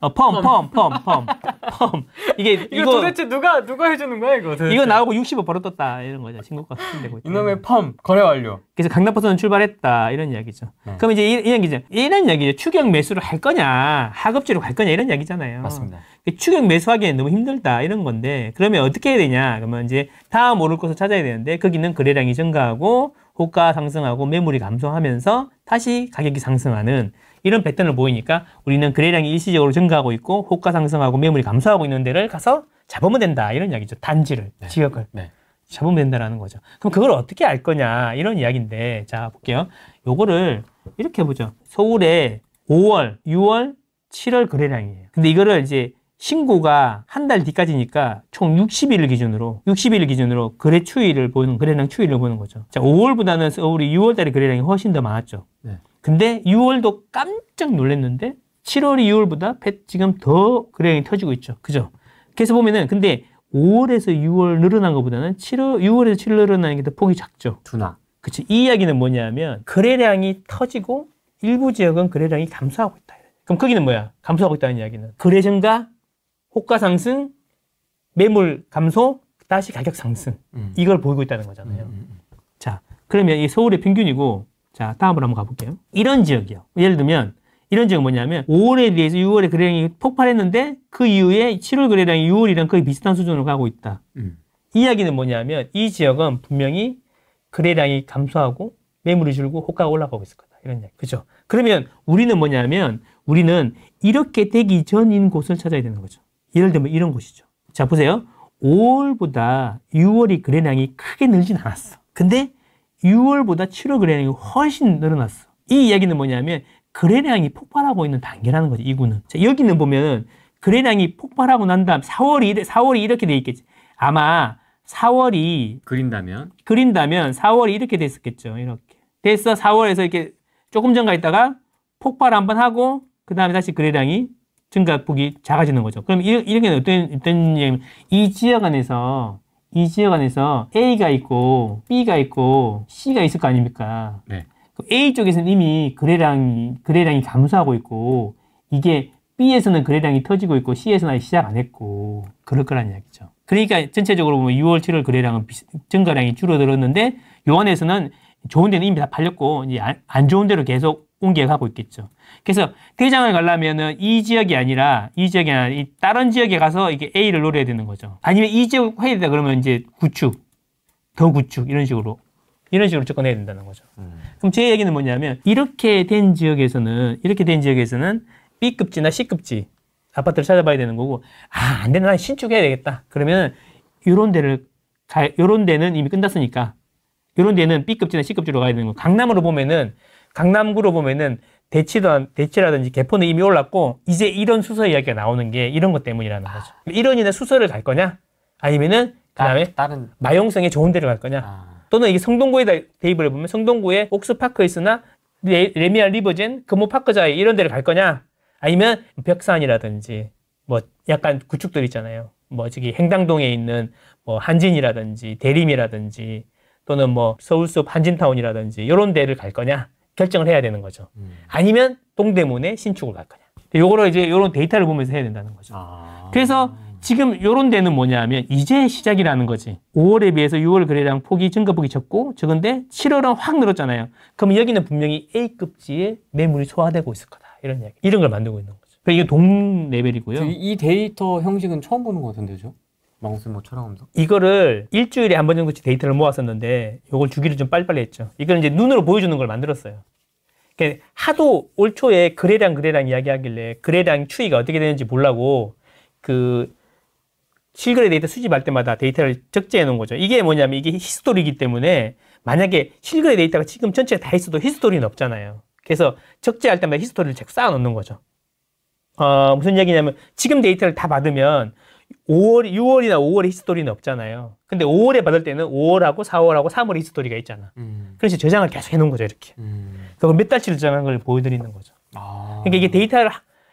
이게 이거 도대체 누가 해주는 거야 이거? 도대체? 이거 나오고 60억 바로 떴다 이런 거죠. 신고가 수준되고 있다. 이놈의 펌 거래 완료. 그래서 강남버스는 출발했다 이런 이야기죠. 그럼 이제 이런 이야기죠. 추격 매수를 할 거냐, 하급지로 갈 거냐 이런 이야기잖아요. 맞습니다. 추격 매수하기엔 너무 힘들다 이런 건데 그러면 어떻게 해야 되냐? 그러면 이제 다음 오를 것을 찾아야 되는데 거기는 거래량이 증가하고 호가 상승하고 매물이 감소하면서 다시 가격이 상승하는 이런 패턴을 보이니까 우리는 거래량이 일시적으로 증가하고 있고 호가 상승하고 매물이 감소하고 있는 데를 가서 잡으면 된다 이런 이야기죠. 단지를, 지역을. 잡으면 된다라는 거죠. 그럼 그걸 어떻게 알 거냐 이런 이야기인데 자 볼게요. 요거를 이렇게 보죠. 서울에 5월, 6월, 7월 거래량이에요. 근데 이거를 이제 신고가 한 달 뒤까지니까 총 60일 기준으로 거래 추이를 보는 거래량 추이를 보는 거죠. 자 5월보다는 서울이 6월 달에 거래량이 훨씬 더 많았죠. 네. 근데 6월도 깜짝 놀랐는데 7월이 6월보다 지금 더 거래량이 터지고 있죠. 그죠? 그래서 보면은 근데 5월에서 6월 늘어난 것보다는 6월에서 7월 늘어나는 게 더 폭이 작죠. 둔화. 그치. 이 이야기는 뭐냐면 거래량이 터지고 일부 지역은 거래량이 감소하고 있다. 그럼 거기는 뭐야? 감소하고 있다는 이야기는 거래 증가, 호가 상승, 매물 감소, 다시 가격 상승. 이걸 보이고 있다는 거잖아요. 자, 그러면 이 서울의 평균이고 자, 다음으로 한번 가볼게요. 이런 지역이요. 예를 들면 이런 지역은 뭐냐면 5월에 비해서 6월에 거래량이 폭발했는데 그 이후에 7월 거래량이 6월이랑 거의 비슷한 수준으로 가고 있다. 이 이야기는 뭐냐면 이 지역은 분명히 거래량이 감소하고 매물이 줄고 호가가 올라가고 있을 거다. 이런 이야기. 그죠? 그러면 우리는 뭐냐면 우리는 이렇게 되기 전인 곳을 찾아야 되는 거죠. 예를 들면 이런 곳이죠. 자, 보세요. 5월보다 6월이 거래량이 크게 늘진 않았어. 근데 6월보다 7월 거래량이 훨씬 늘어났어. 이 이야기는 뭐냐면 거래량이 폭발하고 있는 단계라는 거죠. 이구는. 자, 여기는 보면 거래량이 폭발하고 난 다음 4월이 이렇게 돼 있겠지. 아마 4월이 그린다면 4월이 이렇게 됐었겠죠. 이렇게. 됐어. 4월에서 이렇게 조금 전가 있다가 폭발 한번 하고 그 다음에 다시 거래량이 증가폭이 작아지는 거죠. 그럼 이렇게 어떤 얘기냐면 이 지역 안에서 A가 있고 B가 있고 C가 있을 거 아닙니까? 네. A 쪽에서는 이미 거래량이 감소하고 있고 이게 B에서는 거래량이 터지고 있고 C에서는 아직 시작 안 했고 그럴 거란 이야기죠. 그러니까 전체적으로 보면 6월, 7월 거래량은 증가량이 줄어들었는데 요 안에서는 좋은 데는 이미 다 팔렸고 이제 안 좋은 데로 계속 옮겨가고 있겠죠. 그래서 대장을 가려면은 이 지역이 아니라 이 다른 지역에 가서 이게 A를 노려야 되는 거죠. 아니면 이 지역 해야 된다 그러면 이제 더 구축 이런 식으로 접근해야 된다는 거죠. 그럼 제 얘기는 뭐냐면 이렇게 된 지역에서는 B급지나 C급지 아파트를 찾아봐야 되는 거고 안 되나 신축해야 되겠다. 그러면 요런 데는 이미 끝났으니까 요런 데는 B급지나 C급지로 가야 되는 거고 강남구로 보면은 대치라든지 개포는 이미 올랐고 이제 이런 수서 이야기가 나오는 게 이런 것 때문이라는 거죠. 1원이나 수서를 갈 거냐 아니면은 그다음에 다른 마용성에 좋은 데를 갈 거냐 또는 이게 성동구에 대입을 해보면 성동구에 옥스파크힐스나 레미안 리버젠, 금호파크자이 이런 데를 갈 거냐 아니면 벽산이라든지 뭐 약간 구축들 있잖아요. 뭐 저기 행당동에 있는 뭐 한진이라든지 대림이라든지 또는 뭐 서울숲 한진타운이라든지 이런 데를 갈 거냐 결정을 해야 되는 거죠. 아니면 동대문에 신축을 갈 거냐. 요거를 이제 요런 데이터를 보면서 해야 된다는 거죠. 그래서 지금 요런 데는 뭐냐면 이제 시작이라는 거지. 5월에 비해서 6월 거래량 증가폭이 적은데 7월은 확 늘었잖아요. 그럼 여기는 분명히 A급지에 매물이 소화되고 있을 거다. 이런 이야기. 이런 걸 만들고 있는 거죠. 그러니까 이게 동 레벨이고요. 이 데이터 형식은 처음 보는 것 같은데죠? 망스 뭐 촬영하면서? 이거를 일주일에 한 번 정도씩 데이터를 모았었는데 요걸 주기를 좀 빨리빨리 했죠. 이걸 이제 눈으로 보여주는 걸 만들었어요. 그러니까 하도 올 초에 거래량 이야기하길래 거래량 추이가 어떻게 되는지 보려고 그 실거래 데이터 수집할 때마다 데이터를 적재해 놓은 거죠. 이게 뭐냐면 이게 히스토리이기 때문에 만약에 실거래 데이터가 지금 전체가 다 있어도 히스토리는 없잖아요. 그래서 적재할 때마다 히스토리를 책 쌓아 놓는 거죠. 무슨 얘기냐면 지금 데이터를 다 받으면 6월이나 5월에 히스토리는 없잖아요. 근데 5월에 받을 때는 5월하고 4월하고 3월에 히스토리가 있잖아. 그래서 저장을 계속 해놓은 거죠, 이렇게. 그리고 몇 달치를 저장한 걸 보여드리는 거죠. 그러니까 이게 데이터를,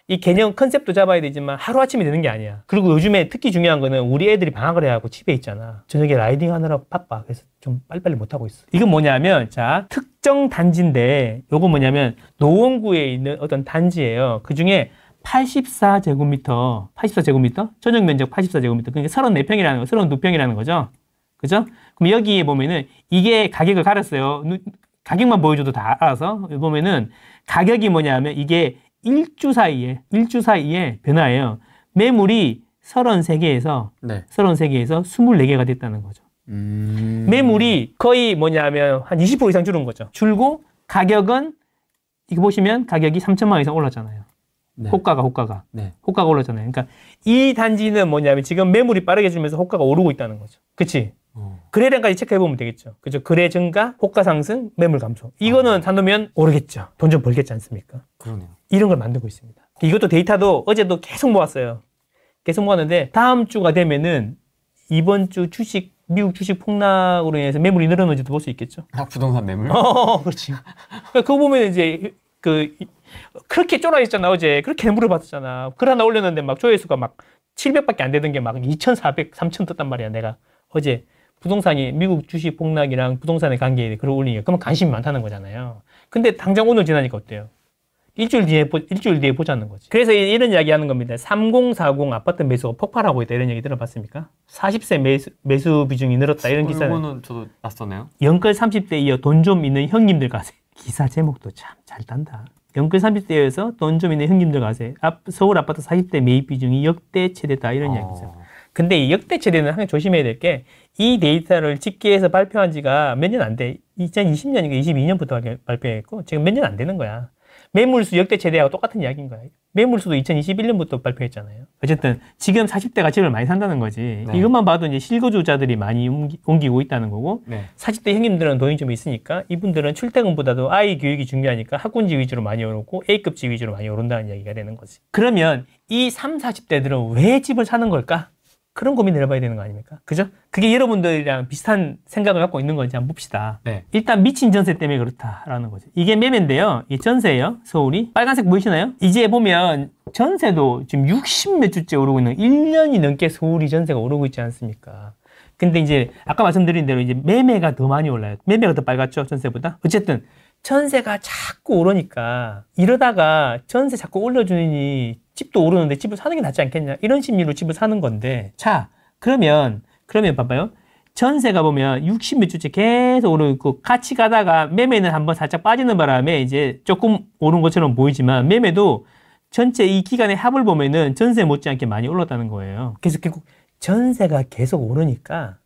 이 개념 컨셉도 잡아야 되지만 하루아침에 되는 게 아니야. 그리고 요즘에 특히 중요한 거는 우리 애들이 방학을 해하고 집에 있잖아. 저녁에 라이딩 하느라 바빠. 그래서 좀 빨리빨리 못하고 있어. 이건 뭐냐면, 자, 특정 단지인데, 요거 뭐냐면, 노원구에 있는 어떤 단지예요. 그 중에 84제곱미터, 전용 면적 84제곱미터, 그러니까 34평이라는 거, 32평이라는 거죠. 그죠? 그럼 여기에 보면은 이게 가격을 가렸어요. 가격만 보여줘도 다 알아서. 보면은 가격이 뭐냐면 이게 일주 사이에 변화예요. 매물이 33개에서 24개가 됐다는 거죠. 매물이 거의 뭐냐면 한 20% 이상 줄은 거죠. 줄고 가격은 이거 보시면 가격이 3천만 원 이상 올랐잖아요. 네. 호가가 올랐잖아요. 그러니까 이 단지는 뭐냐면 지금 매물이 빠르게 줄면서 호가가 오르고 있다는 거죠. 그치? 거래량까지 체크해보면 되겠죠. 그죠? 거래 증가, 호가 상승, 매물 감소. 이거는 사놓으면 오르겠죠. 돈 좀 벌겠지 않습니까? 그러네요. 이런 걸 만들고 있습니다. 이것도 데이터도 어제도 계속 모았어요. 계속 모았는데 다음 주가 되면은 이번 주 미국 주식 폭락으로 인해서 매물이 늘어나는지도 볼 수 있겠죠. 부동산 매물? 그렇지. 그거 보면 이제 그렇게 쫄아있잖아. 어제 그렇게 물어봤잖아. 글 하나 올렸는데 막 조회수가 막 700밖에 안 되던 게 막 2,400, 3,000 떴단 말이야. 내가 어제 부동산이 미국 주식 폭락이랑 부동산의 관계에 글을 올리니까 그러면 관심이 많다는 거잖아요. 근데 당장 오늘 지나니까 어때요? 일주일 뒤에 보자는 거지. 그래서 이런 이야기 하는 겁니다. 3040 아파트 매수가 폭발하고 있다. 이런 얘기 들어봤습니까? 40세 매수 비중이 늘었다. 이런 기사는. 이거는 저도 낯서네요. 영끌 30대 이어 돈 좀 있는 형님들 가세. 기사 제목도 참 잘 딴다. 영끌 30대에서 돈 좀 있는 형님들 가세. 서울 아파트 40대 매입 비중이 역대 최대다. 이런 이야기죠. 근데 이 역대 최대는 항상 조심해야 될 게 이 데이터를 집계해서 발표한 지가 몇 년 안 돼. 2020년인가 22년부터 발표했고 지금 몇 년 안 되는 거야. 매물수 역대 최대하고 똑같은 이야기인 거야. 매물수도 2021년부터 발표했잖아요. 어쨌든 지금 40대가 집을 많이 산다는 거지. 네. 이것만 봐도 이제 실거주자들이 많이 옮기고 있다는 거고, 네. 40대 형님들은 돈이 좀 있으니까 이분들은 출퇴근보다도 아이 교육이 중요하니까 학군지 위주로 많이 오르고 A급지 위주로 많이 오른다는 이야기가 되는 거지. 그러면 이 30, 40대들은 왜 집을 사는 걸까? 그런 고민을 해봐야 되는 거 아닙니까? 그죠? 그게 여러분들이랑 비슷한 생각을 갖고 있는 건지 한번 봅시다. 네. 일단 미친 전세 때문에 그렇다라는 거죠. 이게 매매인데요. 이 전세예요. 서울이. 빨간색 보이시나요? 이제 보면 전세도 지금 60 몇 주째 오르고 있는 1년이 넘게 서울이 전세가 오르고 있지 않습니까? 근데 이제 아까 말씀드린 대로 이제 매매가 더 많이 올라요. 매매가 더 빨갛죠. 전세보다. 어쨌든 전세가 자꾸 오르니까 이러다가 전세 자꾸 올려주니 집도 오르는데 집을 사는 게 낫지 않겠냐 이런 심리로 집을 사는 건데 자 그러면 봐봐요. 전세가 보면 60 몇 주째 계속 오르고 있고 같이 가다가 매매는 한번 살짝 빠지는 바람에 이제 조금 오른 것처럼 보이지만 매매도 전체 이 기간의 합을 보면은 전세 못지않게 많이 올랐다는 거예요. 그래서 결국 전세가 계속 오르니까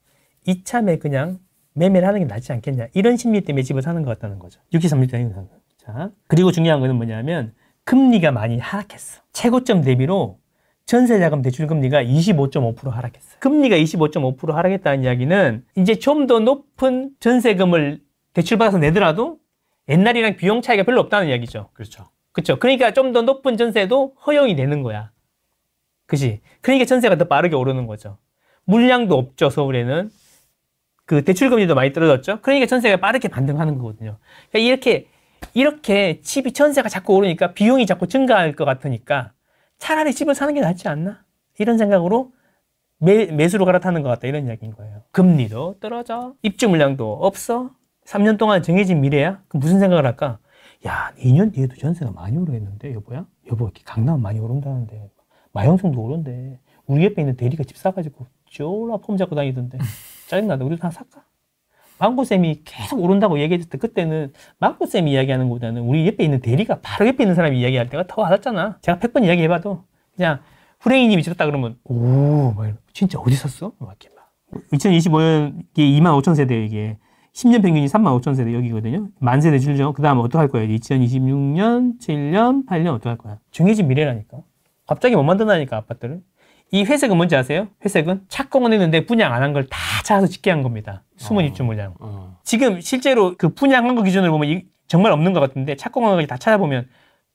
이참에 그냥 매매를 하는 게 낫지 않겠냐 이런 심리 때문에 집을 사는 것 같다는 거죠. 60, 30대 자 그리고 중요한 거는 뭐냐면 금리가 많이 하락했어. 최고점 대비로 전세자금 대출금리가 25.5% 하락했어. 금리가 25.5% 하락했다는 이야기는 이제 좀 더 높은 전세금을 대출받아서 내더라도 옛날이랑 비용 차이가 별로 없다는 이야기죠. 그렇죠. 그렇죠. 그러니까 좀 더 높은 전세도 허용이 되는 거야. 그치? 그러니까 전세가 더 빠르게 오르는 거죠. 물량도 없죠, 서울에는. 그 대출금리도 많이 떨어졌죠. 그러니까 전세가 빠르게 반등하는 거거든요. 그러니까 이렇게 집이 전세가 자꾸 오르니까 비용이 자꾸 증가할 것 같으니까 차라리 집을 사는 게 낫지 않나? 이런 생각으로 매수로 갈아타는 것 같다. 이런 이야기인 거예요. 금리도 떨어져. 입주 물량도 없어. 3년 동안 정해진 미래야? 그럼 무슨 생각을 할까? 야, 2년 뒤에도 전세가 많이 오르겠는데, 여보야? 여보, 강남 많이 오른다는데. 마영성도 오른대. 우리 옆에 있는 대리가 집 사가지고 쫄라 폼 잡고 다니던데. 짜증나다. 우리도 하나 살까? 망고쌤이 계속 오른다고 얘기했을 때 그때는 망고쌤이 이야기하는 것보다는 우리 옆에 있는 대리가 바로 옆에 있는 사람이 이야기할 때가 더 와닿잖아. 제가 100번 이야기해봐도 그냥 후랭이님이 지었다 그러면 오, 진짜 어디 샀어? 막 이렇게 막. 2025년 이게 25,000세대 이게 10년 평균이 35,000세대 여기거든요. 만세대 줄죠. 그 다음 어떡할 거예요? 2026년, 7년, 8년 어떡할 거야? 정해진 미래라니까. 갑자기 못 만든다니까 아파트를. 이 회색은 뭔지 아세요? 회색은 착공은 했는데 분양 안 한 걸 다 찾아서 집계한 겁니다. 숨은 입주 물량. 지금 실제로 그 분양한 거 기준으로 보면 정말 없는 것 같은데 착공한 거 다 찾아보면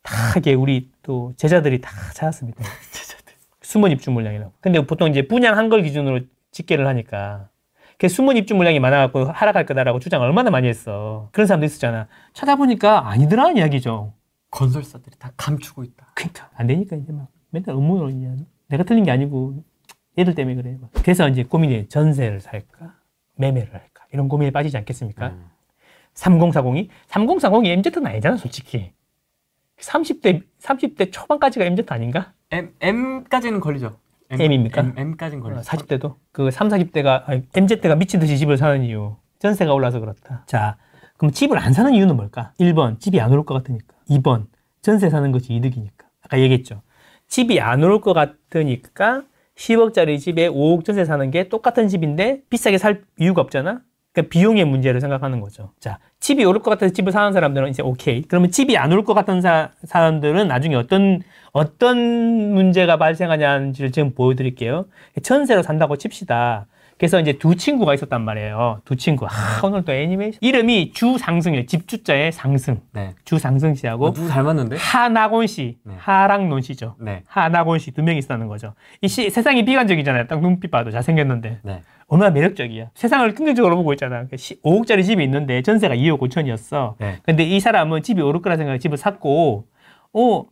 다 이게 우리 또 제자들이 다 찾았습니다. 제자들. 숨은 입주 물량이라고. 근데 보통 이제 분양한 걸 기준으로 집계를 하니까 그 숨은 입주 물량이 많아갖고 하락할 거다라고 주장을 얼마나 많이 했어. 그런 사람도 있었잖아. 찾아보니까 아니더라는 이야기죠. 건설사들이 다 감추고 있다. 그러니까 안 되니까 이제 막 맨날 업무로 그냥 내가 틀린 게 아니고 얘들 때문에 그래. 그래서 이제 고민이 전세를 살까 매매를 할까 이런 고민에 빠지지 않겠습니까? 3040이 MZ는 아니잖아 솔직히. 30대 초반까지가 MZ 아닌가? M까지는 걸리죠. M입니까? M까지는 걸리죠. 40대도 그 30, 40대가 MZ가 미친 듯이 집을 사는 이유 전세가 올라서 그렇다. 자 그럼 집을 안 사는 이유는 뭘까? 1번 집이 안 오를 것 같으니까. 2번 전세 사는 것이 이득이니까. 아까 얘기했죠. 집이 안 오를 것 같으니까 10억짜리 집에 5억 전세 사는 게 똑같은 집인데 비싸게 살 이유가 없잖아. 그러니까 비용의 문제를 생각하는 거죠. 자, 집이 오를 것 같아서 집을 사는 사람들은 이제 오케이. 그러면 집이 안 오를 것 같은 사람들은 나중에 어떤 문제가 발생하냐는지를 지금 보여드릴게요. 전세로 산다고 칩시다. 그래서 이제 두 친구가 있었단 말이에요. 두 친구. 오늘 또 애니메이션. 이름이 주상승이에요. 집주자의 상승. 네. 주상승 씨하고 누구 닮았는데? 하나곤 씨. 네. 하랑논 씨죠. 네. 하나곤 씨 두 명이 있었다는 거죠. 세상이 비관적이잖아요. 딱 눈빛 봐도 잘생겼는데. 네. 얼마나 매력적이야. 세상을 긍정적으로 보고 있잖아. 5억짜리 집이 있는데 전세가 2억 5천이었어. 네. 근데 이 사람은 집이 오를 거라 생각해 집을 샀고,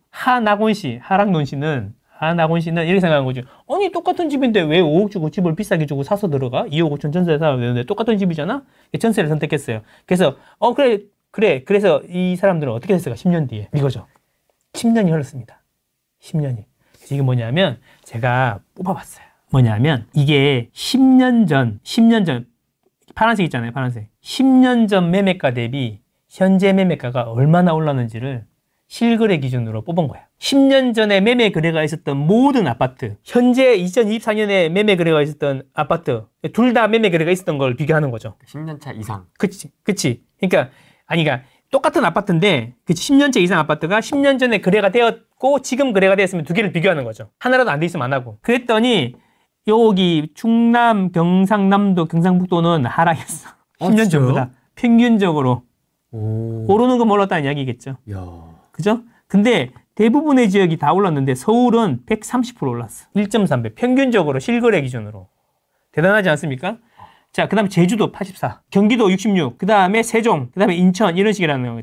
하나곤 씨, 하랑논 씨는 이렇게 생각한 거죠. 아니, 똑같은 집인데 왜 5억 주고 집을 비싸게 주고 사서 들어가? 2억 5천 전세 사야 되는데 똑같은 집이잖아? 전세를 선택했어요. 그래서, 그래. 그래서 이 사람들은 어떻게 됐을까? 10년 뒤에. 이거죠. 10년이 흘렀습니다. 10년이. 이게 뭐냐면, 제가 뽑아봤어요. 뭐냐면, 이게 10년 전, 파란색 있잖아요, 파란색. 10년 전 매매가 대비 현재 매매가가 얼마나 올랐는지를 실거래 기준으로 뽑은 거야. 10년 전에 매매 거래가 있었던 모든 아파트, 현재 2024년에 매매 거래가 있었던 아파트, 둘 다 매매 거래가 있었던 걸 비교하는 거죠. 10년 차 이상. 그치. 그러니까 똑같은 아파트인데, 10년 차 이상 아파트가 10년 전에 거래가 되었고, 지금 거래가 되었으면 두 개를 비교하는 거죠. 하나라도 안 돼 있으면 안 하고. 그랬더니, 여기 충남, 경상남도, 경상북도는 하락했어. 10년 전보다. 평균적으로. 오르는 건 몰랐다는 이야기겠죠. 야. 그죠? 근데 대부분의 지역이 다 올랐는데 서울은 130% 올랐어. 1.3배. 평균적으로 실거래 기준으로. 대단하지 않습니까? 자, 그 다음에 제주도 84, 경기도 66, 그 다음에 세종, 그 다음에 인천, 이런 식이라는 거예요.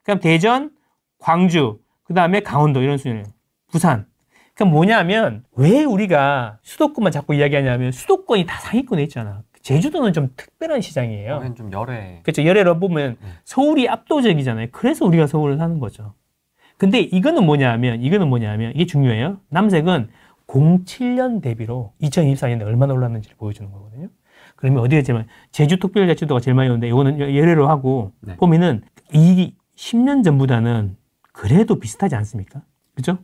그다음 대전, 광주, 그 다음에 강원도, 이런 수준이에요. 부산. 그럼 뭐냐면, 왜 우리가 수도권만 자꾸 이야기하냐면, 수도권이 다 상위권에 있잖아. 제주도는 좀 특별한 시장이에요. 좀 열애. 그렇죠. 열애로 보면 서울이 압도적이잖아요. 그래서 우리가 서울을 사는 거죠. 근데 이거는 뭐냐면, 이게 중요해요. 남색은 07년 대비로 2024년에 얼마나 올랐는지를 보여주는 거거든요. 그러면 어디에 제일 제주특별자치도가 제일 많이 오는데, 이거는 열애로 하고, 네. 보면은 이 10년 전보다는 그래도 비슷하지 않습니까? 그죠?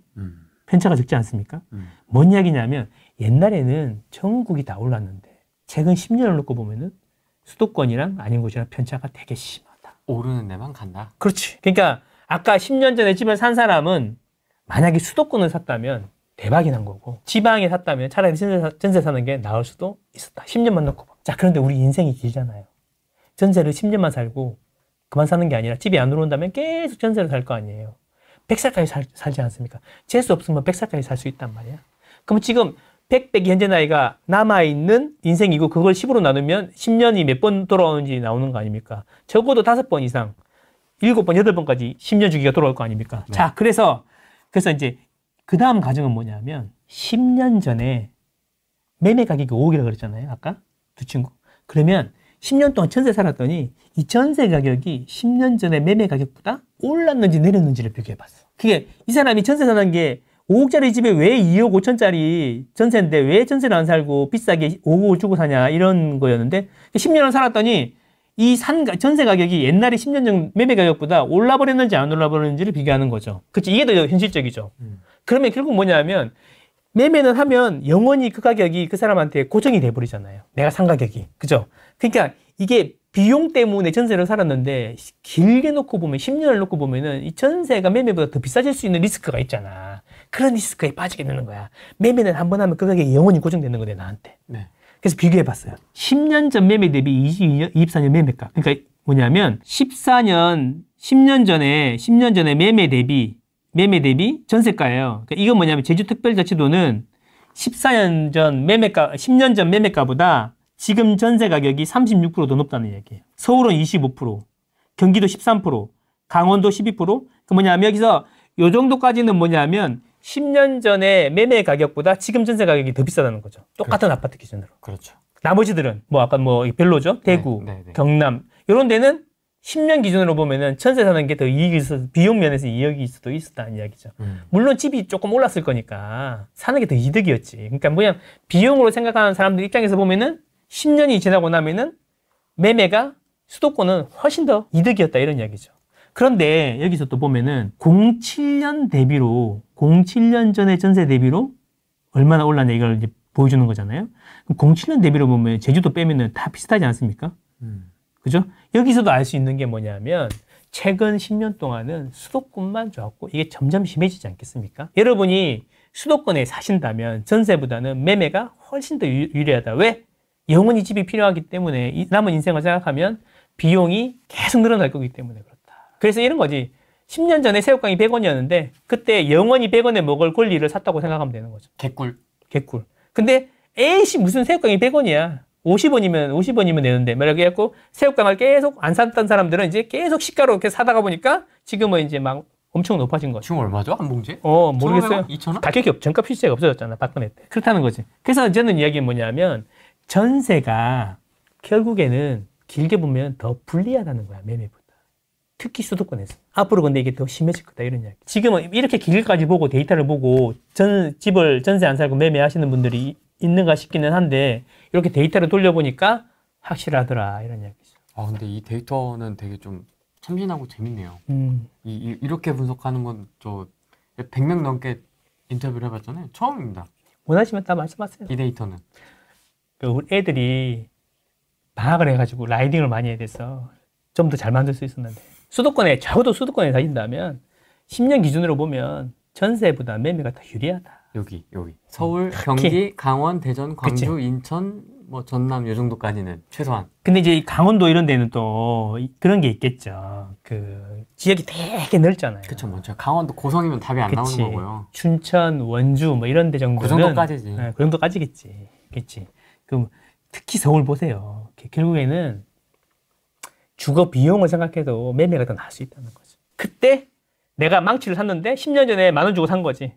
편차가 적지 않습니까? 뭔 이야기냐면, 옛날에는 전국이 다 올랐는데, 최근 10년을 놓고 보면은 수도권이랑 아닌 곳이랑 편차가 되게 심하다. 오르는 데만 간다. 그렇지. 그러니까 아까 10년 전에 집을 산 사람은 만약에 수도권을 샀다면 대박이 난 거고, 지방에 샀다면 차라리 전세 사는 게 나을 수도 있었다. 10년만 놓고 봐. 자, 그런데 우리 인생이 길잖아요. 전세를 10년만 살고 그만 사는 게 아니라 집이 안 들어온다면 계속 전세를 살 거 아니에요. 100살까지 살지 않습니까? 재수 없으면 100살까지 살 수 있단 말이야. 그럼 지금 100이 현재 나이가 남아있는 인생이고, 그걸 10으로 나누면 10년이 몇 번 돌아오는지 나오는 거 아닙니까? 적어도 5번 이상, 7번, 8번까지 10년 주기가 돌아올 거 아닙니까? 네. 자, 그래서 이제 그 다음 과정은 뭐냐면, 10년 전에 매매 가격이 5억이라고 그랬잖아요. 아까 두 친구. 그러면 10년 동안 전세 살았더니 이 전세 가격이 10년 전에 매매 가격보다 올랐는지 내렸는지를 비교해봤어. 그게 이 사람이 전세 사는 게 5억짜리 집에 왜 2억 5천짜리 전세인데 왜 전세를 안 살고 비싸게 5억을 주고 사냐, 이런 거였는데, 10년을 살았더니 이 전세 가격이 옛날에 10년 전 매매 가격보다 올라버렸는지 안 올라버렸는지를 비교하는 거죠. 그치? 이게 더 현실적이죠. 그러면 결국 뭐냐면, 매매는 하면 영원히 그 가격이 그 사람한테 고정이 돼버리잖아요. 내가 산 가격이. 그죠? 그러니까 이게 비용 때문에 전세를 살았는데, 길게 놓고 보면, 10년을 놓고 보면은 이 전세가 매매보다 더 비싸질 수 있는 리스크가 있잖아. 그런 리스크에 빠지게 되는 거야. 매매는 한 번 하면 그 가격이 영원히 고정되는 거래, 나한테. 네. 그래서 비교해봤어요. 10년 전 매매 대비 24년 매매가. 그러니까 뭐냐면, 10년 전에 매매 대비 전세가예요. 그러니까 이건 뭐냐면, 제주특별자치도는 10년 전 매매가보다 지금 전세 가격이 36% 더 높다는 얘기예요. 서울은 25%, 경기도 13%, 강원도 12%. 그 뭐냐면, 여기서 요 정도까지는 뭐냐면 10년 전에 매매 가격보다 지금 전세 가격이 더 비싸다는 거죠. 똑같은 그렇죠. 아파트 기준으로. 그렇죠. 나머지들은 아까 별로죠. 대구, 네. 경남 이런 데는 10년 기준으로 보면은 전세 사는 게 더 이익이 있어서, 비용 면에서 이익이 있었다는 이야기죠. 물론 집이 조금 올랐을 거니까 사는 게 더 이득이었지. 그러니까 뭐냐, 비용으로 생각하는 사람들 입장에서 보면은 10년이 지나고 나면은 매매가, 수도권은 훨씬 더 이득이었다, 이런 이야기죠. 그런데 여기서 또 보면은 07년 전의 전세 대비로 얼마나 올랐냐, 이걸 이제 보여주는 거잖아요. 그럼 07년 대비로 보면 제주도 빼면은 다 비슷하지 않습니까? 그죠? 여기서도 알 수 있는 게 뭐냐면, 최근 10년 동안은 수도권만 좋았고 이게 점점 심해지지 않겠습니까? 여러분이 수도권에 사신다면 전세보다는 매매가 훨씬 더 유리하다. 왜? 영원히 집이 필요하기 때문에 이 남은 인생을 생각하면 비용이 계속 늘어날 거기 때문에 그렇다. 그래서 이런 거지. 10년 전에 새우깡이 100원이었는데 그때 영원히 100원에 먹을 권리를 샀다고 생각하면 되는 거죠. 개꿀. 개꿀. 근데 에이씨 무슨 새우깡이 100원이야. 50원이면 되는데 이렇게 해갖고 새우깡을 계속 안 샀던 사람들은 이제 계속 시가로 이렇게 사다가 보니까 지금은 이제 막 엄청 높아진 거죠. 지금 얼마죠? 한 봉지에? 모르겠어요. 2,000원? 가격이 정가 필수제가 없어졌잖아. 박근혜 때. 그렇다는 거지. 그래서 저는 이야기는 뭐냐면 전세가 결국에는 길게 보면 더 불리하다는 거야. 매매보다. 특히 수도권에서. 앞으로 근데 이게 더 심해질 거다. 이런 이야기. 지금은 이렇게 길게까지 보고 데이터를 보고 집을 전세 안 살고 매매하시는 분들이 있는가 싶기는 한데 이렇게 데이터를 돌려보니까 확실하더라. 이런 이야기죠. 아, 근데 이 데이터는 되게 좀 참신하고 재밌네요. 이렇게 분석하는 건 저 100명 넘게 인터뷰를 해봤잖아요. 처음입니다. 원하시면 다 말씀하세요. 이 데이터는. 우리 애들이 방학을 해가지고 라이딩을 많이 해야 돼서 좀 더 잘 만들 수 있었는데 적어도 수도권에 사신다면 10년 기준으로 보면 전세보다 매매가 더 유리하다. 여기 서울, 경기, 강원, 대전, 광주, 그치? 인천, 뭐 전남 요 정도까지는 최소한. 근데 이제 강원도 이런 데는 또 그런 게 있겠죠. 그 지역이 되게 넓잖아요. 그렇죠. 먼저 강원도 고성이면 답이 안 나오는 거고요. 춘천, 원주 뭐 이런 데 정도는 그 정도까지지. 네, 그 정도까지겠지. 그렇지. 그럼 특히 서울 보세요. 결국에는 주거 비용을 생각해도 매매가 더 나을 수 있다는 거죠. 그때 내가 망치를 샀는데 10년 전에 10,000원 주고 산 거지.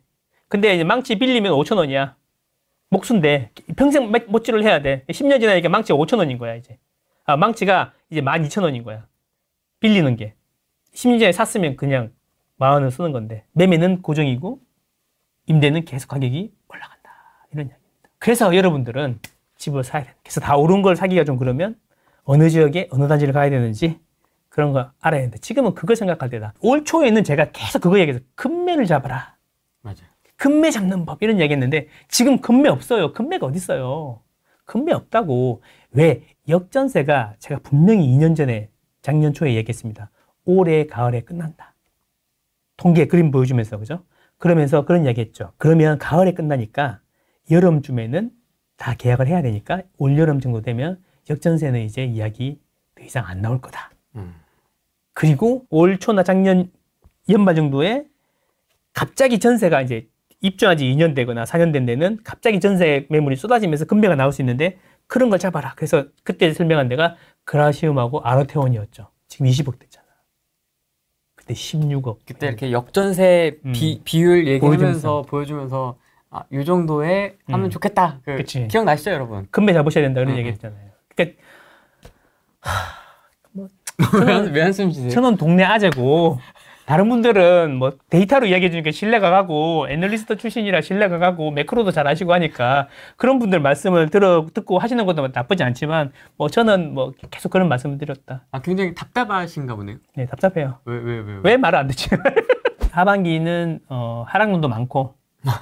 근데 이제 망치 빌리면 5,000원이야. 목수인데 평생 못질을 해야 돼. 10년 전에 이게 망치가 5,000원인 거야 이제. 망치가 이제 12,000원인 거야. 빌리는 게. 10년 전에 샀으면 그냥 10,000원 쓰는 건데 매매는 고정이고 임대는 계속 가격이 올라간다. 이런 이야기입니다. 그래서 여러분들은 집을 사야 돼. 그래서 다 오른 걸 사기가 좀 그러면 어느 지역에 어느 단지를 가야 되는지 그런 거 알아야 되는데 지금은 그걸 생각할 때다. 올 초에는 제가 계속 그거 얘기해서 금매를 잡아라. 맞아요. 금매 잡는 법 이런 얘기 했는데 지금 금매 없어요. 금매가 어디 있어요. 금매 없다고. 왜? 역전세가 제가 분명히 2년 전에 작년 초에 얘기했습니다. 올해 가을에 끝난다. 통계 그림 보여주면서 그죠? 그러면서 그런 이야기 했죠. 그러면 가을에 끝나니까 여름쯤에는 다 계약을 해야 되니까 올여름 정도 되면 역전세는 이제 이야기 더 이상 안 나올 거다. 그리고 올 초나 작년 연말 정도에 갑자기 전세가 이제 입주한 지 2년 되거나 4년 된 데는 갑자기 전세 매물이 쏟아지면서 금매가 나올 수 있는데 그런 걸 잡아라. 그래서 그때 설명한 데가 그라시움하고 아르테온이었죠. 지금 20억 됐잖아. 그때 16억. 그때 이렇게 역전세 비율 얘기하면서 보여주면서 아, 이 정도에 하면 좋겠다. 기억나시죠, 여러분? 금매 잡으셔야 된다 그런 얘기 했잖아요. 그러니까 왜 한숨 쉬세요? 저는 동네 아재고 다른 분들은 뭐 데이터로 이야기해 주니까 신뢰가 가고 애널리스트 출신이라 신뢰가 가고 매크로도 잘 아시고 하니까 그런 분들 말씀을 듣고 하시는 것도 나쁘지 않지만 뭐 저는 뭐 계속 그런 말씀을 드렸다. 아, 굉장히 답답하신가 보네요. 네, 답답해요. 왜 말을 안 듣지? 하반기는 하락률도 많고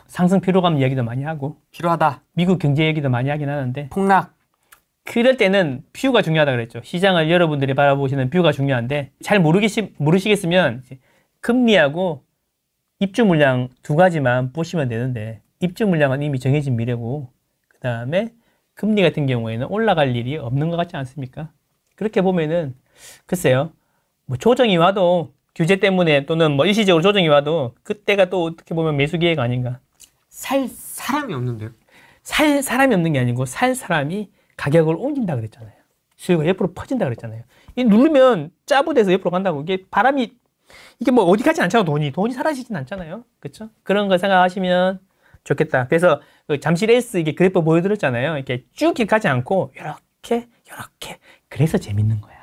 상승 피로감 이야기도 많이 하고 필요하다. 미국 경제 얘기도 많이 하긴 하는데 폭락. 그럴 때는 뷰가 중요하다 그랬죠. 시장을 여러분들이 바라보시는 뷰가 중요한데 잘 모르시겠으면 금리하고 입주 물량 두 가지만 보시면 되는데 입주 물량은 이미 정해진 미래고 그 다음에 금리 같은 경우에는 올라갈 일이 없는 것 같지 않습니까? 그렇게 보면은 글쎄요. 뭐 조정이 와도 규제 때문에 또는 뭐 일시적으로 조정이 와도 그때가 또 어떻게 보면 매수 기회가 아닌가. 살 사람이 없는데요? 살 사람이 없는 게 아니고 살 사람이 가격을 옮긴다 그랬잖아요. 수요가 옆으로 퍼진다 그랬잖아요. 이 누르면 짜부돼서 옆으로 간다고. 이게 바람이 이게 뭐 어디 가지 않잖아. 돈이 사라지진 않잖아요. 그렇죠? 그런 거 생각하시면 좋겠다. 그래서 그 잠실 S 이게 그래프 보여드렸잖아요. 이렇게 쭉 가지 않고 이렇게 그래서 재밌는 거야.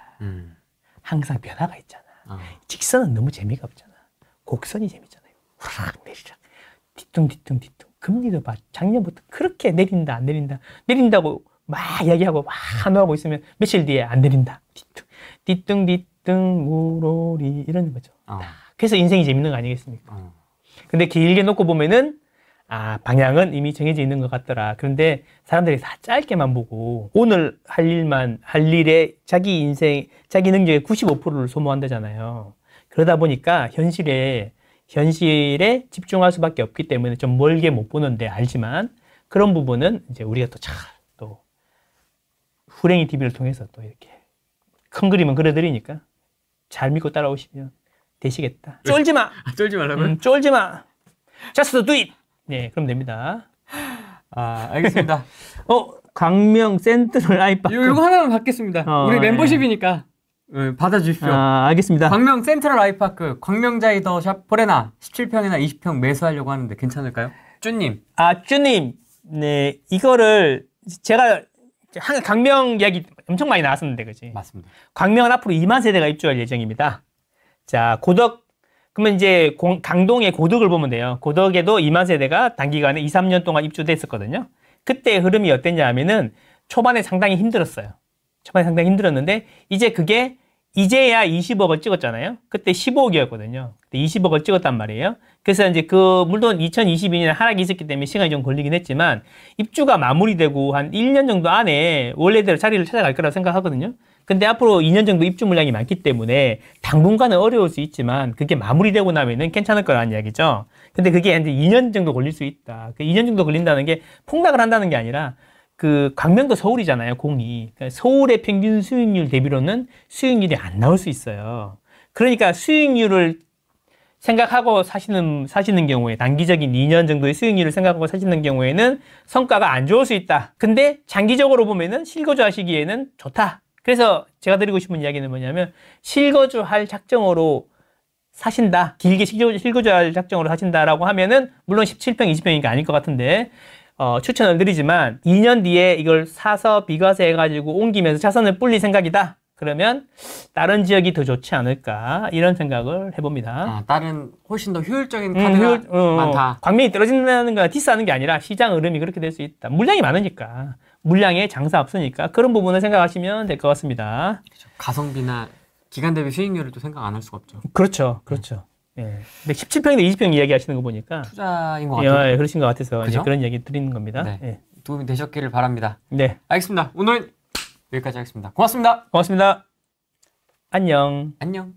항상 변화가 있잖아. 직선은 너무 재미가 없잖아. 곡선이 재밌잖아요. 후락 내리락 뒤뚱 금리도 봐. 작년부터 그렇게 내린다 안 내린다 내린다고 막 이야기하고 막 한호하고 있으면 며칠 뒤에 안 내린다. 뒤뚱 우로리 이런 거죠. 그래서 인생이 재밌는 거 아니겠습니까? 근데 길게 놓고 보면은 방향은 이미 정해져 있는 것 같더라. 그런데 사람들이 다 짧게만 보고 오늘 할 일에 자기 인생, 자기 능력의 95%를 소모한다잖아요. 그러다 보니까 현실에 집중할 수밖에 없기 때문에 좀 멀게 못 보는데 알지만 그런 부분은 이제 우리가 또 후랭이 TV를 통해서 또 이렇게 큰 그림은 그려드리니까 잘 믿고 따라오시면 되시겠다. 쫄지 마. 쫄지 말라고요? 쫄지 마. Just do it. 네, 그럼 됩니다. 알겠습니다. 광명 센트럴 아이파크. 이거 하나만 받겠습니다. 우리 멤버십이니까 받아주십시오. 알겠습니다. 광명 센트럴 아이파크 광명자이더샵 포레나 17평이나 20평 매수하려고 하는데 괜찮을까요? 쭈님. 쭈님. 네, 이거를 제가 광명 이야기 엄청 많이 나왔었는데, 그지? 맞습니다. 광명은 앞으로 2만 세대가 입주할 예정입니다. 자, 그러면 이제 강동의 고덕을 보면 돼요. 고덕에도 2만 세대가 단기간에 2, 3년 동안 입주됐었거든요. 그때 흐름이 어땠냐 하면은 초반에 상당히 힘들었어요. 초반에 상당히 힘들었는데 이제 그게 이제야 20억을 찍었잖아요. 그때 15억이었거든요. 그때 20억을 찍었단 말이에요. 그래서 이제 물론 2022년에 하락이 있었기 때문에 시간이 좀 걸리긴 했지만 입주가 마무리되고 한 1년 정도 안에 원래대로 자리를 찾아갈 거라고 생각하거든요. 근데 앞으로 2년 정도 입주 물량이 많기 때문에 당분간은 어려울 수 있지만 그게 마무리되고 나면은 괜찮을 거라는 이야기죠. 근데 그게 이제 2년 정도 걸릴 수 있다. 2년 정도 걸린다는 게 폭락을 한다는 게 아니라 광명도 서울이잖아요, 공이. 그러니까 서울의 평균 수익률 대비로는 수익률이 안 나올 수 있어요. 그러니까 수익률을 생각하고 사시는 경우에, 단기적인 2년 정도의 수익률을 생각하고 사시는 경우에는 성과가 안 좋을 수 있다. 근데 장기적으로 보면은 실거주 하시기에는 좋다. 그래서 제가 드리고 싶은 이야기는 뭐냐면, 실거주할 작정으로 사신다. 길게 실거주할 작정으로 하신다라고 하면은, 물론 17평, 20평이니까 아닐 것 같은데, 추천을 드리지만 2년 뒤에 이걸 사서 비과세 해가지고 옮기면서 차선을 불릴 생각이다. 그러면 다른 지역이 더 좋지 않을까 이런 생각을 해봅니다. 다른 훨씬 더 효율적인 카드가 많다. 광명이 떨어진다는 건 디스하는 게 아니라 시장 흐름이 그렇게 될 수 있다. 물량이 많으니까. 물량에 장사 없으니까 그런 부분을 생각하시면 될 것 같습니다. 그렇죠. 가성비나 기간 대비 수익률을 또 생각 안 할 수가 없죠. 그렇죠. 예. 근데 17평인데 20평 이야기 하시는 거 보니까 투자인 것 같아요. 예, 그러신 것 같아서 이제 그죠? 그런 이야기 드리는 겁니다. 네. 예. 도움이 되셨기를 바랍니다. 네. 알겠습니다. 오늘 여기까지 하겠습니다. 고맙습니다. 고맙습니다. 안녕. 안녕.